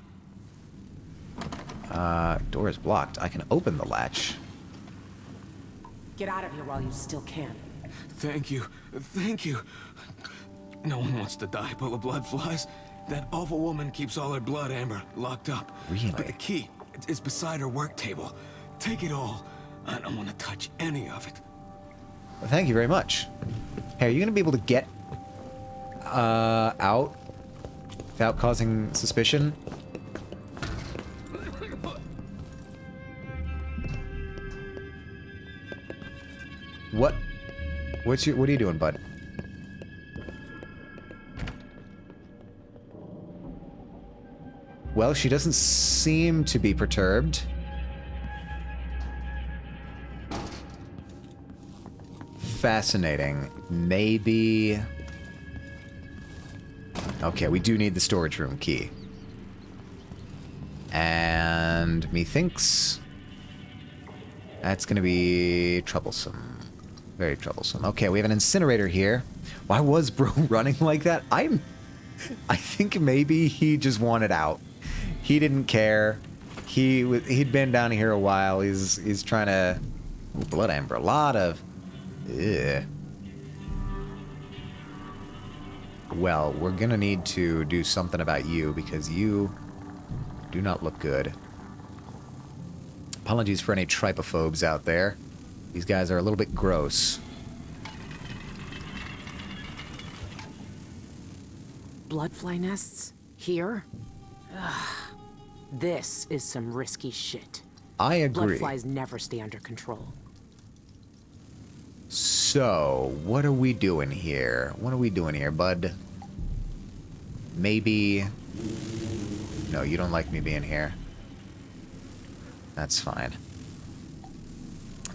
Door is blocked. I can open the latch. Get out of here while you still can. Thank you. Thank you. No one wants to die full of blood flies. That awful woman keeps all her blood, Amber, locked up. Really? But the key is beside her work table. Take it all. I don't want to touch any of it. Well, thank you very much. Hey, are you going to be able to get out without causing suspicion? What? What are you doing, bud? Well, she doesn't seem to be perturbed. Fascinating. Maybe... Okay, we do need the storage room key. And methinks that's gonna be troublesome. Very troublesome. Okay, we have an incinerator here. Why was bro running like that? I think maybe he just wanted out. He didn't care. He'd been down here a while. He's trying to... Ooh, blood amber. A lot of... Ugh. Well, we're gonna need to do something about you because you do not look good. Apologies for any trypophobes out there. These guys are a little bit gross. Bloodfly nests? Here? Ugh. This is some risky shit. I agree. Bloodflies never stay under control. So, what are we doing here? What are we doing here, bud? Maybe... No, you don't like me being here. That's fine.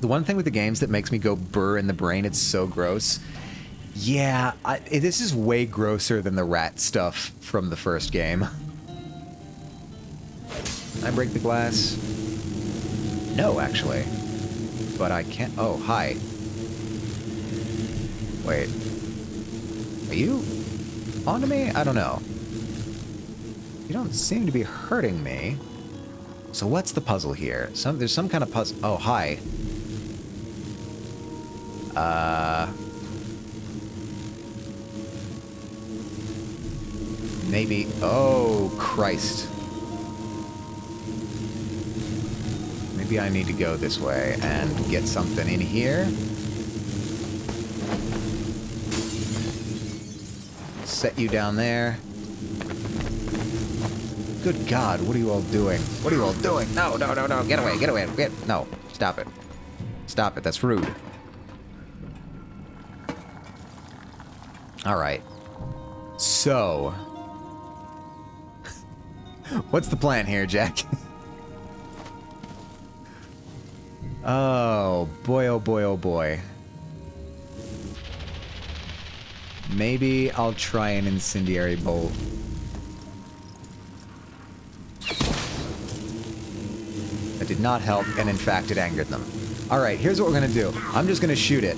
The one thing with the games that makes me go burr in the brain, it's so gross. Yeah, this is way grosser than the rat stuff from the first game. Can I break the glass? No, actually. But I can't... Oh, hi. Wait. Are you onto me? I don't know. You don't seem to be hurting me. So what's the puzzle here? There's some kind of puzzle... Oh, hi. Maybe... Oh, Christ. Maybe I need to go this way and get something in here. Set you down there. Good God, what are you all doing? What are you all doing? No, no, no, no, get away, get away, no, stop it. Stop it, that's rude. Alright. So... What's the plan here, Jack? Oh, boy, oh boy, oh boy. Maybe I'll try an incendiary bolt. That did not help, and in fact it angered them. Alright, here's what we're gonna do. I'm just gonna shoot it.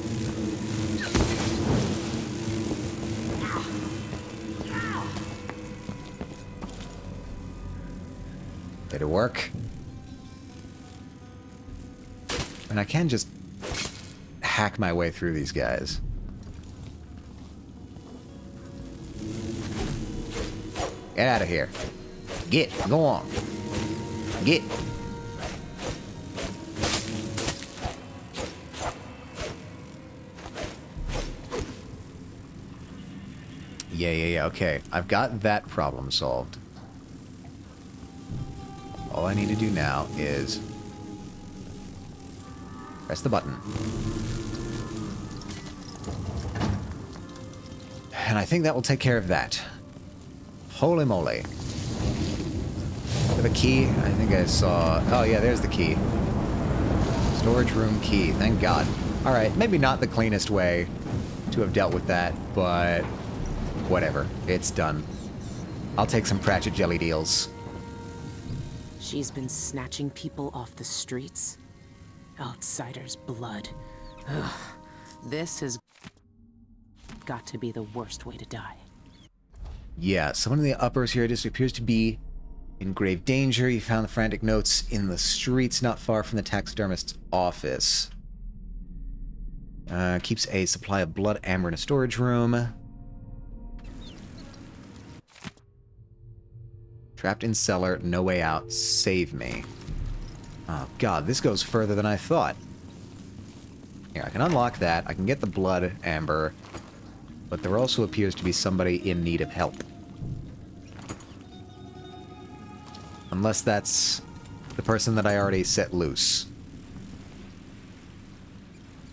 Did it work? And I can just hack my way through these guys. Get out of here. Get. Go on. Get. Yeah. Okay. I've got that problem solved. All I need to do now is press the button. And I think that will take care of that. Holy moly. The key, I think I saw... Oh yeah, there's the key. Storage room key, thank God. Alright, maybe not the cleanest way to have dealt with that, but whatever, it's done. I'll take some Pratchett jelly deals. She's been snatching people off the streets. Outsider's blood. Ugh. This is... got to be the worst way to die. Yeah, someone in the upper Sierra District appears to be in grave danger. You found the frantic notes in the streets not far from the taxidermist's office. Keeps a supply of blood amber in a storage room. Trapped in cellar, no way out. Save me. Oh god, this goes further than I thought. Here, I can unlock that. I can get the blood amber. But there also appears to be somebody in need of help. Unless that's the person that I already set loose.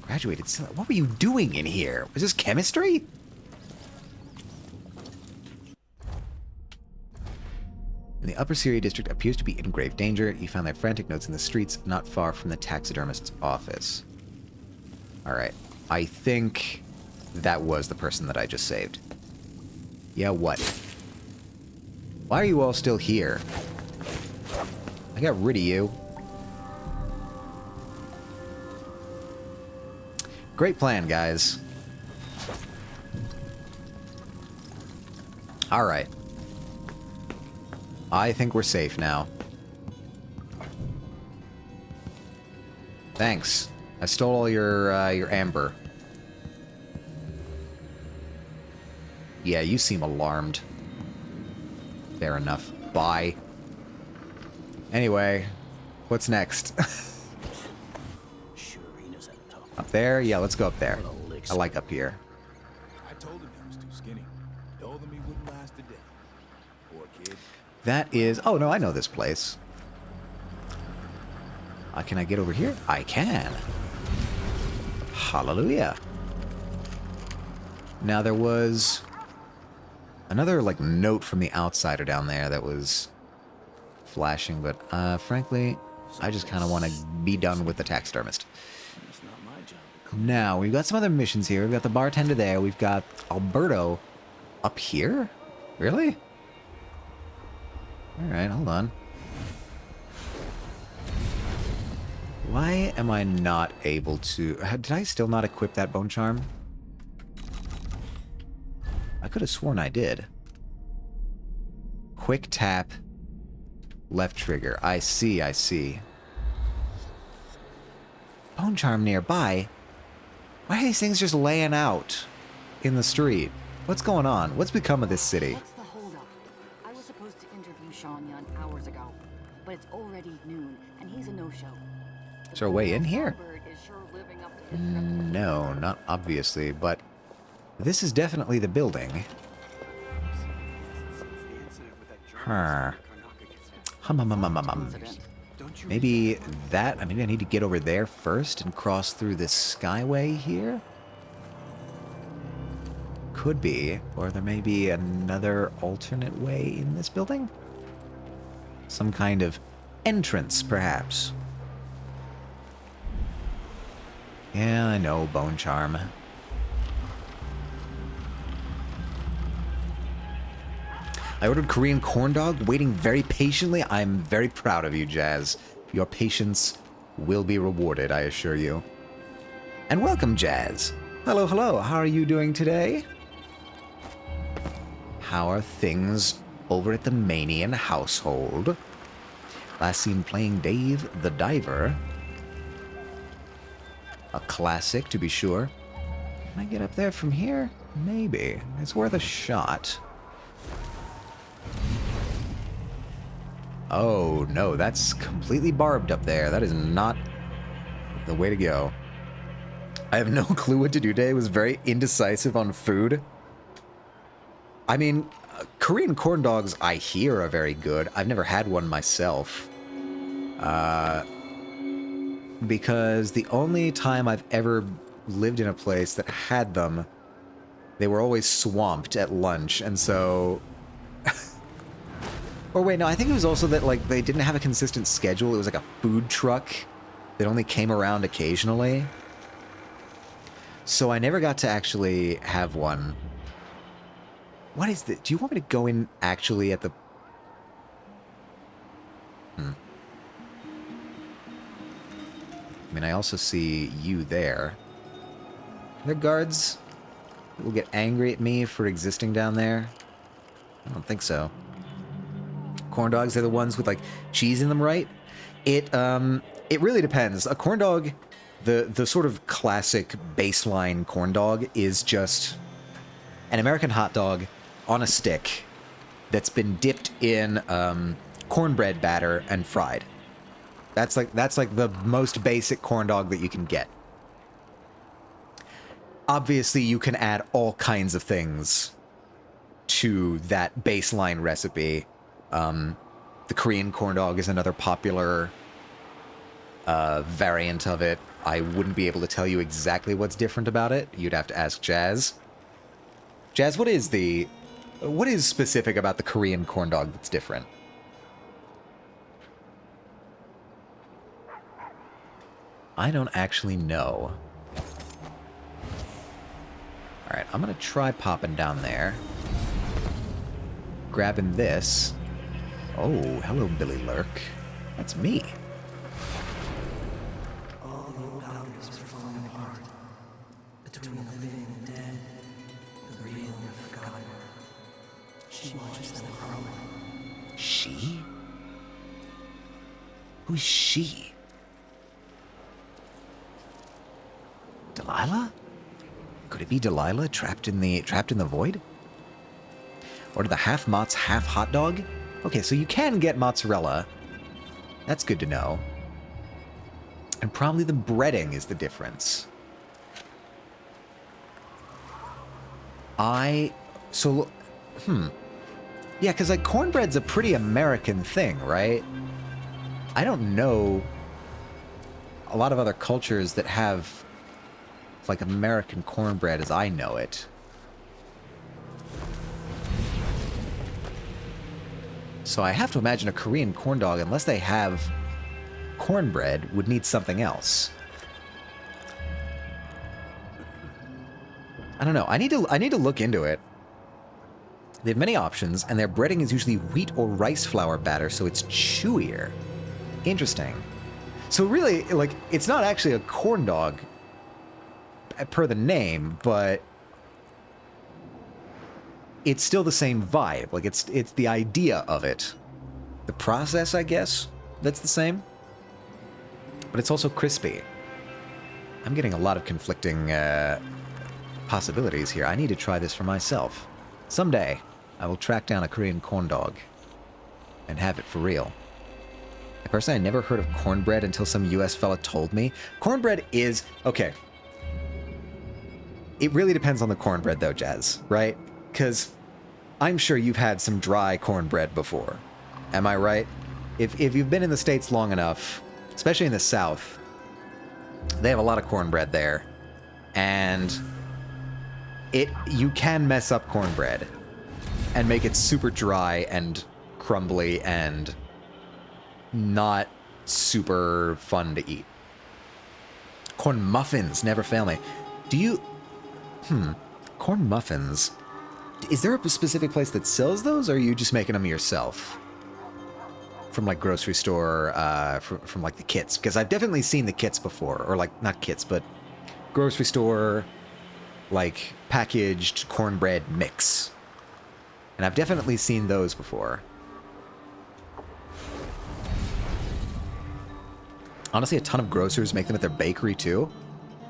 Graduated cellar. What were you doing in here? Was this chemistry? In the Upper Syria district appears to be in grave danger. You found their frantic notes in the streets not far from the taxidermist's office. Alright. I think that was the person that I just saved. Yeah, what? Why are you all still here? I got rid of you. Great plan, guys. Alright. I think we're safe now. Thanks. I stole all your amber. Yeah, you seem alarmed. Fair enough. Bye. Anyway, what's next? Up there? Yeah, let's go up there. I like up here. I told him he was too skinny. Told him he wouldn't last a day. Poor kid. That is... Oh, no, I know this place. Can I get over here? I can. Hallelujah. Now, there was another, like, note from the outsider down there that was flashing, but, frankly, I just kind of want to be done with the taxidermist. Now, we've got some other missions here. We've got the bartender there. We've got Alberto up here? Really? Alright, hold on. Why am I not able to... Did I still not equip that bone charm? I could have sworn I did. Quick tap. Left trigger. I see, I see. Bone charm nearby? Why are these things just laying out in the street? What's going on? What's become of this city? What's the holdup? I was supposed to interview Sean Yun hours ago, but it's already noon, and he's a no-show. Is there a way in here? Is sure living up to his No, not obviously, but this is definitely the building. Huh. Maybe that... Maybe I need to get over there first and cross through this skyway here? Could be. Or there may be another alternate way in this building? Some kind of entrance, perhaps. Yeah, I know, bone charm. I ordered Korean corn dog, waiting very patiently. I'm very proud of you, Jazz. Your patience will be rewarded, I assure you. And welcome, Jazz. Hello, hello. How are you doing today? How are things over at the Manian household? Last seen playing Dave the Diver. A classic, to be sure. Can I get up there from here? Maybe. It's worth a shot. Oh, no, that's completely barbed up there. That is not the way to go. I have no clue what to do today. I was very indecisive on food. I mean, Korean corn dogs, I hear, are very good. I've never had one myself. Because the only time I've ever lived in a place that had them, they were always swamped at lunch, and so... Or wait, no, I think it was also that, like, they didn't have a consistent schedule. It was like a food truck that only came around occasionally. So I never got to actually have one. What is this? Do you want me to go in actually at the... I mean, I also see you there. Are there guards People get angry at me for existing down there? I don't think so. Corn dogs are the ones with like cheese in them, right? It really depends. A corn dog, the sort of classic baseline corn dog is just an American hot dog on a stick that's been dipped in cornbread batter and fried. That's like the most basic corn dog that you can get. Obviously, you can add all kinds of things to that baseline recipe. The Korean corn dog is another popular variant of it. I wouldn't be able to tell you exactly what's different about it. You'd have to ask Jazz. Jazz, what is specific about the Korean corn dog that's different? I don't actually know. Alright, I'm gonna try popping down there. Grabbing this. Oh, hello, Billy Lurk. That's me. All the old boundaries are falling apart. Between the living and dead, the real and the forgotten. She watches them grow. She? Who's she? Delilah? Could it be Delilah trapped in the void? Or the half Mott's half hot dog? Okay, so you can get mozzarella. That's good to know. And probably the breading is the difference. Yeah, because like cornbread's a pretty American thing, right? I don't know a lot of other cultures that have like American cornbread as I know it. So I have to imagine a Korean corn dog, unless they have cornbread, would need something else. I don't know. I need to look into it. They have many options, and their breading is usually wheat or rice flour batter, so it's chewier. Interesting. So really, like, it's not actually a corn dog per the name, but it's still the same vibe. Like, it's the idea of it. The process, I guess, that's the same. But it's also crispy. I'm getting a lot of conflicting possibilities here. I need to try this for myself. Someday, I will track down a Korean corn dog and have it for real. Personally, I never heard of cornbread until some US fella told me. Cornbread is... okay. It really depends on the cornbread, though, Jazz, right? Because I'm sure you've had some dry cornbread before. Am I right? If you've been in the States long enough, especially in the South, they have a lot of cornbread there. And you can mess up cornbread and make it super dry and crumbly and not super fun to eat. Corn muffins never fail me. Do you... corn muffins. Is there a specific place that sells those, or are you just making them yourself? From, like, grocery store, from like, the kits? Because I've definitely seen the kits before. Or, like, not kits, but grocery store, like, packaged cornbread mix. And I've definitely seen those before. Honestly, a ton of grocers make them at their bakery, too.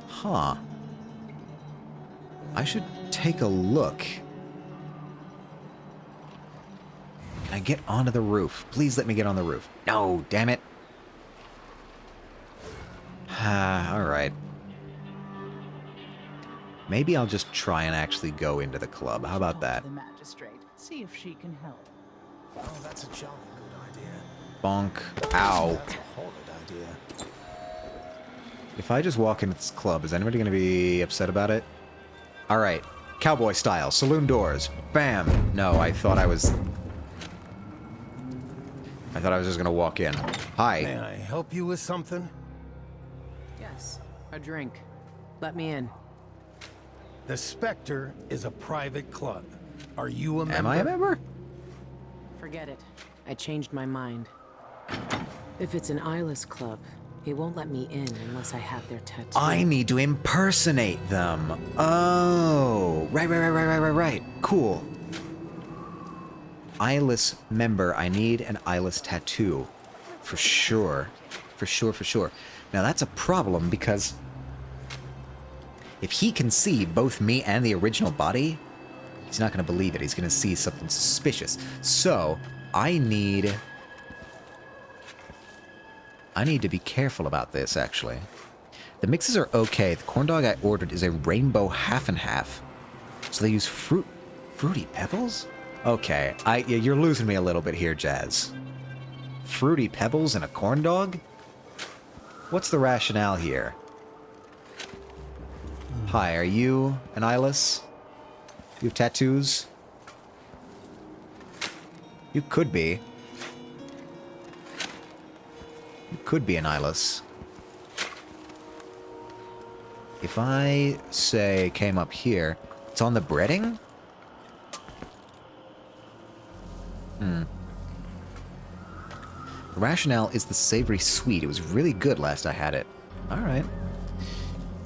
Huh. I should take a look. Can I get onto the roof? Please let me get on the roof. No, damn it. Alright. Maybe I'll just try and actually go into the club. How about that? The magistrate. See if she can help. Oh, that's a jolly good idea. Bonk. Ow. That's a horrid idea. If I just walk into this club, is anybody going to be upset about it? Alright. Cowboy style. Saloon doors. Bam. No, I thought I was just going to walk in. Hi. May I help you with something? Yes, a drink. Let me in. The Spectre is a private club. Are you a member? Am I a member? Forget it. I changed my mind. If it's an eyeless club, He won't let me in unless I have their tattoo. I need to impersonate them. Oh, right. Cool. Eyeless member. I need an eyeless tattoo. For sure. For sure. Now that's a problem because if he can see both me and the original body, he's not going to believe it. He's going to see something suspicious. So, I need to be careful about this, actually. The mixes are okay. The corn dog I ordered is a rainbow half and half. So they use fruity pebbles? Okay, yeah, you're losing me a little bit here, Jazz. Fruity pebbles and a corn dog? What's the rationale here? Hi, are you an eyeless? You have tattoos? You could be. You could be an eyeless. If I, say, came up here, it's on the breading? The rationale is the savory sweet. It was really good last I had it. Alright.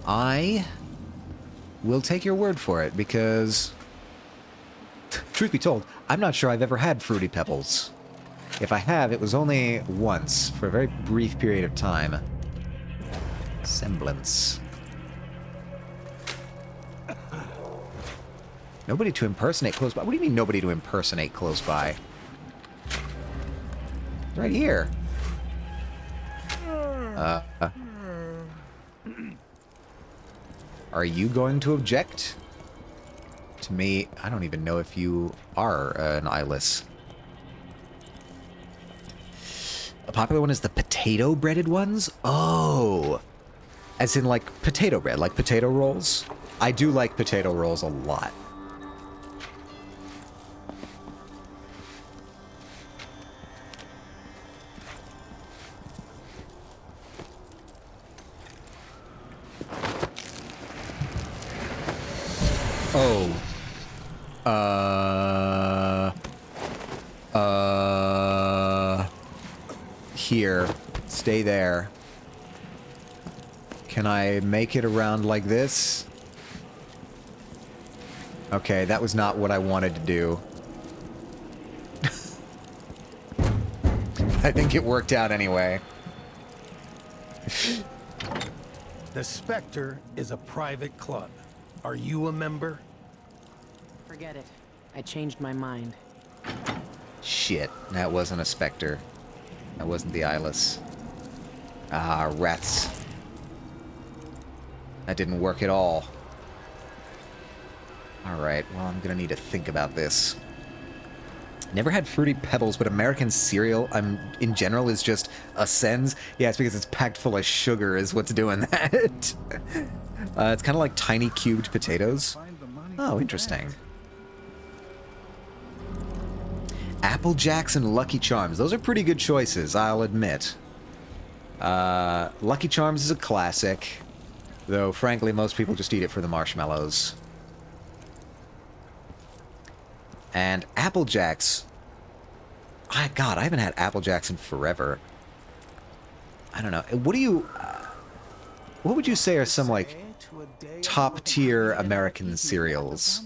I will take your word for it, because truth be told, I'm not sure I've ever had Fruity Pebbles. If I have, it was only once, for a very brief period of time. Semblance. Nobody to impersonate close by? What do you mean nobody to impersonate close by? Right here. Are you going to object to me? I don't even know if you are an eyeless. A popular one is the potato breaded ones? Oh. As in like potato bread, like potato rolls? I do like potato rolls a lot. Oh. Here. Stay there. Can I make it around like this? Okay, that was not what I wanted to do. I think it worked out anyway. The Spectre is a private club. Are you a member? Forget it. I changed my mind. Shit, that wasn't a Spectre. That wasn't the eyeless. Ah, rats. That didn't work at all. Alright, well, I'm gonna need to think about this. Never had Fruity Pebbles, but American cereal, in general, is just ascends. Yeah, it's because it's packed full of sugar is what's doing that. It's kind of like tiny cubed potatoes. Oh, interesting. Apple Jacks and Lucky Charms. Those are pretty good choices, I'll admit. Lucky Charms is a classic, though frankly most people just eat it for the marshmallows. And Apple Jacks... God, I haven't had Apple Jacks in forever. I don't know. What do you... what would you say are some, like, top-tier American cereals?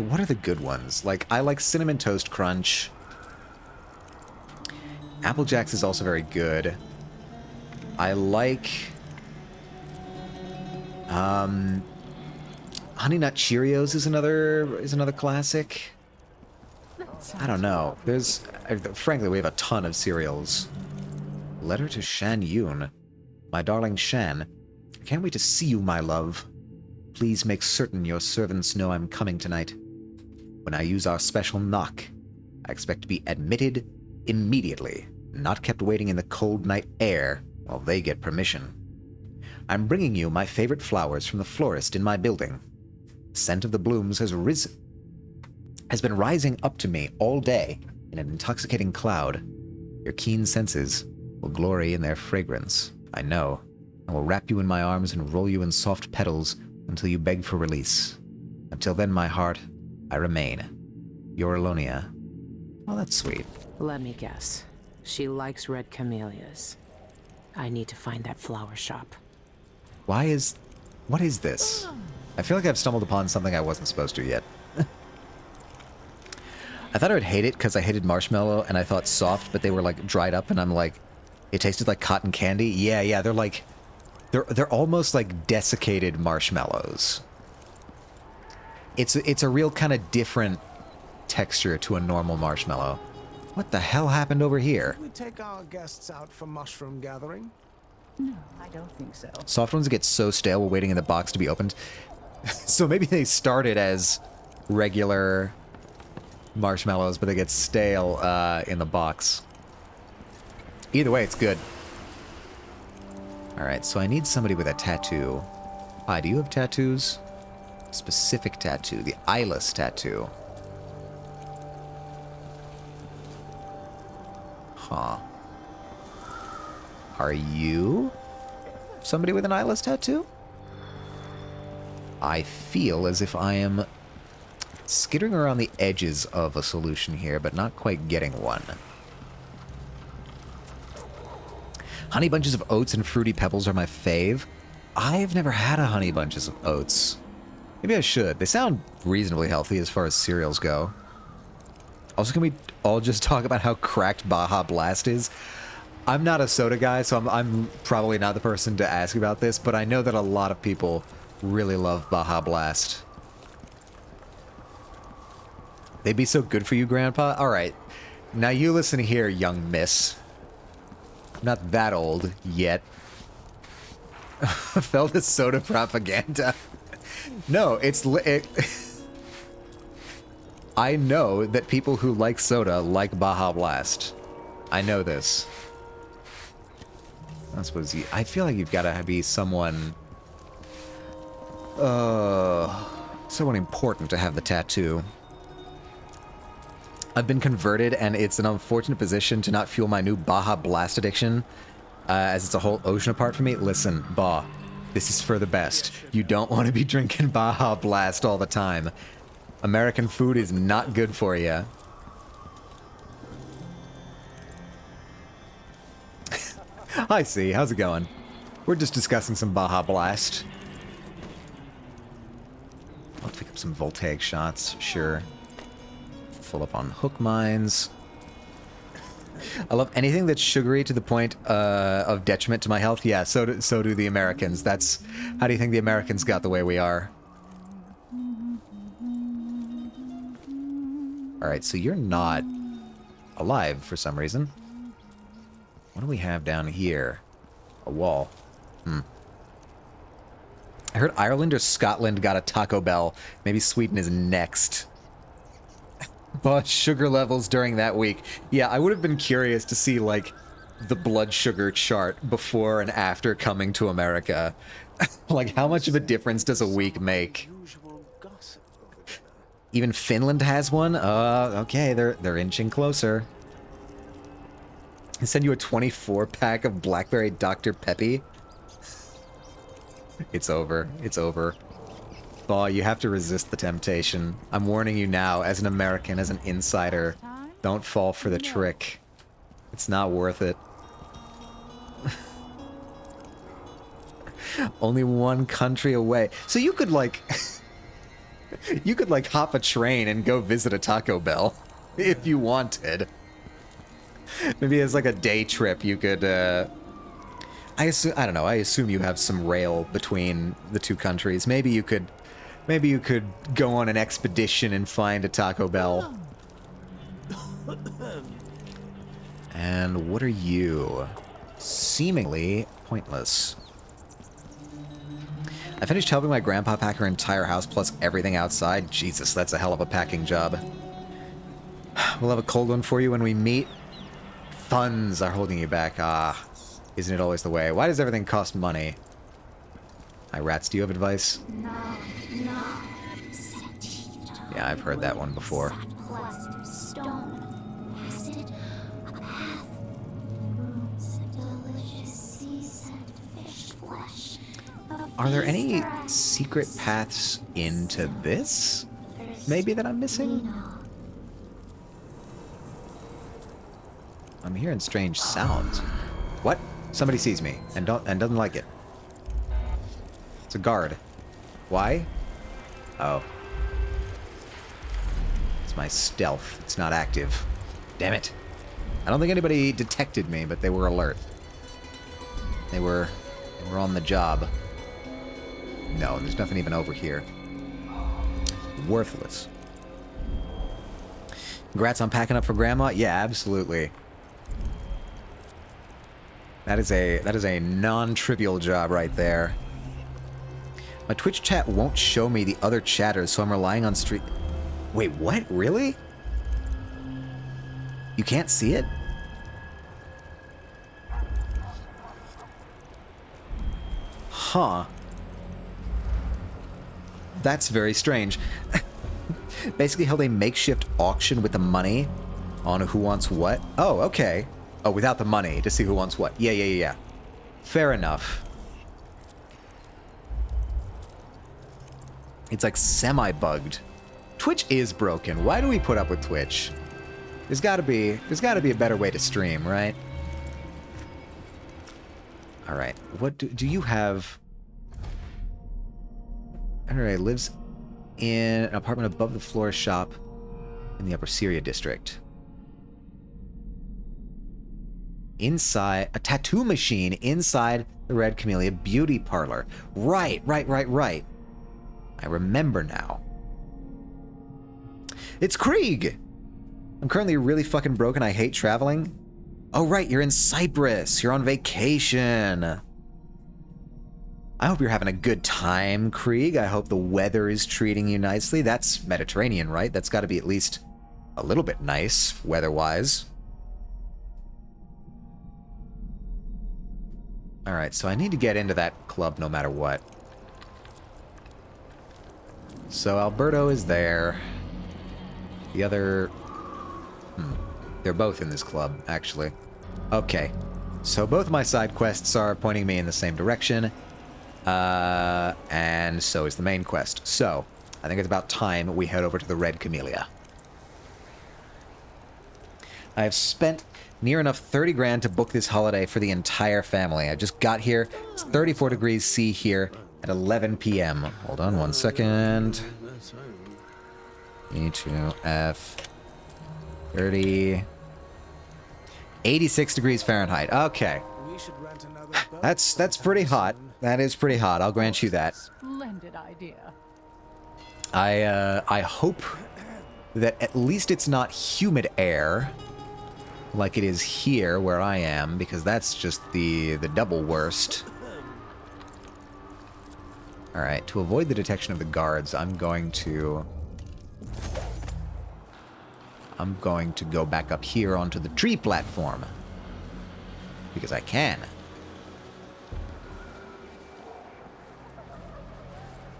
What are the good ones? Like, I like Cinnamon Toast Crunch. Apple Jacks is also very good. I like... Honey Nut Cheerios is another classic. I don't know. There's... frankly, we have a ton of cereals. Letter to Shan Yun. My darling Shan, I can't wait to see you, my love. Please make certain your servants know I'm coming tonight. When I use our special knock, I expect to be admitted immediately, not kept waiting in the cold night air while they get permission. I'm bringing you my favorite flowers from the florist in my building. The scent of the blooms has been rising up to me all day in an intoxicating cloud. Your keen senses will glory in their fragrance, I know. I will wrap you in my arms and roll you in soft petals until you beg for release. Until then, my heart, I remain. Your Alonia. Oh, that's sweet. Let me guess. She likes red camellias. I need to find that flower shop. What is this? I feel like I've stumbled upon something I wasn't supposed to yet. I thought I would hate it because I hated marshmallow and I thought soft, but they were like dried up and I'm like, it tasted like cotton candy. Yeah, they're like, they're almost like desiccated marshmallows. It's a real kind of different texture to a normal marshmallow. What the hell happened over here? Can we take our guests out for mushroom gathering? No, I don't think so. Soft ones get so stale while waiting in the box to be opened. So maybe they started as regular marshmallows, but they get stale in the box. Either way, it's good. Alright, so I need somebody with a tattoo. Hi, do you have tattoos? Specific tattoo. The eyeless tattoo. Huh. Are you somebody with an eyeless tattoo? I feel as if I am skittering around the edges of a solution here, but not quite getting one. Honey bunches of oats and fruity pebbles are my fave. I've never had a honey bunches of oats. Maybe I should. They sound reasonably healthy as far as cereals go. Also, can we all just talk about how cracked Baja Blast is? I'm not a soda guy, so I'm probably not the person to ask about this, but I know that a lot of people really love Baja Blast. They'd be so good for you, Grandpa? Alright. Now you listen here, young miss. I'm not that old yet. Felt the soda propaganda. No, I know that people who like soda like Baja Blast. I know this. I suppose I feel like you've got to be someone... someone important to have the tattoo. I've been converted, and it's an unfortunate position to not fuel my new Baja Blast addiction, as it's a whole ocean apart from me. Listen, Bah, this is for the best. You don't want to be drinking Baja Blast all the time. American food is not good for you. Hi, C. How's it going? We're just discussing some Baja Blast. I'll pick up some voltaic shots, sure. Full up on hook mines. I love anything that's sugary to the point of detriment to my health. Yeah, so do the Americans. That's how do you think the Americans got the way we are? Alright, so you're not alive for some reason. What do we have down here? A wall. I heard Ireland or Scotland got a Taco Bell. Maybe Sweden is next. But sugar levels during that week. Yeah, I would have been curious to see, like, the blood sugar chart before and after coming to America. Like, how much of a difference does a week make? Even Finland has one? Okay, they're inching closer. I send you a 24-pack of Blackberry Dr. Peppy. It's over. It's over. Oh, you have to resist the temptation. I'm warning you now, as an American, as an insider. Don't fall for the trick. It's not worth it. Only one country away. So you could, like... you could, like, hop a train and go visit a Taco Bell. If you wanted. Maybe as, like, a day trip, you could, I don't know, I assume you have some rail between the two countries. Maybe you could go on an expedition and find a Taco Bell. And what are you? Seemingly pointless. I finished helping my grandpa pack her entire house plus everything outside. Jesus, that's a hell of a packing job. We'll have a cold one for you when we meet. Funds are holding you back. Ah, isn't it always the way? Why does everything cost money? Hi, rats, do you have advice? No. Yeah, I've heard that one before. Stone, acid, a path, roots, delicious seeds and fish flesh. Are there any secret paths into this? Maybe that I'm missing? hearing strange sounds. What? Somebody sees me and doesn't like it. It's a guard. Why? Oh. It's my stealth. It's not active. Damn it. I don't think anybody detected me, but they were alert. They were on the job. No, there's nothing even over here. Worthless. Congrats on packing up for Grandma? Yeah, absolutely. That is a non-trivial job right there. My Twitch chat won't show me the other chatters, so I'm relying on stream. Wait, what? Really? You can't see it? Huh. That's very strange. Basically held a makeshift auction with the money on who wants what. Oh, okay. Oh, without the money to see who wants what. Yeah. Fair enough. It's like semi-bugged. Twitch is broken. Why do we put up with Twitch? There's gotta be a better way to stream, right? Alright. What do you have? Alright, lives in an apartment above the florist shop in the Upper Syria district. Inside, a tattoo machine inside the Red Camellia beauty parlor. Right. I remember now. It's Krieg! I'm currently really fucking broken. I hate traveling. Oh, right, you're in Cyprus. You're on vacation. I hope you're having a good time, Krieg. I hope the weather is treating you nicely. That's Mediterranean, right? That's got to be at least a little bit nice, weather-wise. Alright, so I need to get into that club no matter what. So Alberto is there. The other... They're both in this club, actually. Okay. So both my side quests are pointing me in the same direction. And so is the main quest. So, I think it's about time we head over to the Red Camellia. I have spent near enough 30 grand to book this holiday for the entire family. I just got here. It's 34 degrees C here at 11 p.m. Hold on one second. E2F 30. 86 degrees Fahrenheit. Okay. That's pretty hot. That is pretty hot. I'll grant you that. Splendid idea. I hope that at least it's not humid air like it is here where I am, because that's just the double worst. Alright, to avoid the detection of the guards, I'm going to go back up here onto the tree platform. Because I can.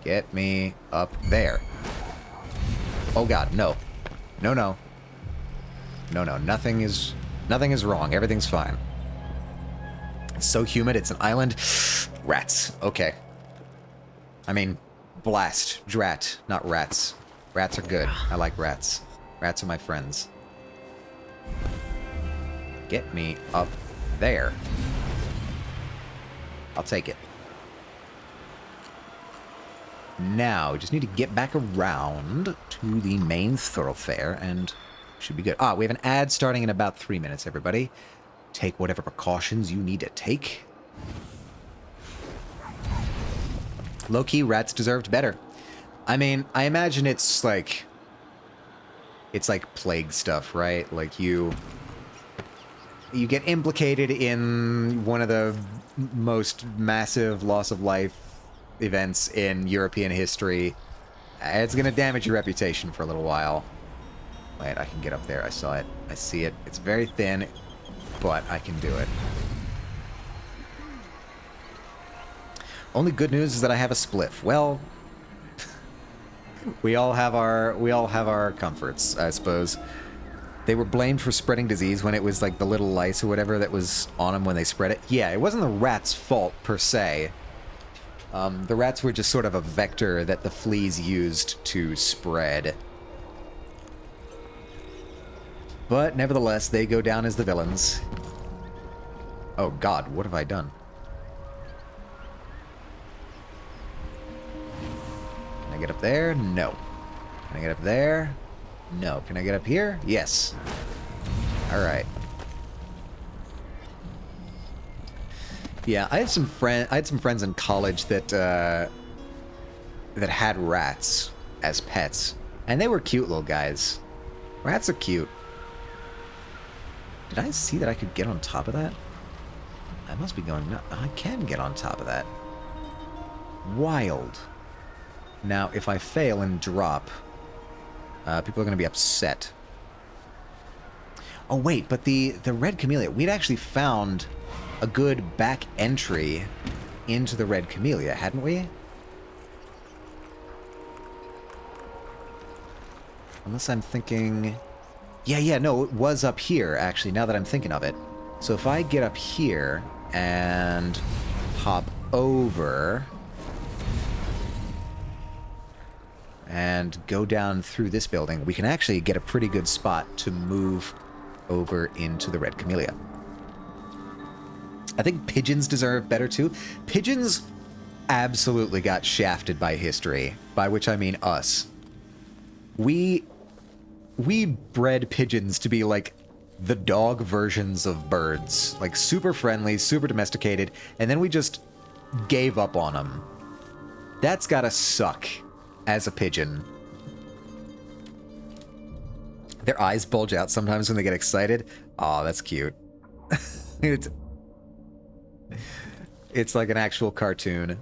Get me up there. Oh god, no. No. Nothing is wrong. Everything's fine. It's so humid. It's an island. Rats. Okay. I mean, blast. Drat, not rats. Rats are good. I like rats. Rats are my friends. Get me up there. I'll take it. Now, we just need to get back around to the main thoroughfare, and should be good. Ah, we have an ad starting in about 3 minutes, everybody. Take whatever precautions you need to take. Low-key, rats deserved better. I mean, I imagine it's like plague stuff, right? Like you get implicated in one of the most massive loss of life events in European history. It's gonna damage your reputation for a little while. Wait, I can get up there. I saw it. I see it. It's very thin, but I can do it. Only good news is that I have a spliff. Well, we all have our comforts, I suppose. They were blamed for spreading disease when it was like the little lice or whatever that was on them when they spread it. Yeah, it wasn't the rats' fault per se. The rats were just sort of a vector that the fleas used to spread. But nevertheless, they go down as the villains. Oh god, what have I done? Can I get up there? No. Can I get up there? No. Can I get up here? Yes. Alright. Yeah, I had some friends in college that that had rats as pets. And they were cute little guys. Rats are cute. Did I see that I could get on top of that? I must be going nuts. I can get on top of that. Wild. Now, if I fail and drop, people are going to be upset. Oh, wait, but the Red Camellia, we'd actually found a good back entry into the Red Camellia, hadn't we? Unless I'm thinking... Yeah, no, it was up here, actually, now that I'm thinking of it. So if I get up here and hop over and go down through this building, we can actually get a pretty good spot to move over into the Red Camellia. I think pigeons deserve better too. Pigeons absolutely got shafted by history, by which I mean us. We bred pigeons to be like the dog versions of birds, like super friendly, super domesticated, and then we just gave up on them. That's gotta suck as a pigeon. Their eyes bulge out sometimes when they get excited. Aw, that's cute. It's like an actual cartoon.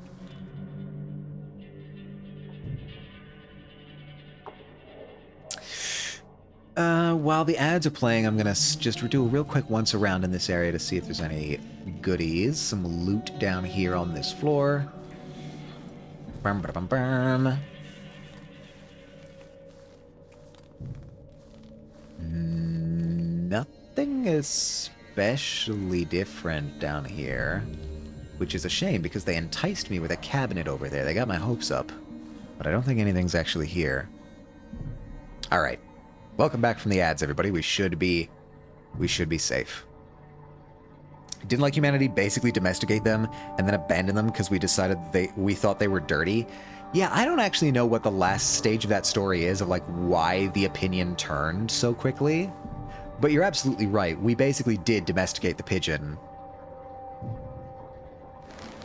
While the ads are playing, I'm gonna just do a real quick once around in this area to see if there's any goodies. Some loot down here on this floor. Bum, ba, bum, bum. Nothing especially different down here, which is a shame because they enticed me with a cabinet over there. They got my hopes up, but I don't think anything's actually here. All right. Welcome back from the ads, everybody. We should be safe. Didn't like humanity basically domesticate them and then abandon them because we decided we thought they were dirty? Yeah, I don't actually know what the last stage of that story is of like why the opinion turned so quickly. But you're absolutely right. We basically did domesticate the pigeon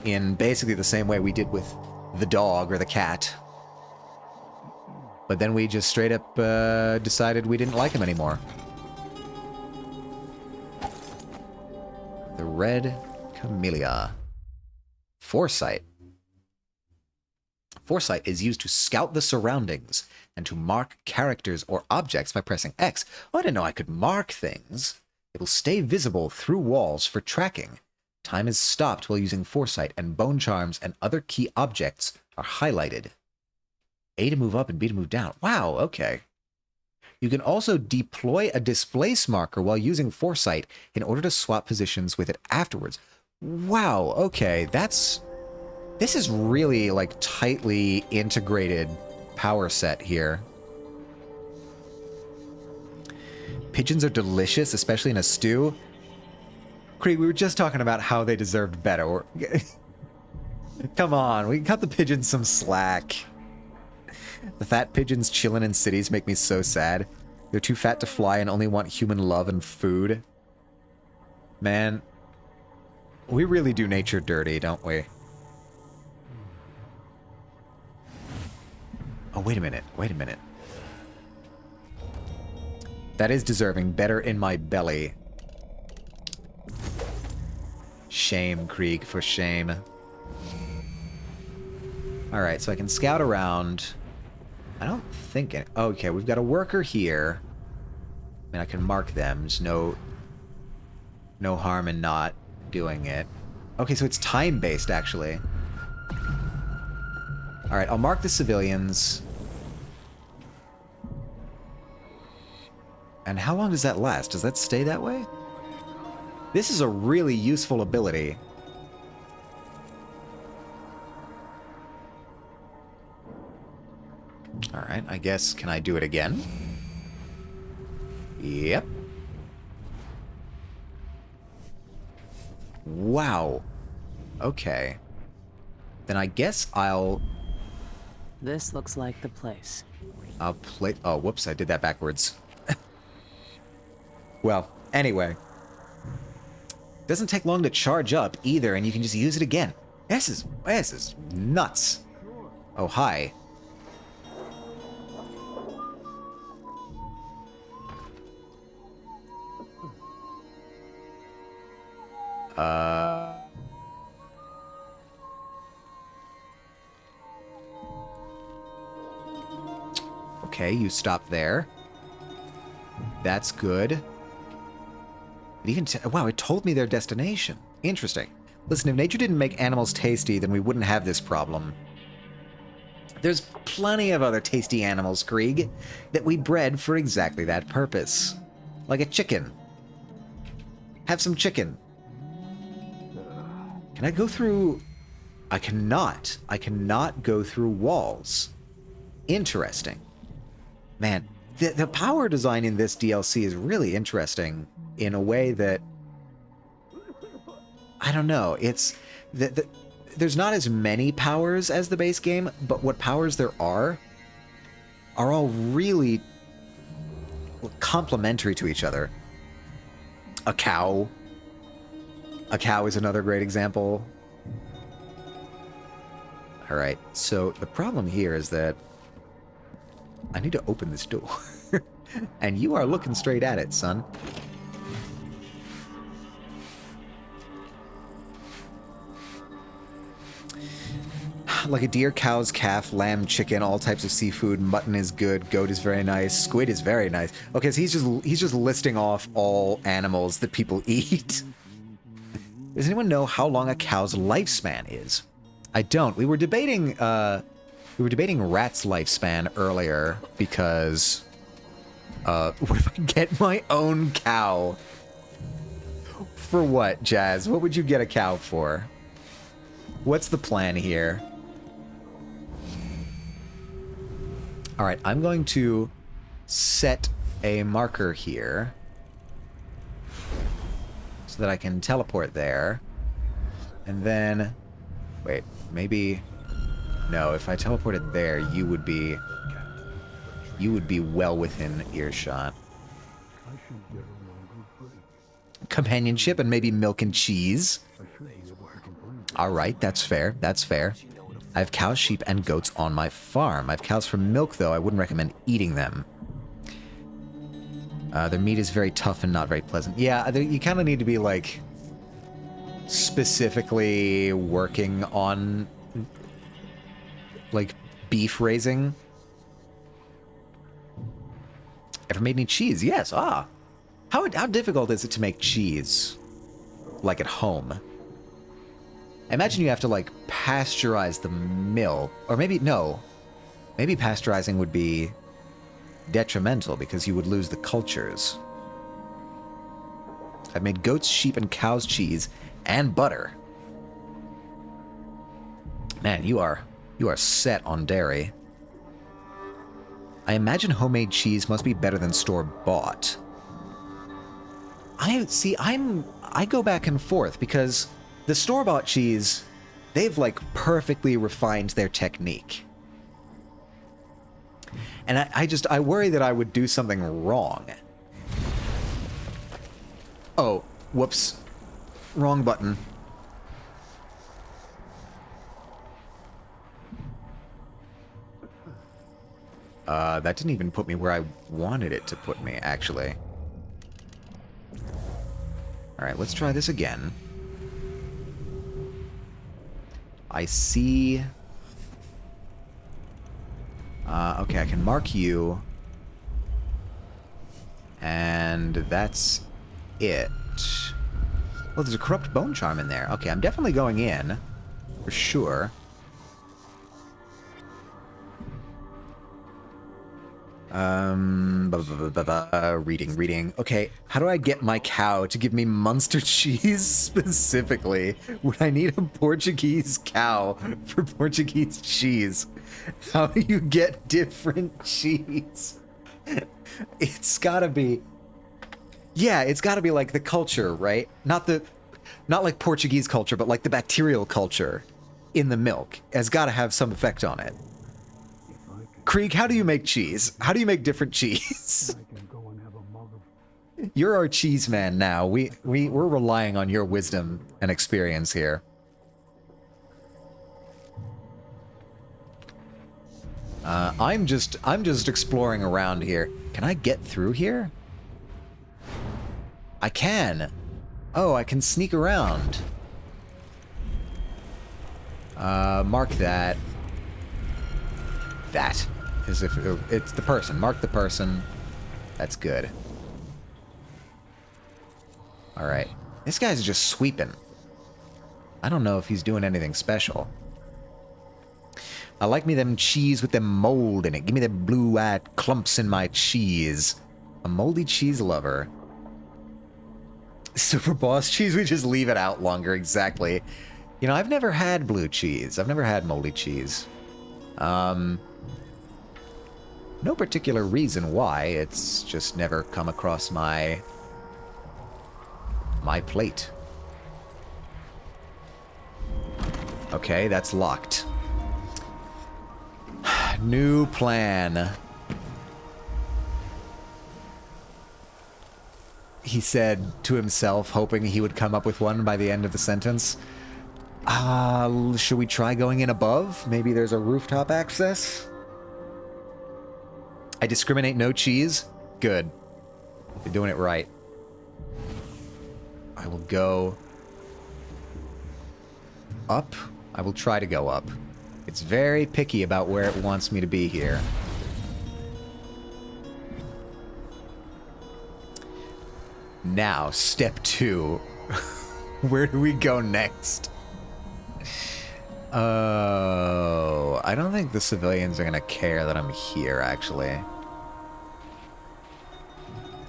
in basically the same way we did with the dog or the cat. But then we just straight up decided we didn't like him anymore. The Red Camellia. Foresight. Foresight is used to scout the surroundings and to mark characters or objects by pressing X. Oh, I didn't know I could mark things. It will stay visible through walls for tracking. Time is stopped while using Foresight, and bone charms and other key objects are highlighted. A to move up and B to move down. Wow, okay. You can also deploy a displace marker while using Foresight in order to swap positions with it afterwards. Wow, okay, this is really like tightly integrated power set here. Pigeons are delicious, especially in a stew. Krieg, we were just talking about how they deserved better. Come on, we can cut the pigeons some slack. The fat pigeons chilling in cities make me so sad. They're too fat to fly and only want human love and food. Man, we really do nature dirty, don't we? Oh, wait a minute, wait a minute. That is deserving. Better in my belly. Shame, Krieg, for shame. Alright, so I can scout around. I don't think... Okay, we've got a worker here. I mean, I can mark them. There's no harm in not doing it. Okay, so it's time-based, actually. Alright, I'll mark the civilians. And how long does that last? Does that stay that way? This is a really useful ability. Alright, I guess, can I do it again? Yep. Wow. Okay. Then I guess I'll... This looks like the place. I'll play... Oh, whoops, I did that backwards. Well, anyway. Doesn't take long to charge up either, and you can just use it again. This is nuts. Oh, hi. Okay, you stop there. That's good. It even wow, it told me their destination. Interesting. Listen, if nature didn't make animals tasty, then we wouldn't have this problem. There's plenty of other tasty animals, Krieg, that we bred for exactly that purpose. Like a chicken. Have some chicken. Can I go through... I cannot. I cannot go through walls. Interesting. Man, the power design in this DLC is really interesting in a way that... I don't know. It's... there's not as many powers as the base game, but what powers there are all really complementary to each other. A cow. A cow is another great example. Alright, so the problem here is that I need to open this door. And you are looking straight at it, son. Like a deer, cows, calf, lamb, chicken, all types of seafood. Mutton is good. Goat is very nice. Squid is very nice. Okay, so he's just listing off all animals that people eat. Does anyone know how long a cow's lifespan is? I don't. We were debating rat's lifespan earlier because what if I get my own cow? For what, Jazz? What would you get a cow for? What's the plan here? All right, I'm going to set a marker here so that I can teleport there. And then, wait, maybe, no, if I teleported there, you would be well within earshot. Companionship and maybe milk and cheese. All right, that's fair. That's fair. I have cows, sheep, and goats on my farm. I have cows for milk, though. I wouldn't recommend eating them. Their meat is very tough and not very pleasant. Yeah, you kind of need to be, like, specifically working on, like, beef raising. Ever made any cheese? Yes. Ah. How difficult is it to make cheese? Like, at home? I imagine you have to, like, pasteurize the milk. Or maybe, no. Maybe pasteurizing would be detrimental because you would lose the cultures. I've made goats, sheep, and cows cheese and butter. Man, you are set on dairy. I imagine homemade cheese must be better than store-bought. I go back and forth because the store-bought cheese, they've, like, perfectly refined their technique. And I worry that I would do something wrong. Oh, whoops. Wrong button. That didn't even put me where I wanted it to put me, actually. Alright, let's try this again. I see... okay, I can mark you. And that's it. Well, there's a corrupt bone charm in there. Okay, I'm definitely going in. For sure. Reading. Okay, how do I get my cow to give me Munster cheese specifically? Would I need a Portuguese cow for Portuguese cheese? How do you get different cheese? It's gotta be... Yeah, it's gotta be like the culture, right? Not the not like Portuguese culture, but like the bacterial culture in the milk has got to have some effect on it. Krieg, how do you make cheese? How do you make different cheese? You're our cheese man now. We're relying on your wisdom and experience here. I'm just exploring around here. Can I get through here? I can. Oh, I can sneak around. Mark that. That. As if it's the person. Mark the person. That's good. Alright. This guy's just sweeping. I don't know if he's doing anything special. I like me them cheese with them mold in it. Give me them blue-eyed clumps in my cheese. A moldy cheese lover. Super boss cheese, we just leave it out longer, exactly. You know, I've never had blue cheese. I've never had moldy cheese. No particular reason why. It's just never come across my plate. Okay, that's locked. New plan. He said to himself, hoping he would come up with one by the end of the sentence. Should we try going in above? Maybe there's a rooftop access? I discriminate no cheese? Good. You're doing it right. I will go up. I will try to go up. It's very picky about where it wants me to be here. Now, step 2. Where do we go next? Oh, I don't think the civilians are gonna care that I'm here, actually. I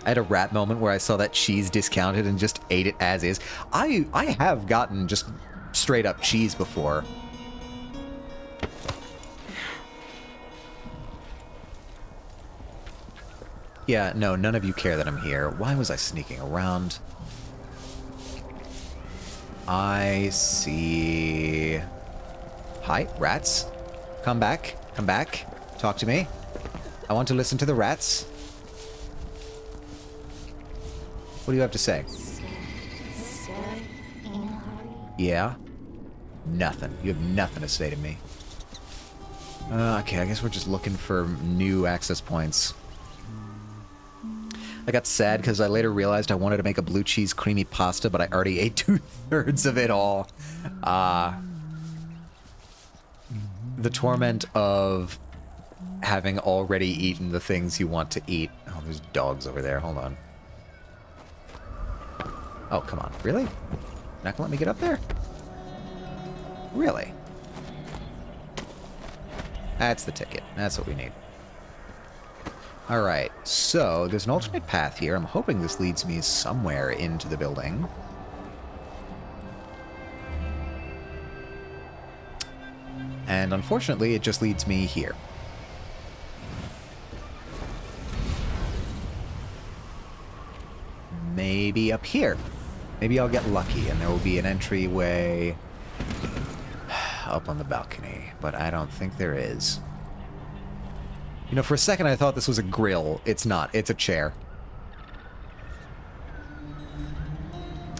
had a rat moment where I saw that cheese discounted and just ate it as is. I have gotten just straight up cheese before. Yeah, no, none of you care that I'm here. Why was I sneaking around? I see... Hi, rats. Come back. Come back. Talk to me. I want to listen to the rats. What do you have to say? Yeah? Nothing. You have nothing to say to me. Okay, I guess we're just looking for new access points. I got sad because I later realized I wanted to make a blue cheese creamy pasta, but I already ate 2/3 of it all. The torment of having already eaten the things you want to eat. Oh, there's dogs over there. Hold on. Oh, come on. Really? Not gonna let me get up there? Really? That's the ticket. That's what we need. Alright, so there's an alternate path here. I'm hoping this leads me somewhere into the building. And unfortunately, it just leads me here. Maybe up here. Maybe I'll get lucky and there will be an entryway up on the balcony, but I don't think there is. You know, for a second I thought this was a grill. It's not. It's a chair.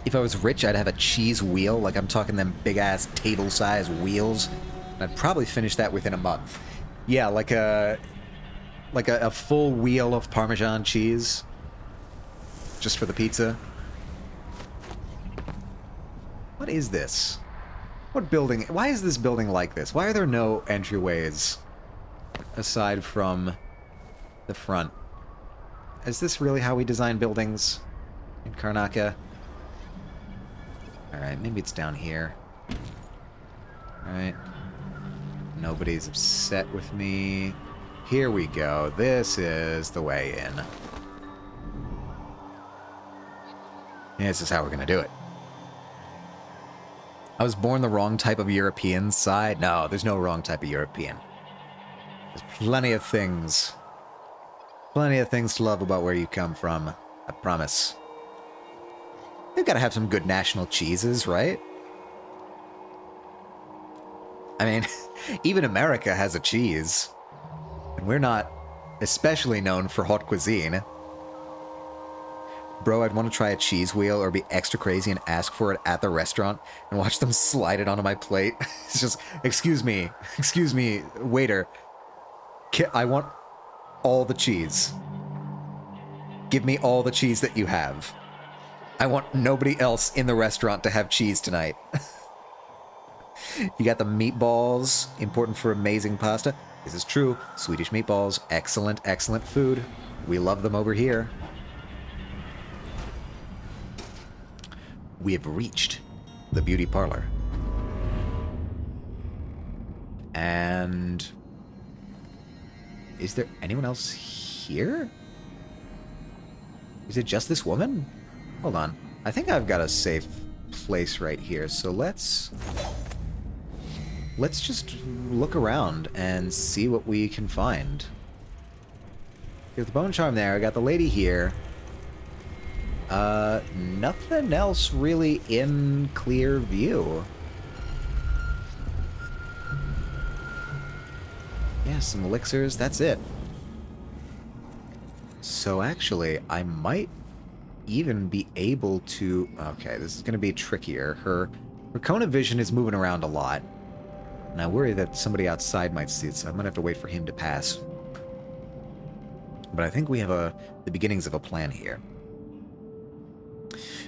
If I was rich, I'd have a cheese wheel. Like, I'm talking them big-ass table-size wheels. And I'd probably finish that within a month. Yeah, like a full wheel of Parmesan cheese. Just for the pizza. What is this? What building? Why is this building like this? Why are there no entryways aside from the front? Is this really how we design buildings in Karnaca? Alright, maybe it's down here. Alright. Nobody's upset with me. Here we go. This is the way in. Yeah, this is how we're gonna do it. I was born the wrong type of European side. No, there's no wrong type of European. There's plenty of things. Plenty of things to love about where you come from. I promise. We've got to have some good national cheeses, right? I mean, even America has a cheese. And we're not especially known for hot cuisine. Bro, I'd want to try a cheese wheel or be extra crazy and ask for it at the restaurant and watch them slide it onto my plate. It's just, excuse me, waiter. I want all the cheese. Give me all the cheese that you have. I want nobody else in the restaurant to have cheese tonight. You got the meatballs, important for amazing pasta. This is true. Swedish meatballs, excellent, excellent food. We love them over here. We have reached the beauty parlor. And is there anyone else here? Is it just this woman? Hold on. I think I've got a safe place right here. So let's just look around and see what we can find. There's the bone charm there. I got the lady here. Nothing else really in clear view. Yeah, some elixirs, that's it. So actually, I might even be able to... Okay, this is going to be trickier. Her cone of vision is moving around a lot. And I worry that somebody outside might see it, so I'm going to have to wait for him to pass. But I think we have the beginnings of a plan here.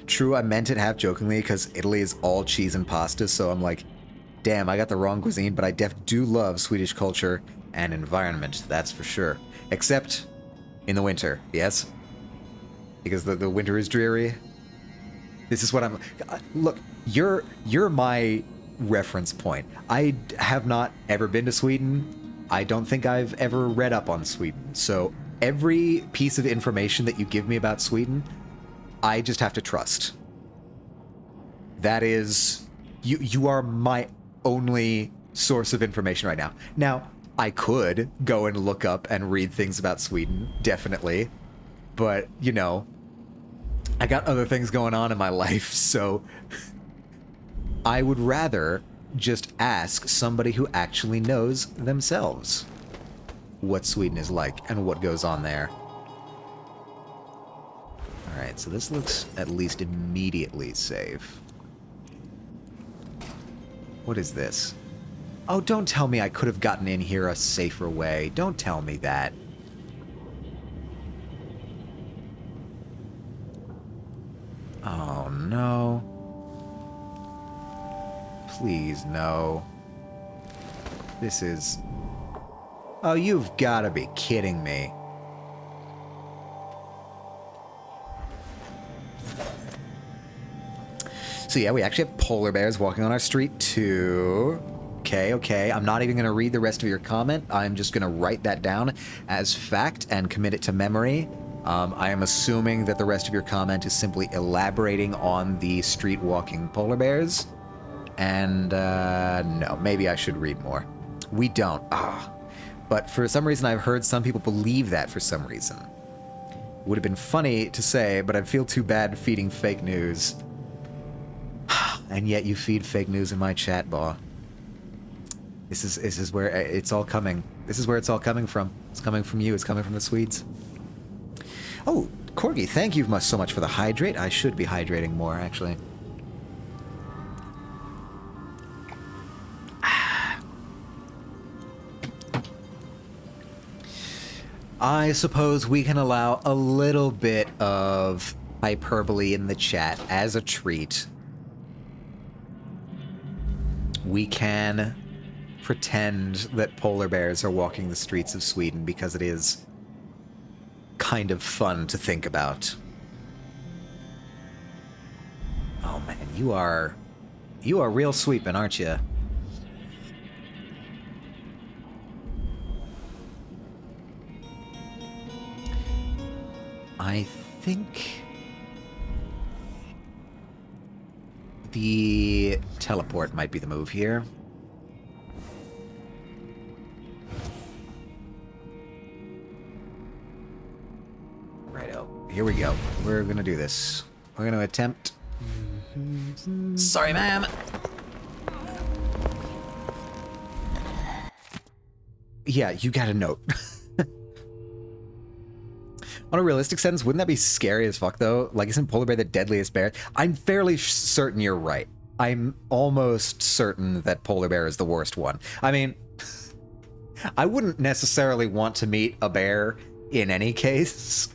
True, I meant it half jokingly because Italy is all cheese and pasta, so I'm like, damn, I got the wrong cuisine, but I do love Swedish culture and environment, that's for sure. Except in the winter, yes? Because the winter is dreary. This is what I'm... Look, you're my reference point. I have not ever been to Sweden. I don't think I've ever read up on Sweden, so every piece of information that you give me about Sweden, I just have to trust. That is... You are my only source of information right now. Now, I could go and look up and read things about Sweden, definitely. But, you know, I got other things going on in my life, so I would rather just ask somebody who actually knows themselves what Sweden is like and what goes on there. Alright, so this looks at least immediately safe. What is this? Oh, don't tell me I could have gotten in here a safer way. Don't tell me that. Oh, no. Please, no. This is... Oh, you've got to be kidding me. So yeah, we actually have polar bears walking on our street too. Okay. I'm not even going to read the rest of your comment. I'm just going to write that down as fact and commit it to memory. I am assuming that the rest of your comment is simply elaborating on the street walking polar bears. And no, maybe I should read more. We don't. But for some reason, I've heard some people believe that for some reason. It would have been funny to say, but I feel too bad feeding fake news. And yet you feed fake news in my chat, Baw. This is where it's all coming. This is where it's all coming from. It's coming from you. It's coming from the Swedes. Oh, Corgi, thank you so much for the hydrate. I should be hydrating more, actually. I suppose we can allow a little bit of hyperbole in the chat as a treat. We can pretend that polar bears are walking the streets of Sweden because it is kind of fun to think about. Oh man, you are real sweeping, aren't you? I think the teleport might be the move here. Righto, here we go. We're gonna do this. We're gonna attempt Sorry, ma'am. Yeah, you got a note. On a realistic sense, wouldn't that be scary as fuck, though? Like, isn't polar bear the deadliest bear? I'm fairly certain you're right. I'm almost certain that polar bear is the worst one. I mean, I wouldn't necessarily want to meet a bear in any case.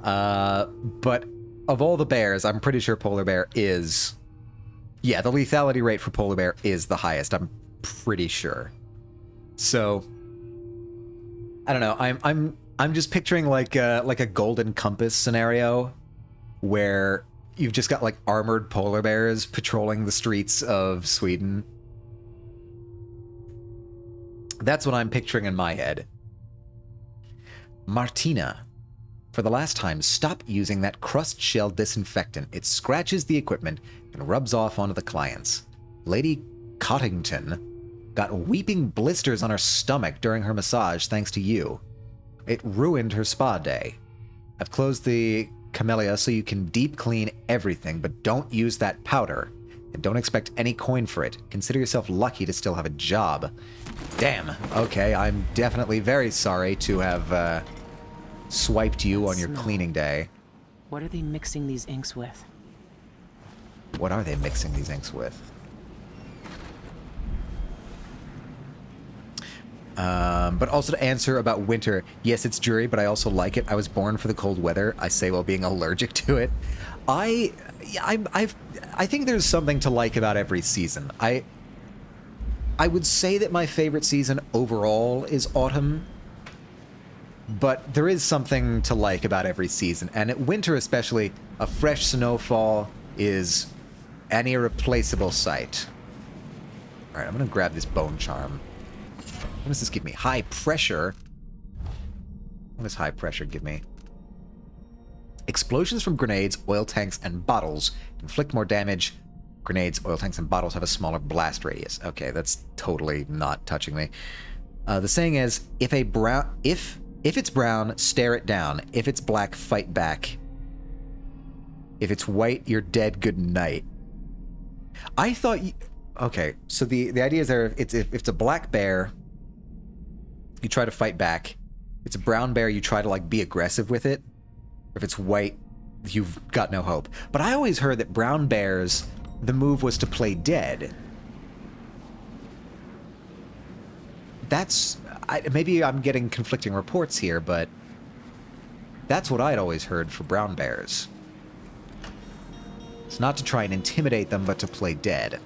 But of all the bears, I'm pretty sure polar bear is... Yeah, the lethality rate for polar bear is the highest, I'm pretty sure. So, I don't know, I'm just picturing like a Golden Compass scenario where you've just got like armored polar bears patrolling the streets of Sweden. That's what I'm picturing in my head. Martina, for the last time, stop using that crust shell disinfectant. It scratches the equipment and rubs off onto the clients. Lady Cottington got weeping blisters on her stomach during her massage thanks to you. It ruined her spa day. I've closed the camellia so you can deep clean everything, but don't use that powder. And don't expect any coin for it. Consider yourself lucky to still have a job. Damn. Okay, I'm definitely very sorry to have swiped you on your cleaning day. What are they mixing these inks with? What are they mixing these inks with? But also to answer about winter, yes, it's dreary, but I also like it. I was born for the cold weather. I say while being allergic to it. I think there's something to like about every season. I would say that my favorite season overall is autumn, but there is something to like about every season. And at winter especially, a fresh snowfall is an irreplaceable sight. All right, I'm going to grab this bone charm. What does this give me? High pressure. What does high pressure give me? Explosions from grenades, oil tanks, and bottles inflict more damage. Grenades, oil tanks, and bottles have a smaller blast radius. Okay, that's totally not touching me. The saying is, if it's brown, stare it down. If it's black, fight back. If it's white, you're dead. Good night. I thought. Okay, so the idea is there. If it's a black bear, you try to fight back. If it's a brown bear, you try to like be aggressive with it. If it's white, you've got no hope. But I always heard that brown bears, the move was to play dead. That's... maybe I'm getting conflicting reports here, but that's what I'd always heard for brown bears. It's not to try and intimidate them, but to play dead.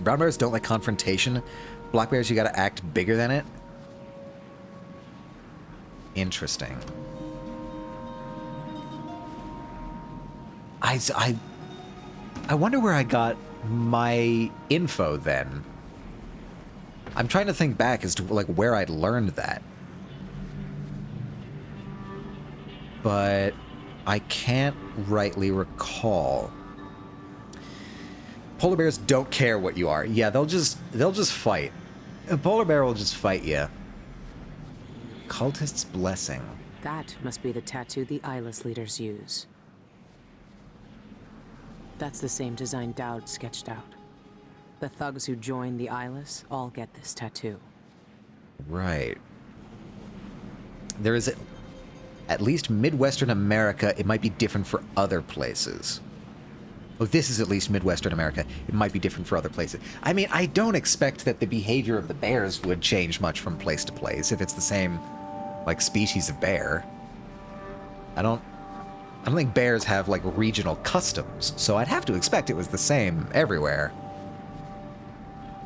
Brown bears don't like confrontation. Black bears, you gotta act bigger than it. Interesting. I wonder where I got my info then. I'm trying to think back as to like where I'd learned that. But I can't rightly recall. Polar bears don't care what you are. Yeah, they'll just fight. A polar bear will just fight you. Cultist's Blessing. That must be the tattoo the Eyeless leaders use. That's the same design Dowd sketched out. The thugs who join the Eyeless all get this tattoo. Right. There is at least Midwestern America. It might be different for other places. Oh, this is at least Midwestern America. It might be different for other places. I mean, I don't expect that the behavior of the bears would change much from place to place if it's the same, like, species of bear. I don't think bears have, like, regional customs, so I'd have to expect it was the same everywhere.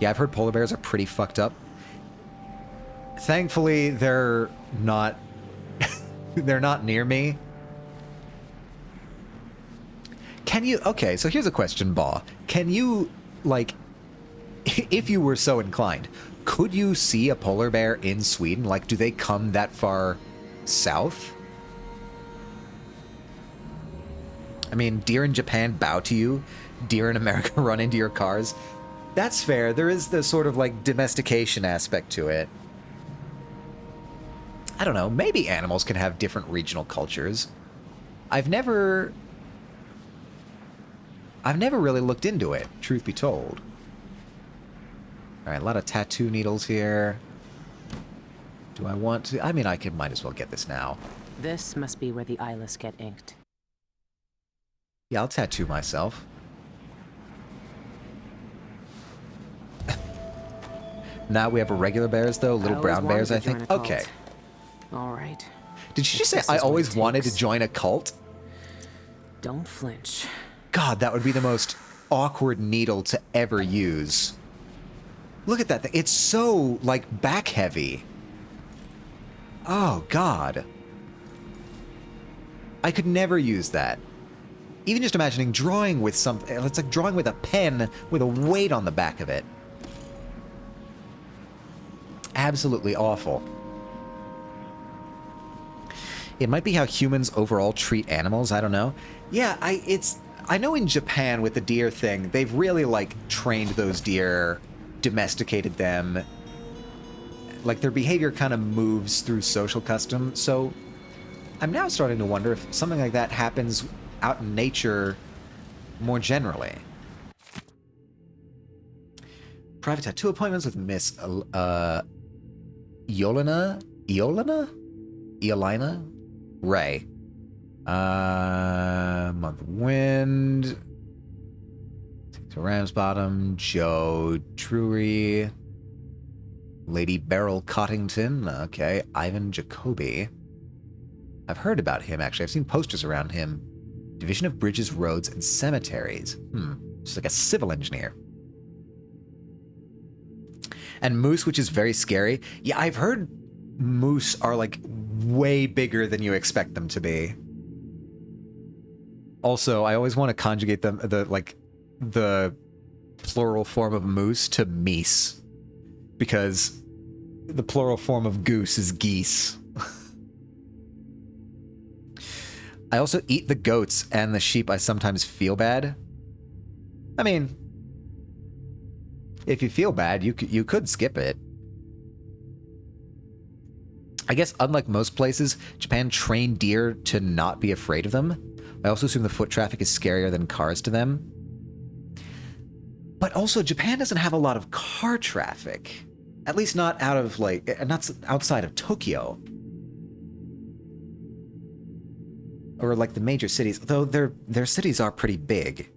Yeah, I've heard polar bears are pretty fucked up. Thankfully, they're not... they're not near me. Can you... Okay, so here's a question, Baw. Can you, like... if you were so inclined, could you see a polar bear in Sweden? Like, do they come that far south? I mean, deer in Japan bow to you. Deer in America run into your cars. That's fair. There is the sort of, like, domestication aspect to it. I don't know. Maybe animals can have different regional cultures. I've never really looked into it, truth be told. Alright, a lot of tattoo needles here. Do I want to? I mean, might as well get this now. This must be where the eyeless get inked. Yeah, I'll tattoo myself. Now we have regular bears, though? Little brown bears, I think? Okay. All right. Did she just say, I always wanted to join a cult? Don't flinch. God, that would be the most awkward needle to ever use. Look at that thing. It's so, like, back-heavy. Oh, God. I could never use that. Even just imagining drawing with something, it's like drawing with a pen with a weight on the back of it. Absolutely awful. It might be how humans overall treat animals, I don't know. Yeah, I know in Japan with the deer thing, they've really, like, trained those deer, domesticated them. Like, their behavior kind of moves through social custom, so I'm now starting to wonder if something like that happens out in nature more generally. Private tattoo appointments with Miss Eolina Ray. Month of Wind. Ramsbottom. Joe Drury. Lady Beryl Cottington. Okay. Ivan Jacoby. I've heard about him, actually. I've seen posters around him. Division of Bridges, Roads, and Cemeteries. Just like a civil engineer. And moose, which is very scary. Yeah, I've heard moose are, like, way bigger than you expect them to be. Also, I always want to conjugate them, the plural form of moose to meese. Because the plural form of goose is geese. I also eat the goats and the sheep. I sometimes feel bad. I mean, if you feel bad, you could skip it. I guess unlike most places, Japan trained deer to not be afraid of them. I also assume the foot traffic is scarier than cars to them. But also, Japan doesn't have a lot of car traffic. At least not out of, like, not outside of Tokyo. Or, like, the major cities. Though their cities are pretty big.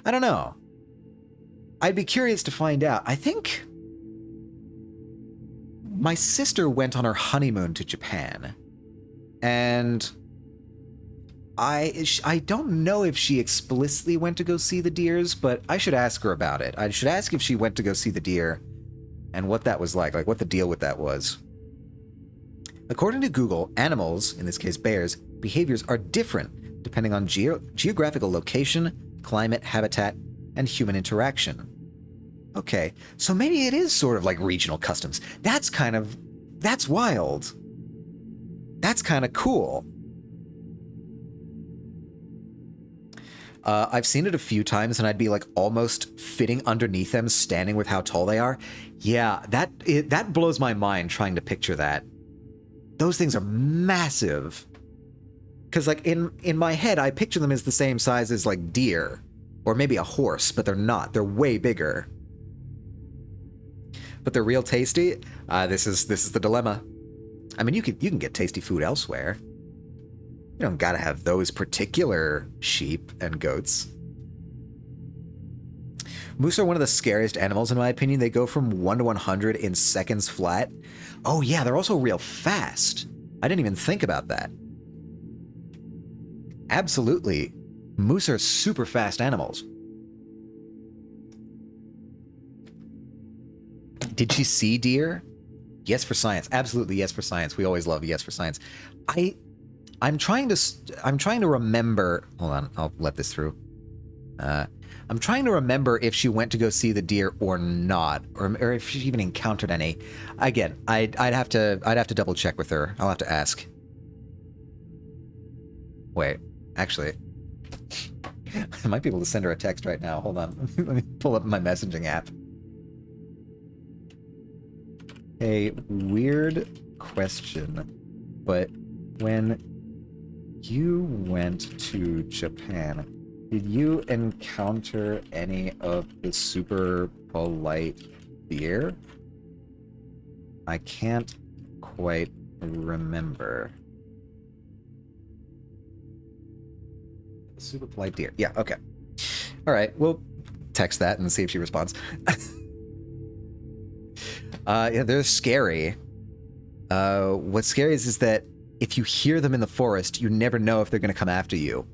I don't know. I'd be curious to find out. I think my sister went on her honeymoon to Japan. And I don't know if she explicitly went to go see the deers, but I should ask her about it. I should ask if she went to go see the deer and what that was like what the deal with that was. According to Google, animals, in this case bears, behaviors are different depending on geographical location, climate, habitat, and human interaction. Okay, so maybe it is sort of like regional customs. That's wild. That's kind of cool. I've seen it a few times, and I'd be like almost fitting underneath them, standing with how tall they are. Yeah, that blows my mind trying to picture that. Those things are massive. Because like in my head, I picture them as the same size as like deer, or maybe a horse, but they're not. They're way bigger. But they're real tasty. This is the dilemma. I mean, you can get tasty food elsewhere. You don't gotta have those particular sheep and goats. Moose are one of the scariest animals, in my opinion. They go from 1 to 100 in seconds flat. Oh yeah, they're also real fast. I didn't even think about that. Absolutely. Moose are super fast animals. Did she see deer? Yes for science. Absolutely yes for science. We always love yes for science. I'm trying to remember. Hold on, I'll let this through. I'm trying to remember if she went to go see the deer or not, or if she even encountered any. Again, I'd have to double check with her. I'll have to ask. Wait, actually, I might be able to send her a text right now. Hold on, let me pull up my messaging app. A weird question, but when You went to Japan. Did you encounter any of the super polite deer? I can't quite remember. Super polite deer. Yeah, okay. All right, we'll text that and see if she responds. Yeah, they're scary. What's scary is that if you hear them in the forest, you never know if they're going to come after you.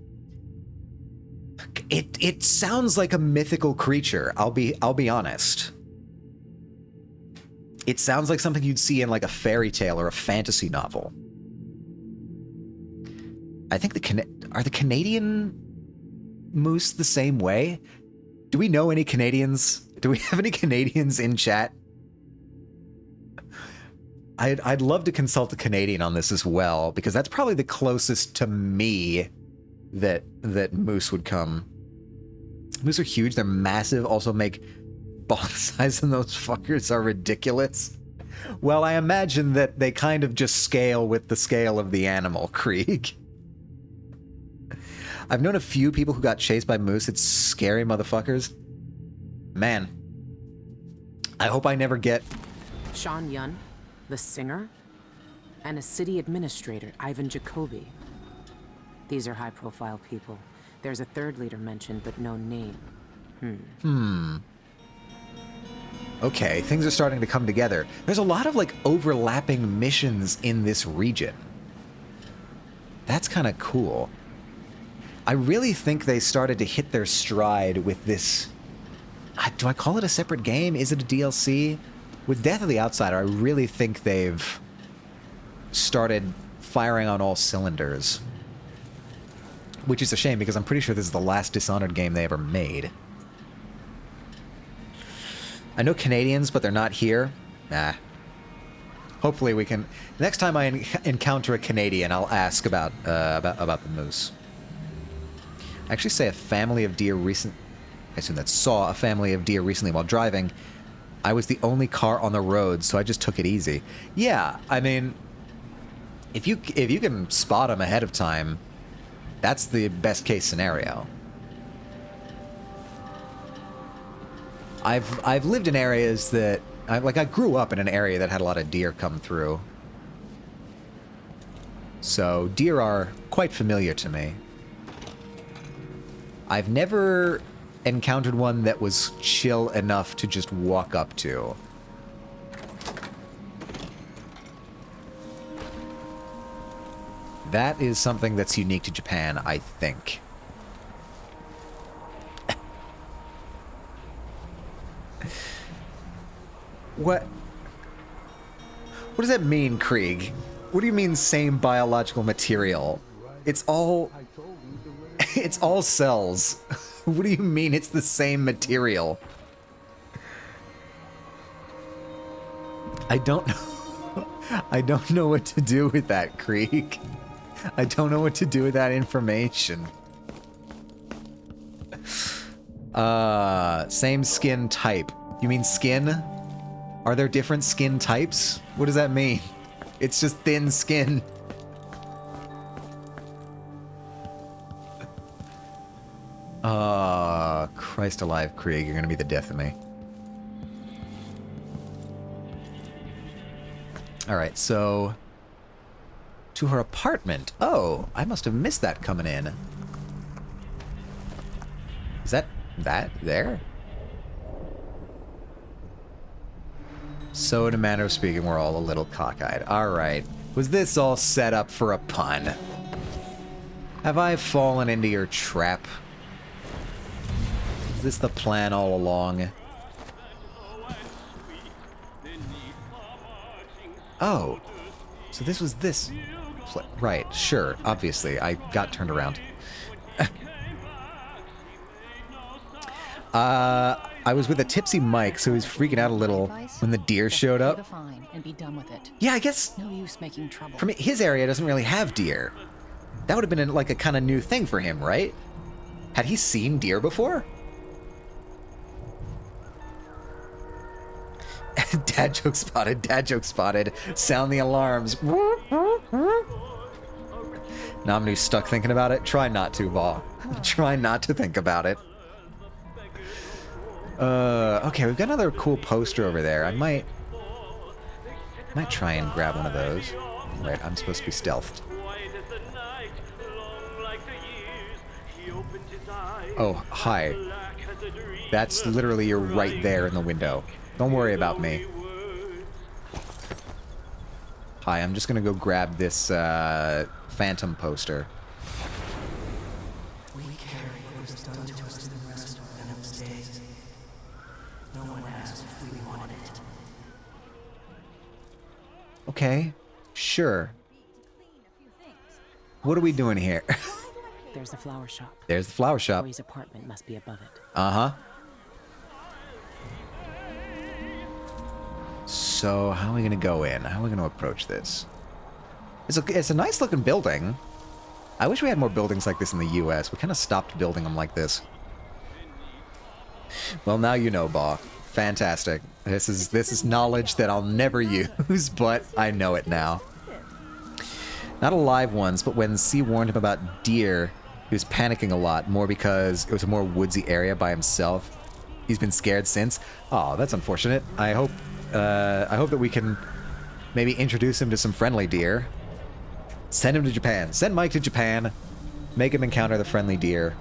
It sounds like a mythical creature. I'll be honest. It sounds like something you'd see in like a fairy tale or a fantasy novel. I think are the Canadian moose the same way? Do we know any Canadians? Do we have any Canadians in chat? I'd love to consult a Canadian on this as well, because that's probably the closest to me that moose would come. Moose are huge, they're massive, also make ball size, and those fuckers are ridiculous. Well, I imagine that they kind of just scale with the scale of the animal, Krieg. I've known a few people who got chased by moose. It's scary motherfuckers. Man. I hope I never get... Sean Yun, the singer, and a city administrator, Ivan Jacoby. These are high-profile people. There's a third leader mentioned, but no name. Okay, things are starting to come together. There's a lot of, like, overlapping missions in this region. That's kind of cool. I really think they started to hit their stride with this... Do I call it a separate game? Is it a DLC? With Death of the Outsider, I really think they've started firing on all cylinders. Which is a shame, because I'm pretty sure this is the last Dishonored game they ever made. I know Canadians, but they're not here. Nah. Hopefully we can... Next time I encounter a Canadian, I'll ask about the moose. I actually say a family of deer I assume that saw a family of deer recently while driving. I was the only car on the road, so I just took it easy. Yeah, I mean, if you can spot them ahead of time, that's the best case scenario. I've lived in areas that I grew up in an area that had a lot of deer come through. So deer are quite familiar to me. I've never encountered one that was chill enough to just walk up to. That is something that's unique to Japan, I think. What does that mean, Krieg? What do you mean same biological material? It's all cells. What do you mean it's the same material? I don't know what to do with that, Krieg. I don't know what to do with that information. Same skin type. You mean skin? Are there different skin types? What does that mean? It's just thin skin. Christ alive, Krieg, you're gonna be the death of me. Alright, so... to her apartment. Oh, I must have missed that coming in. Is that there? So in a manner of speaking, we're all a little cockeyed. Alright. Was this all set up for a pun? Have I fallen into your trap? Is this the plan all along? Oh. So this was this... Right, sure, obviously. I got turned around. I was with a tipsy Mike, so he was freaking out a little when the deer showed up. And be done with it. Yeah, I guess... No use making trouble. From his area doesn't really have deer. That would have been like a kind of new thing for him, right? Had he seen deer before? Dad joke spotted, dad joke spotted. Sound the alarms. Not Now I'm gonna be stuck thinking about it. Try not to, Ball. Try not to think about it. Okay, we've got another cool poster over there. I might try and grab one of those. Wait, I'm supposed to be stealthed. Oh, hi. That's literally, you're right there in the window. Don't worry about me. Hi, I'm just gonna go grab this, Phantom poster. We carry what was done to us in the rest of Venom's days. No one asked if we wanted it. Okay, sure. What are we doing here? There's the flower shop. There's the flower shop. Chloe's apartment must be above it. Uh-huh. So, how are we gonna go in? How are we gonna approach this? It's a nice looking building. I wish we had more buildings like this in the US. We kind of stopped building them like this. Well, now you know, Baugh. Fantastic. This is knowledge that I'll never use, but I know it now. Not alive ones, but when C warned him about deer, he was panicking a lot, more because it was a more woodsy area by himself. He's been scared since. Oh, that's unfortunate. I hope that we can maybe introduce him to some friendly deer. Send him to Japan. Send Mike to Japan. Make him encounter the friendly deer.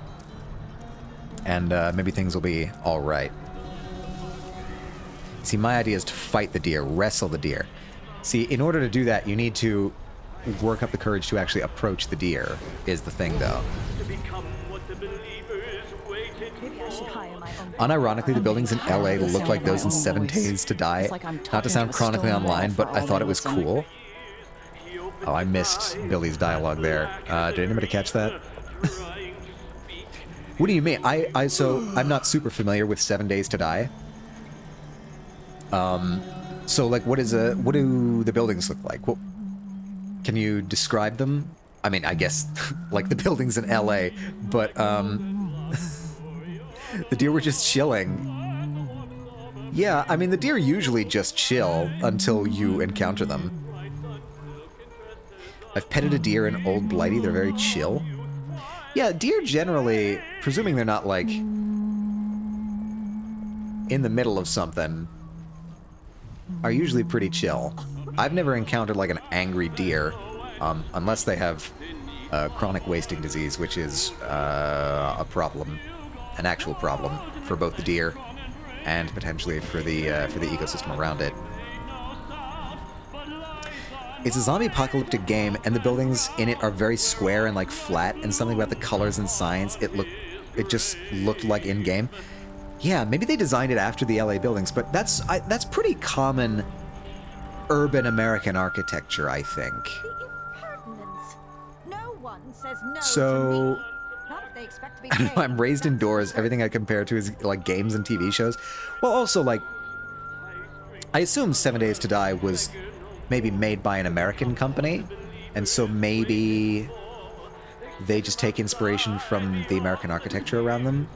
And maybe things will be all right. See, my idea is to fight the deer, wrestle the deer. See, in order to do that, you need to work up the courage to actually approach the deer, is the thing, though. Unironically, the buildings in LA look like those in 7 Days to Die. Not to sound chronically online, but I thought it was cool. Oh, I missed Billy's dialogue there. Did anybody catch that? What do you mean? So I'm not super familiar with 7 Days to Die. So like, what do the buildings look like? Can you describe them? I mean, I guess like the buildings in LA, but the deer were just chilling. Yeah, I mean, the deer usually just chill until you encounter them. I've petted a deer in Old Blighty. They're very chill. Yeah, deer generally, presuming they're not like in the middle of something, are usually pretty chill. I've never encountered like an angry deer, unless they have chronic wasting disease, which is a problem, an actual problem for both the deer and potentially for the ecosystem around it. It's a zombie apocalyptic game, and the buildings in it are very square and like flat, and something about the colors and signs, it just looked like in-game. Yeah, maybe they designed it after the LA buildings, but that's pretty common urban American architecture, I think. No one says no So, to me. Not if they expect to be I don't know, I'm raised indoors. Everything I compare to is like games and TV shows. Well, also like, I assume 7 Days to Die was maybe made by an American company, and so maybe they just take inspiration from the American architecture around them.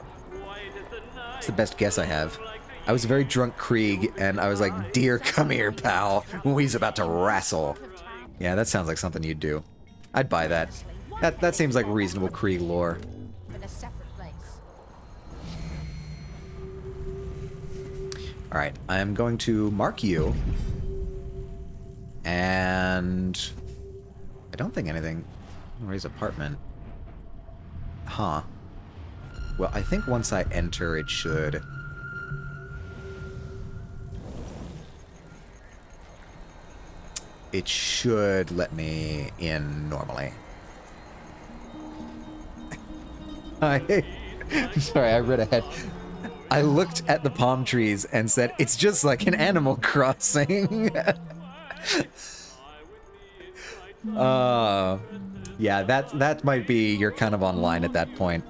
It's the best guess I have. I was a very drunk Krieg, and I was like, "Dear, come here, pal." When he's about to wrestle. Yeah, that sounds like something you'd do. I'd buy that. That seems like reasonable Krieg lore. All right, I'm going to mark you. And I don't think anything. Ray's apartment. Huh. Well, I think once I enter, it should. It should let me in normally. Sorry, I read ahead. I looked at the palm trees and said, "It's just like an Animal Crossing." Yeah, that might be you're kind of online at that point.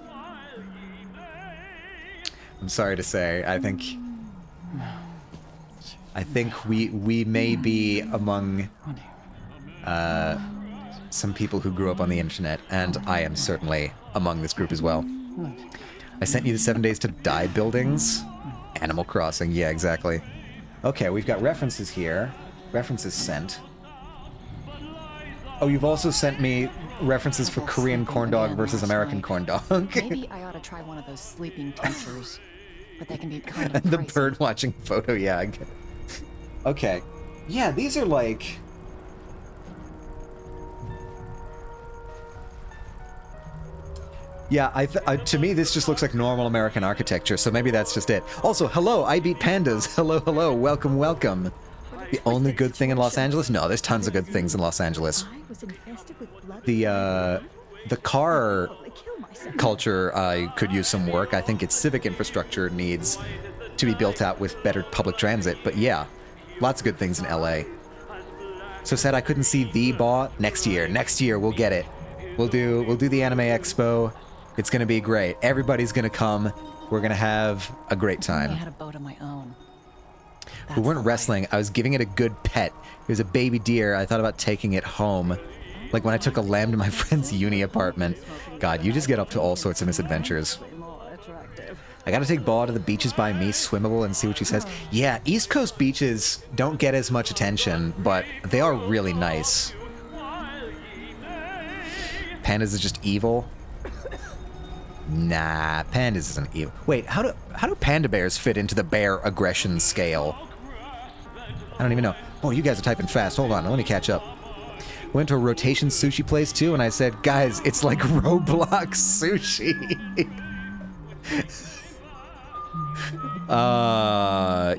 I'm sorry to say, I think we may be among some people who grew up on the internet, and I am certainly among this group as well. I sent you the 7 Days to Die buildings. Animal Crossing, yeah, exactly. Okay, we've got references here. References sent. Oh, you've also sent me references for Korean corn dog versus American corn dog. Maybe I ought to try one of those sleeping tinctures, but they can be kind of The pricey. bird watching photo, yeah. I get it. Okay. Yeah, these are like... Yeah, to me, this just looks like normal American architecture, so maybe that's just it. Also, hello, I beat pandas. Hello, hello, welcome, welcome. The only good thing in Los Angeles? No, there's tons of good things in Los Angeles. The car culture could use some work. I think its civic infrastructure needs to be built out with better public transit, but yeah, lots of good things in LA. So sad I couldn't see the Baw next year. Next year, we'll get it. We'll do the Anime Expo. It's gonna be great. Everybody's gonna come. We're gonna have a great time. I had a boat of my own. We weren't wrestling. I was giving it a good pet. It was a baby deer. I thought about taking it home. Like when I took a lamb to my friend's uni apartment. God, you just get up to all sorts of misadventures. I gotta take Baw to the beaches by me, swimmable, and see what she says. Yeah, East Coast beaches don't get as much attention, but they are really nice. Pandas is just evil. Nah, pandas isn't evil. Wait, how do panda bears fit into the bear aggression scale? I don't even know. Boy, you guys are typing fast. Hold on, let me catch up. Went to a rotation sushi place too, and I said, guys, it's like Roblox sushi.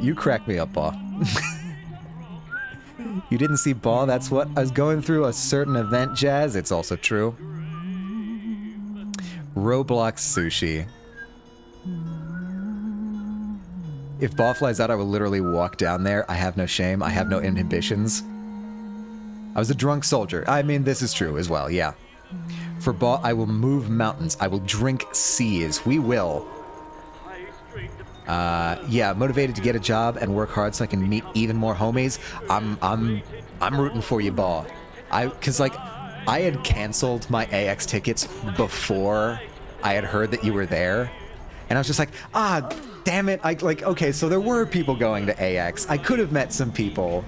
You crack me up, Baw. You didn't see Baw? That's what I was going through a certain event, Jazz. It's also true. Roblox sushi. If Baw flies out, I will literally walk down there. I have no shame. I have no inhibitions. I was a drunk soldier. I mean, this is true as well, yeah. For Baw, I will move mountains. I will drink seas. We will. Yeah, motivated to get a job and work hard so I can meet even more homies. I'm rooting for you, Baw. Cause like, I had canceled my AX tickets before I had heard that you were there. And I was just like, damn it. Okay, so there were people going to AX. I could have met some people.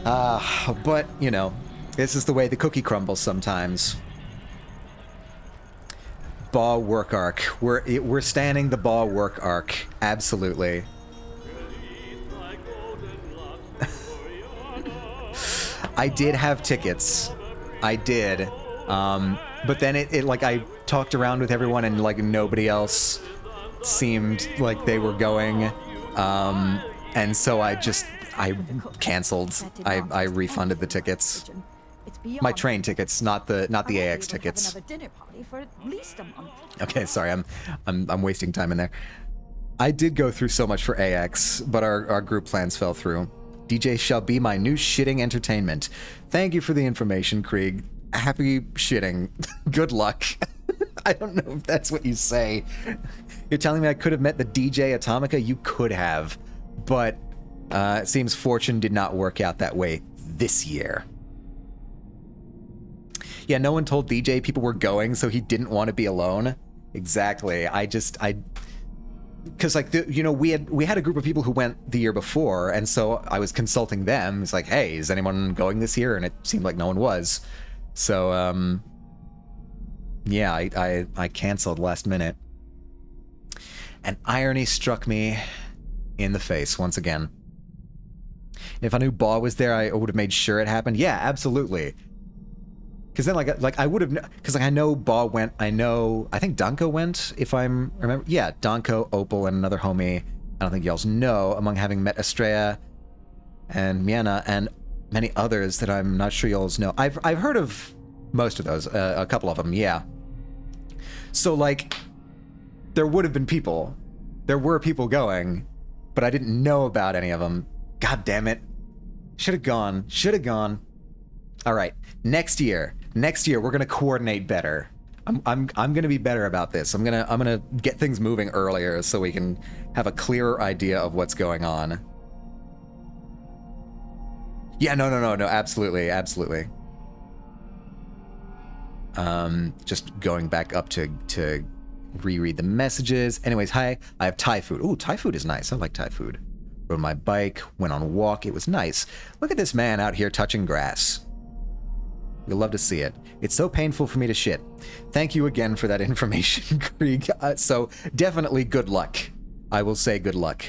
But, you know, this is the way the cookie crumbles sometimes. Baw work arc. We're standing the Baw work arc. Absolutely. I did have tickets. I did. But then it like I talked around with everyone and like nobody else seemed like they were going. And so I canceled. I refunded the tickets. My train tickets, not the AX tickets. Okay, sorry, I'm wasting time in there. I did go through so much for AX, but our group plans fell through. DJ shall be my new shitting entertainment. Thank you for the information, Krieg. Happy shitting. Good luck. I don't know if that's what you say. You're telling me I could have met the DJ Atomica? You could have. But it seems fortune did not work out that way this year. Yeah, no one told DJ people were going, so he didn't want to be alone. Exactly. Because like we had a group of people who went the year before, and so I was consulting them. It's like, hey, is anyone going this year? And it seemed like no one was. So yeah, I canceled last minute. And irony struck me in the face once again. If I knew Baw was there, I would have made sure it happened. Yeah, absolutely. Because then, like I would have, because like I know Baw went. I think Danko went. If I'm remember, yeah, Danko, Opal, and another homie. I don't think y'all's know among having met Estrella and Miena and many others that I'm not sure y'all's know. I've heard of most of those, a couple of them, yeah. So like, there would have been people. There were people going, but I didn't know about any of them. God damn it! Should have gone. Should have gone. All right, next year we're gonna coordinate better. I'm gonna be better about this. I'm gonna get things moving earlier so we can have a clearer idea of what's going on. Yeah, no, absolutely. Just going back up to reread the messages. Anyways, hi, I have Thai food. Ooh, Thai food is nice. I like Thai food. Rode my bike, went on a walk. It was nice. Look at this man out here touching grass. You'll love to see it. It's so painful for me to shit. Thank you again for that information, Krieg. So definitely good luck. I will say good luck.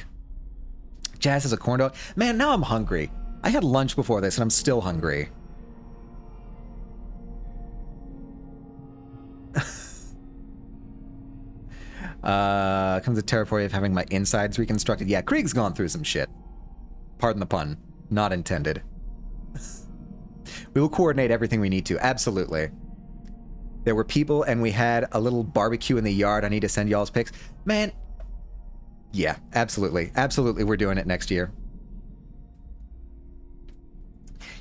Jazz has a corn dog. Man, now I'm hungry. I had lunch before this and I'm still hungry. Comes the territory of having my insides reconstructed. Yeah, Krieg's gone through some shit. Pardon the pun. Not intended. We will coordinate everything we need to. Absolutely. There were people and we had a little barbecue in the yard. I need to send y'all's pics. Man. Yeah, absolutely. Absolutely, we're doing it next year.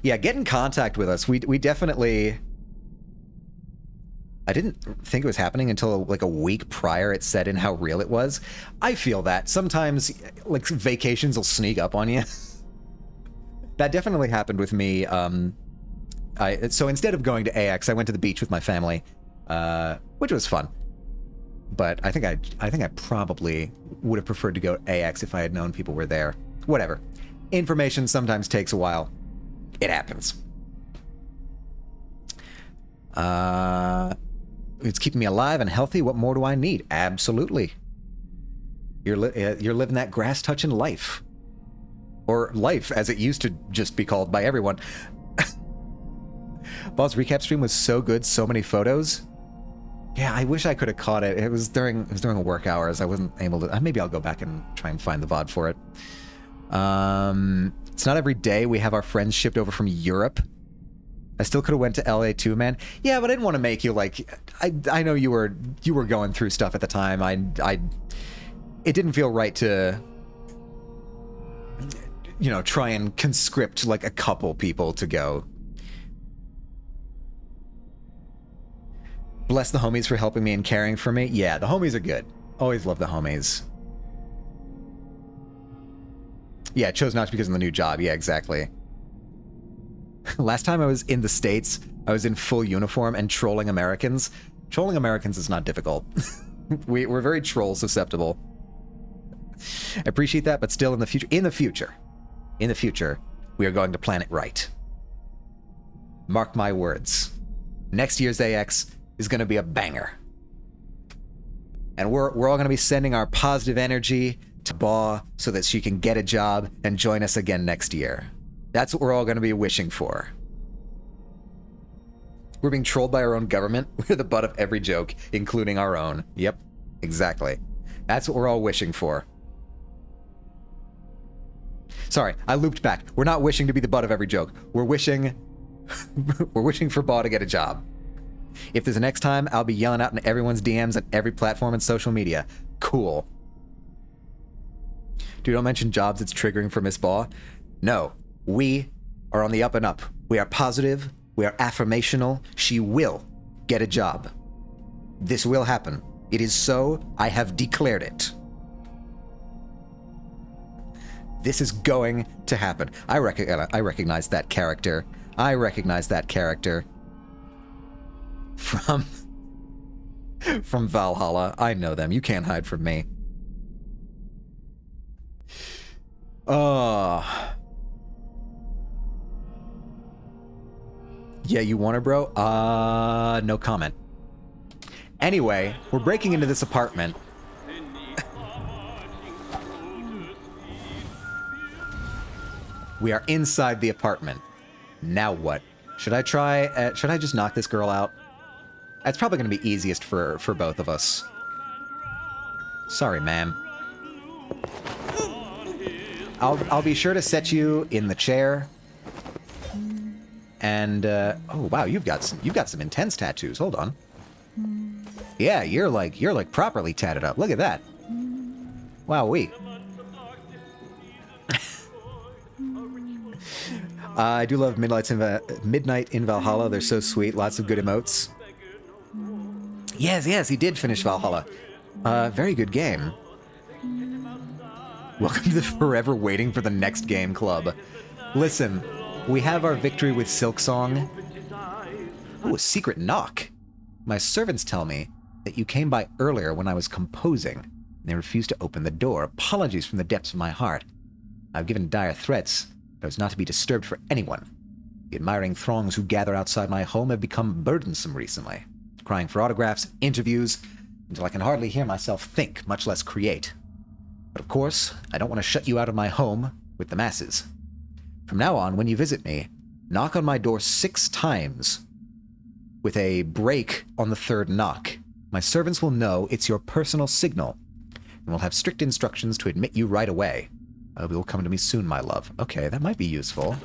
Yeah, get in contact with us. We definitely... I didn't think it was happening until like a week prior it said in how real it was. I feel that. Sometimes, like, vacations will sneak up on you. That definitely happened with me. So instead of going to AX, I went to the beach with my family, which was fun. But I think I probably would have preferred to go to AX if I had known people were there. Whatever. Information sometimes takes a while. It happens. It's keeping me alive and healthy. What more do I need? Absolutely. You're living that grass-touching life. Or life, as it used to just be called by everyone. Bob's recap stream was so good, so many photos. Yeah, I wish I could have caught it. It was during work hours. I wasn't able to. Maybe I'll go back and try and find the VOD for it. It's not every day we have our friends shipped over from Europe. I still could have went to LA too, man. Yeah, but I didn't want to make you like. I know you were going through stuff at the time. It didn't feel right to, you know, try and conscript like a couple people to go. Bless the homies for helping me and caring for me. Yeah, the homies are good. Always love the homies. Yeah, chose not to because of the new job. Yeah, exactly. Last time I was in the States, I was in full uniform and trolling Americans. Trolling Americans is not difficult. We're very troll susceptible. I appreciate that, but still in the future, we are going to plan it right. Mark my words. Next year's AX is going to be a banger. And we're all going to be sending our positive energy to Baw so that she can get a job and join us again next year. That's what we're all going to be wishing for. We're being trolled by our own government. We're the butt of every joke, including our own. Yep, exactly. That's what we're all wishing for. Sorry, I looped back. We're not wishing to be the butt of every joke. We're wishing for Baw to get a job. If there's a next time, I'll be yelling out in everyone's DMs on every platform and social media. Cool. Dude, don't mention jobs it's triggering for Miss Baw. No, we are on the up and up. We are positive. We are affirmational. She will get a job. This will happen. It is so. I have declared it. This is going to happen. I recognize that character. I recognize that character from Valhalla. I know them. You can't hide from me. Yeah, you want her, bro? No comment. Anyway, we're breaking into this apartment. We are inside the apartment. Now what? Should I just knock this girl out? That's probably going to be easiest for both of us. Sorry, ma'am. I'll be sure to set you in the chair. And oh wow, you've got some intense tattoos. Hold on. Yeah, you're like properly tatted up. Look at that. Wowee. I do love Midnight in Valhalla. They're so sweet. Lots of good emotes. Yes, he did finish Valhalla. Very good game. Welcome to the forever waiting for the next game club. Listen, we have our victory with Silksong. Oh, a secret knock. My servants tell me that you came by earlier when I was composing, and they refused to open the door. Apologies from the depths of my heart. I've given dire threats, but I was not to be disturbed for anyone. The admiring throngs who gather outside my home have become burdensome recently, crying for autographs, interviews, until I can hardly hear myself think, much less create. But of course, I don't want to shut you out of my home with the masses. From now on, when you visit me, knock on my door 6 times with a break on the 3rd knock. My servants will know it's your personal signal, and will have strict instructions to admit you right away. You will come to me soon, my love. Okay, that might be useful.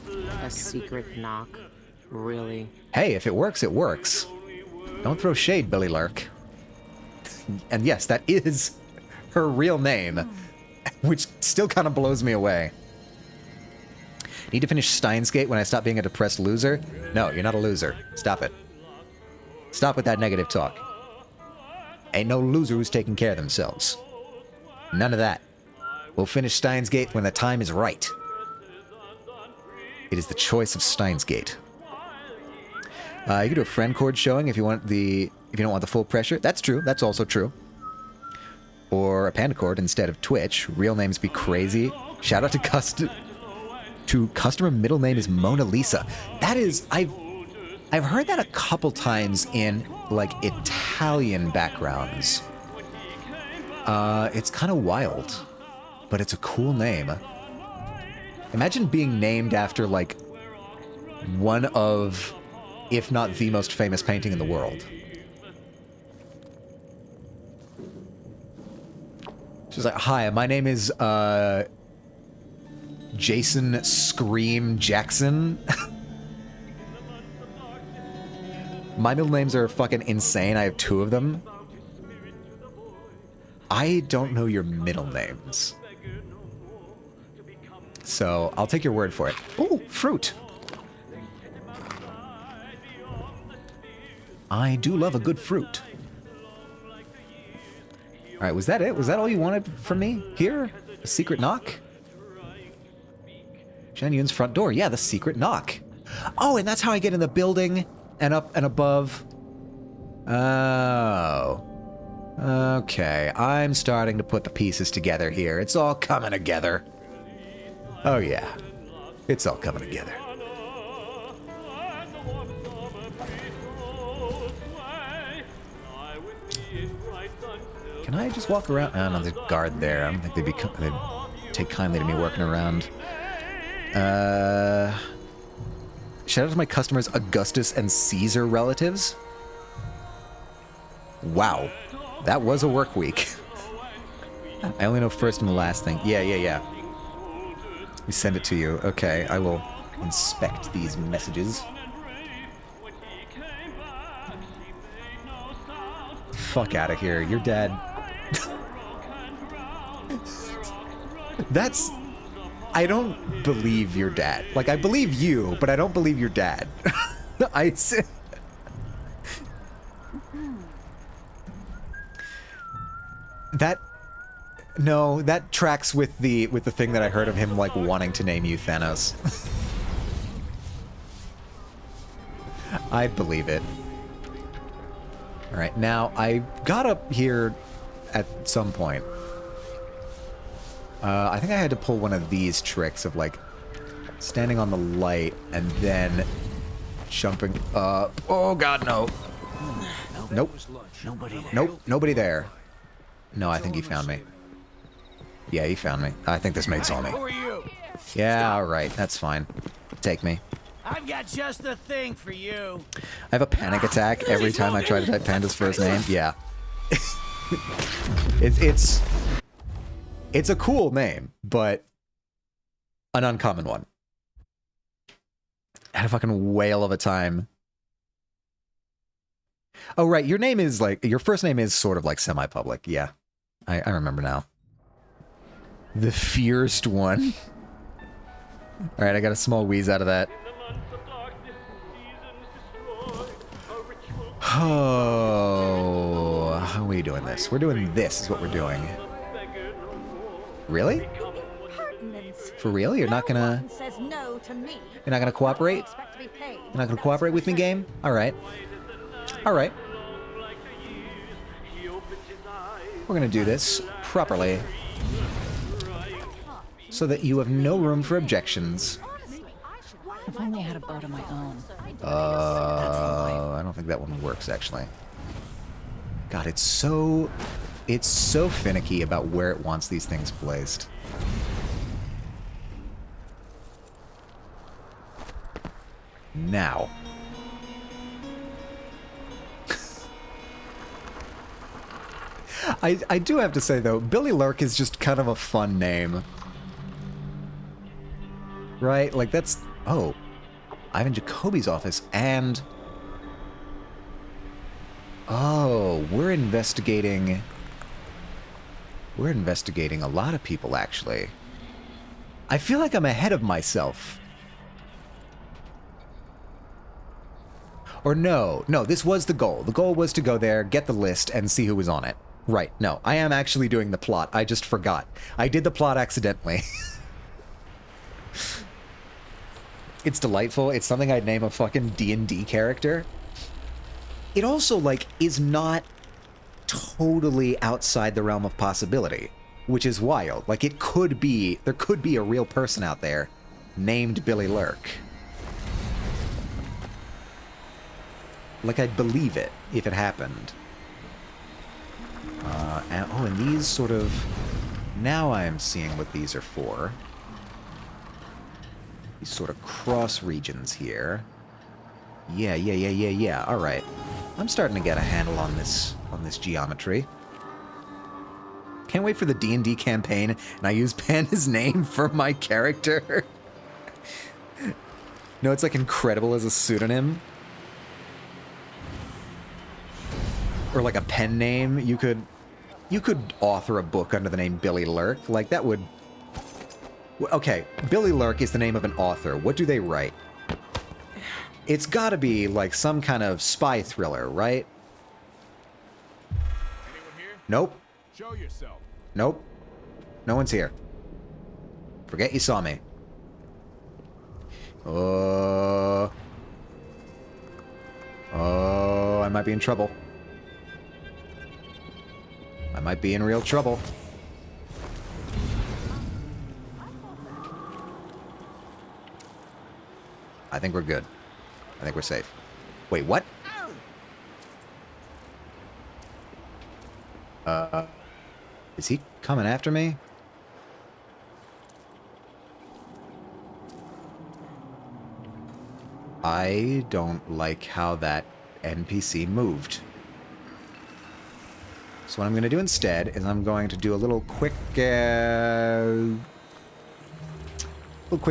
A secret knock? Really? Hey, if it works, it works. Don't throw shade, Billy Lurk. And yes, that is her real name, which still kind of blows me away. Need to finish Steins Gate when I stop being a depressed loser? No, you're not a loser. Stop it. Stop with that negative talk. Ain't no loser who's taking care of themselves. None of that. We'll finish Steins Gate when the time is right. It is the choice of Steins Gate. You can do a friend chord showing if you want if you don't want the full pressure. That's true. That's also true. Or a panda chord instead of Twitch. Real names be crazy. Shout out to customer middle name is Mona Lisa. That is, I've heard that a couple times in like Italian backgrounds. It's kind of wild, but it's a cool name. Imagine being named after like one of, if not the most famous painting in the world. She's like, hi, my name is Jason Scream Jackson. My middle names are fucking insane. I have 2 of them. I don't know your middle names. So, I'll take your word for it. Ooh, fruit. I do love a good fruit. Alright, was that it? Was that all you wanted from me? Here? A secret knock? Shan Yun's front door. Yeah, the secret knock. Oh, and that's how I get in the building and up and above. Oh. Okay, I'm starting to put the pieces together here. It's all coming together. Oh yeah, it's all coming together. Can I just walk around? Oh, no, there's a guard there. I don't think they'd take kindly to me working around. Shout out to my customers, Augustus and Caesar relatives. Wow, that was a work week. I only know first and the last thing. Yeah. We send it to you. Okay, I will inspect these messages. Fuck out of here. Your dad... That's... I don't believe your dad. Like, I believe you, but I don't believe your dad. No, that tracks with the thing that I heard of him, like, wanting to name you Thanos. I'd believe it. Alright, now, I got up here at some point. I think I had to pull one of these tricks of, like, standing on the light and then jumping up. Oh, God, no. Nope. Nobody there. No, I think he found me. Yeah, he found me. I think this mate saw me. Who are you? Yeah, alright, that's fine. Take me. I've got just the thing for you. I have a panic attack every time I try to type Panda's first name. Yeah. It's a cool name, but an uncommon one. I had a fucking whale of a time. Oh, right, your name is like, your first name is sort of like semi-public. Yeah, I remember now. The fierced one. Alright, I got a small wheeze out of that. Oh, how are we doing this? We're doing this is what we're doing. Really? For real? You're not gonna... You're not gonna cooperate? You're not gonna cooperate with me, game? Alright. Alright. We're gonna do this properly. So that you have no room for objections. If only I had a boat of my own. I don't think that one works, actually. God, it's so finicky about where it wants these things placed. Now. I do have to say, though, Billy Lurk is just kind of a fun name. Right? Like, that's... Oh. Ivan Jacoby's office, and... Oh, we're investigating... We're investigating a lot of people, actually. I feel like I'm ahead of myself. Or no, this was the goal. The goal was to go there, get the list, and see who was on it. Right, no, I am actually doing the plot. I just forgot. I did the plot accidentally. It's delightful. It's something I'd name a fucking D&D character. It also, like, is not totally outside the realm of possibility, which is wild. Like, it could be, there could be a real person out there named Billy Lurk. Like, I'd believe it if it happened. And these sort of... Now I am seeing what these are for. These sort of cross regions here. Yeah. All right. I'm starting to get a handle on this geometry. Can't wait for the D&D campaign, and I use Panda's name for my character. No, it's like incredible as a pseudonym. Or like a pen name. You could author a book under the name Billy Lurk. Like, that would... Okay, Billy Lurk is the name of an author. What do they write? It's gotta be, like, some kind of spy thriller, right? Anyone here? Nope. Show yourself. Nope. No one's here. Forget you saw me. Oh, I might be in trouble. I might be in real trouble. I think we're good. I think we're safe. Wait, what? Is he coming after me? I don't like how that NPC moved. So what I'm going to do instead is I'm going to do a little quick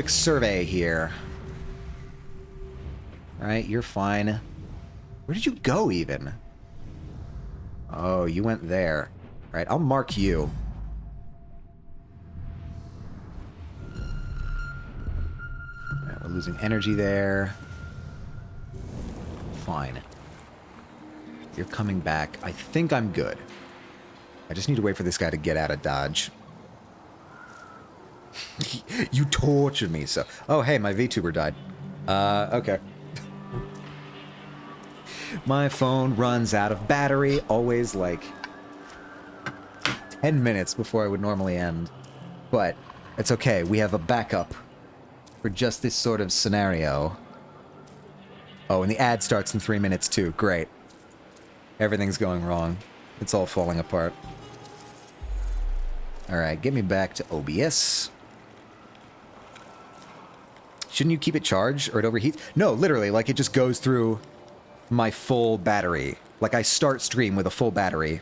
survey here. All right, you're fine. Where did you go, even? Oh, you went there. All right, I'll mark you. All right, we're losing energy there. Fine. You're coming back. I think I'm good. I just need to wait for this guy to get out of Dodge. You tortured me, so... Oh, hey, my VTuber died. Okay. My phone runs out of battery, always like 10 minutes before I would normally end. But it's okay, we have a backup for just this sort of scenario. Oh, and the ad starts in 3 minutes too. Great. Everything's going wrong. It's all falling apart. Alright, get me back to OBS. Shouldn't you keep it charged or it overheats? No, literally, like it just goes through my full battery. Like I start stream with a full battery.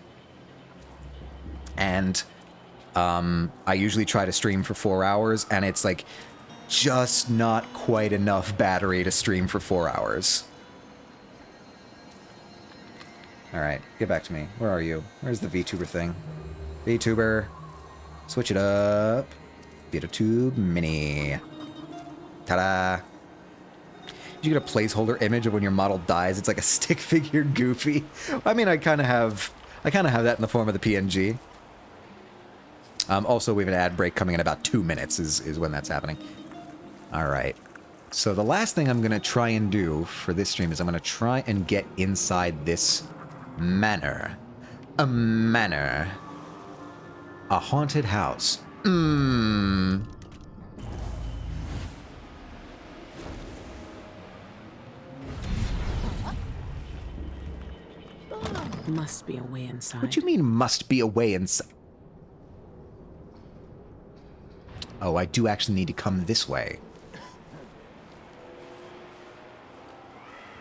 And I usually try to stream for 4 hours, and it's like just not quite enough battery to stream for 4 hours. Alright, get back to me. Where are you? Where's the VTuber thing? VTuber. Switch it up. VTube Mini. Ta-da! You get a placeholder image of when your model dies. It's like a stick figure Goofy. I mean, I kind of have that in the form of the PNG. Also, we have an ad break coming in about 2 minutes is when that's happening. All right. So the last thing I'm going to try and do for this stream is I'm going to try and get inside this manor. A manor. A haunted house. Must be a way inside. What do you mean, must be a way inside? Oh, I do actually need to come this way.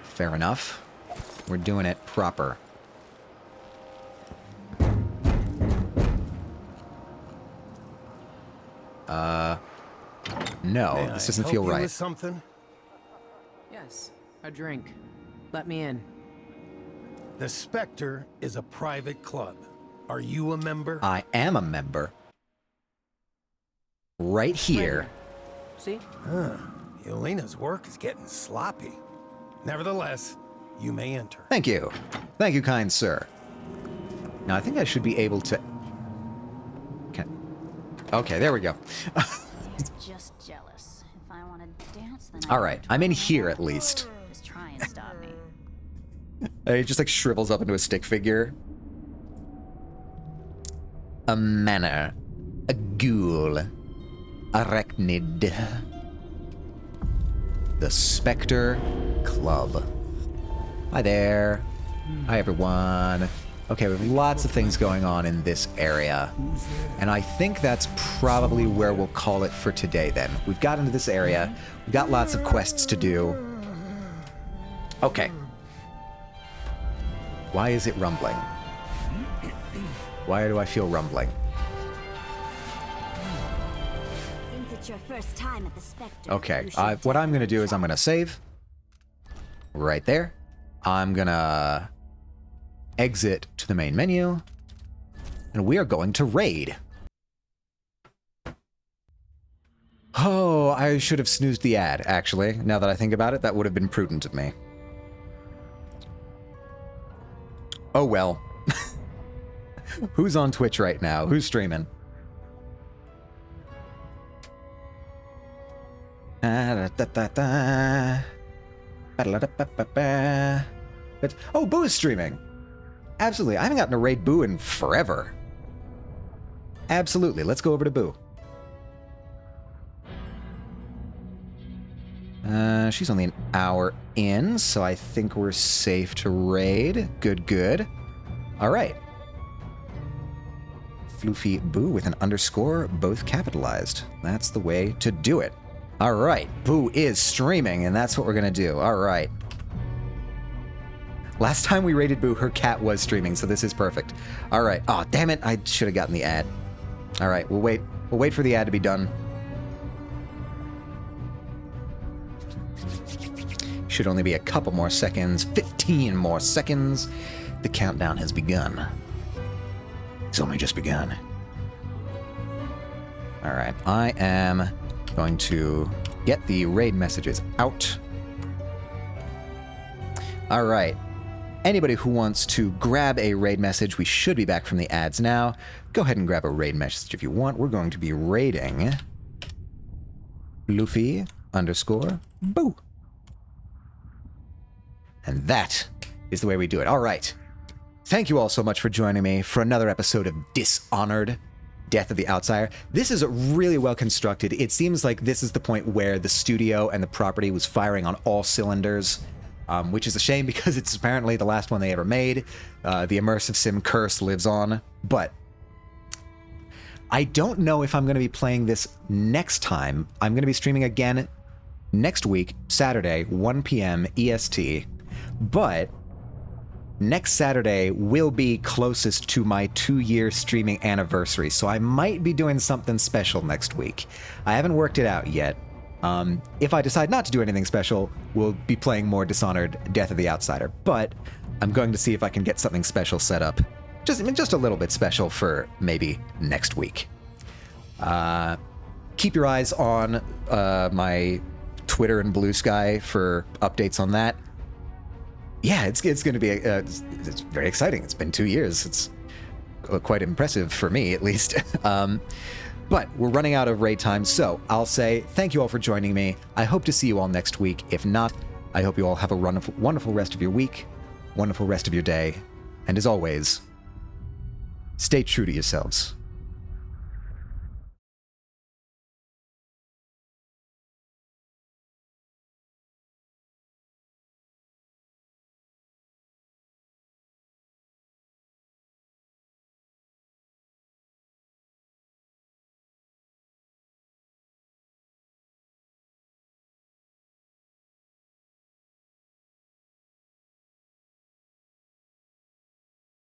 Fair enough. We're doing it proper. No, this doesn't feel right. Something? Yes, a drink. Let me in. The Spectre is a private club. Are you a member? I am a member. Right here. See? Yelena's work is getting sloppy. Nevertheless, you may enter. Thank you. Thank you, kind sir. Now, I think I should be able to... Okay, there we go. He's just jealous. If I want to dance, then All right, I'm in here at least. Just try and stop me. It just like shrivels up into a stick figure. A manor. A ghoul. Arachnid. The Spectre Club. Hi there. Hi everyone. Okay, we have lots of things going on in this area. And I think that's probably where we'll call it for today then. We've got into this area. We've got lots of quests to do. Okay. Why is it rumbling? Why do I feel rumbling? Since it's your first time at the Spectre, Okay, what I'm going to do is I'm going to save. Right there. I'm going to exit to the main menu. And we are going to raid. Oh, I should have snoozed the ad, actually. Now that I think about it, that would have been prudent of me. Oh well. Who's on Twitch right now? Who's streaming? Oh, Boo is streaming. Absolutely. I haven't gotten to raid Boo in forever. Absolutely. Let's go over to Boo. She's only an hour in, so I think we're safe to raid. Good, good. All right. Floofy Boo with an underscore, both capitalized. That's the way to do it. All right. Boo is streaming, and that's what we're going to do. All right. Last time we raided Boo, her cat was streaming, so this is perfect. All right. Oh, damn it. I should have gotten the ad. All right. We'll wait. We'll wait for the ad to be done. Should only be a couple more seconds. 15 more seconds. The countdown has begun. It's only just begun. All right. I am going to get the raid messages out. All right. Anybody who wants to grab a raid message, we should be back from the ads now. Go ahead and grab a raid message if you want. We're going to be raiding Luffy underscore Boo. And that is the way we do it. All right. Thank you all so much for joining me for another episode of Dishonored, Death of the Outsider. This is really well constructed. It seems like this is the point where the studio and the property was firing on all cylinders, which is a shame because it's apparently the last one they ever made. The immersive sim curse lives on. But I don't know if I'm going to be playing this next time. I'm going to be streaming again next week, Saturday, 1 p.m. EST. But next Saturday will be closest to my 2-year streaming anniversary, so I might be doing something special next week. I haven't worked it out yet. If I decide not to do anything special, we'll be playing more Dishonored Death of the Outsider, but I'm going to see if I can get something special set up. Just a little bit special for maybe next week. Keep your eyes on my Twitter and Blue Sky for updates on that. Yeah, it's going to be it's very exciting. It's been 2 years. It's quite impressive for me, at least. But we're running out of raid time, so I'll say thank you all for joining me. I hope to see you all next week. If not, I hope you all have a wonderful rest of your week, wonderful rest of your day, and as always, stay true to yourselves.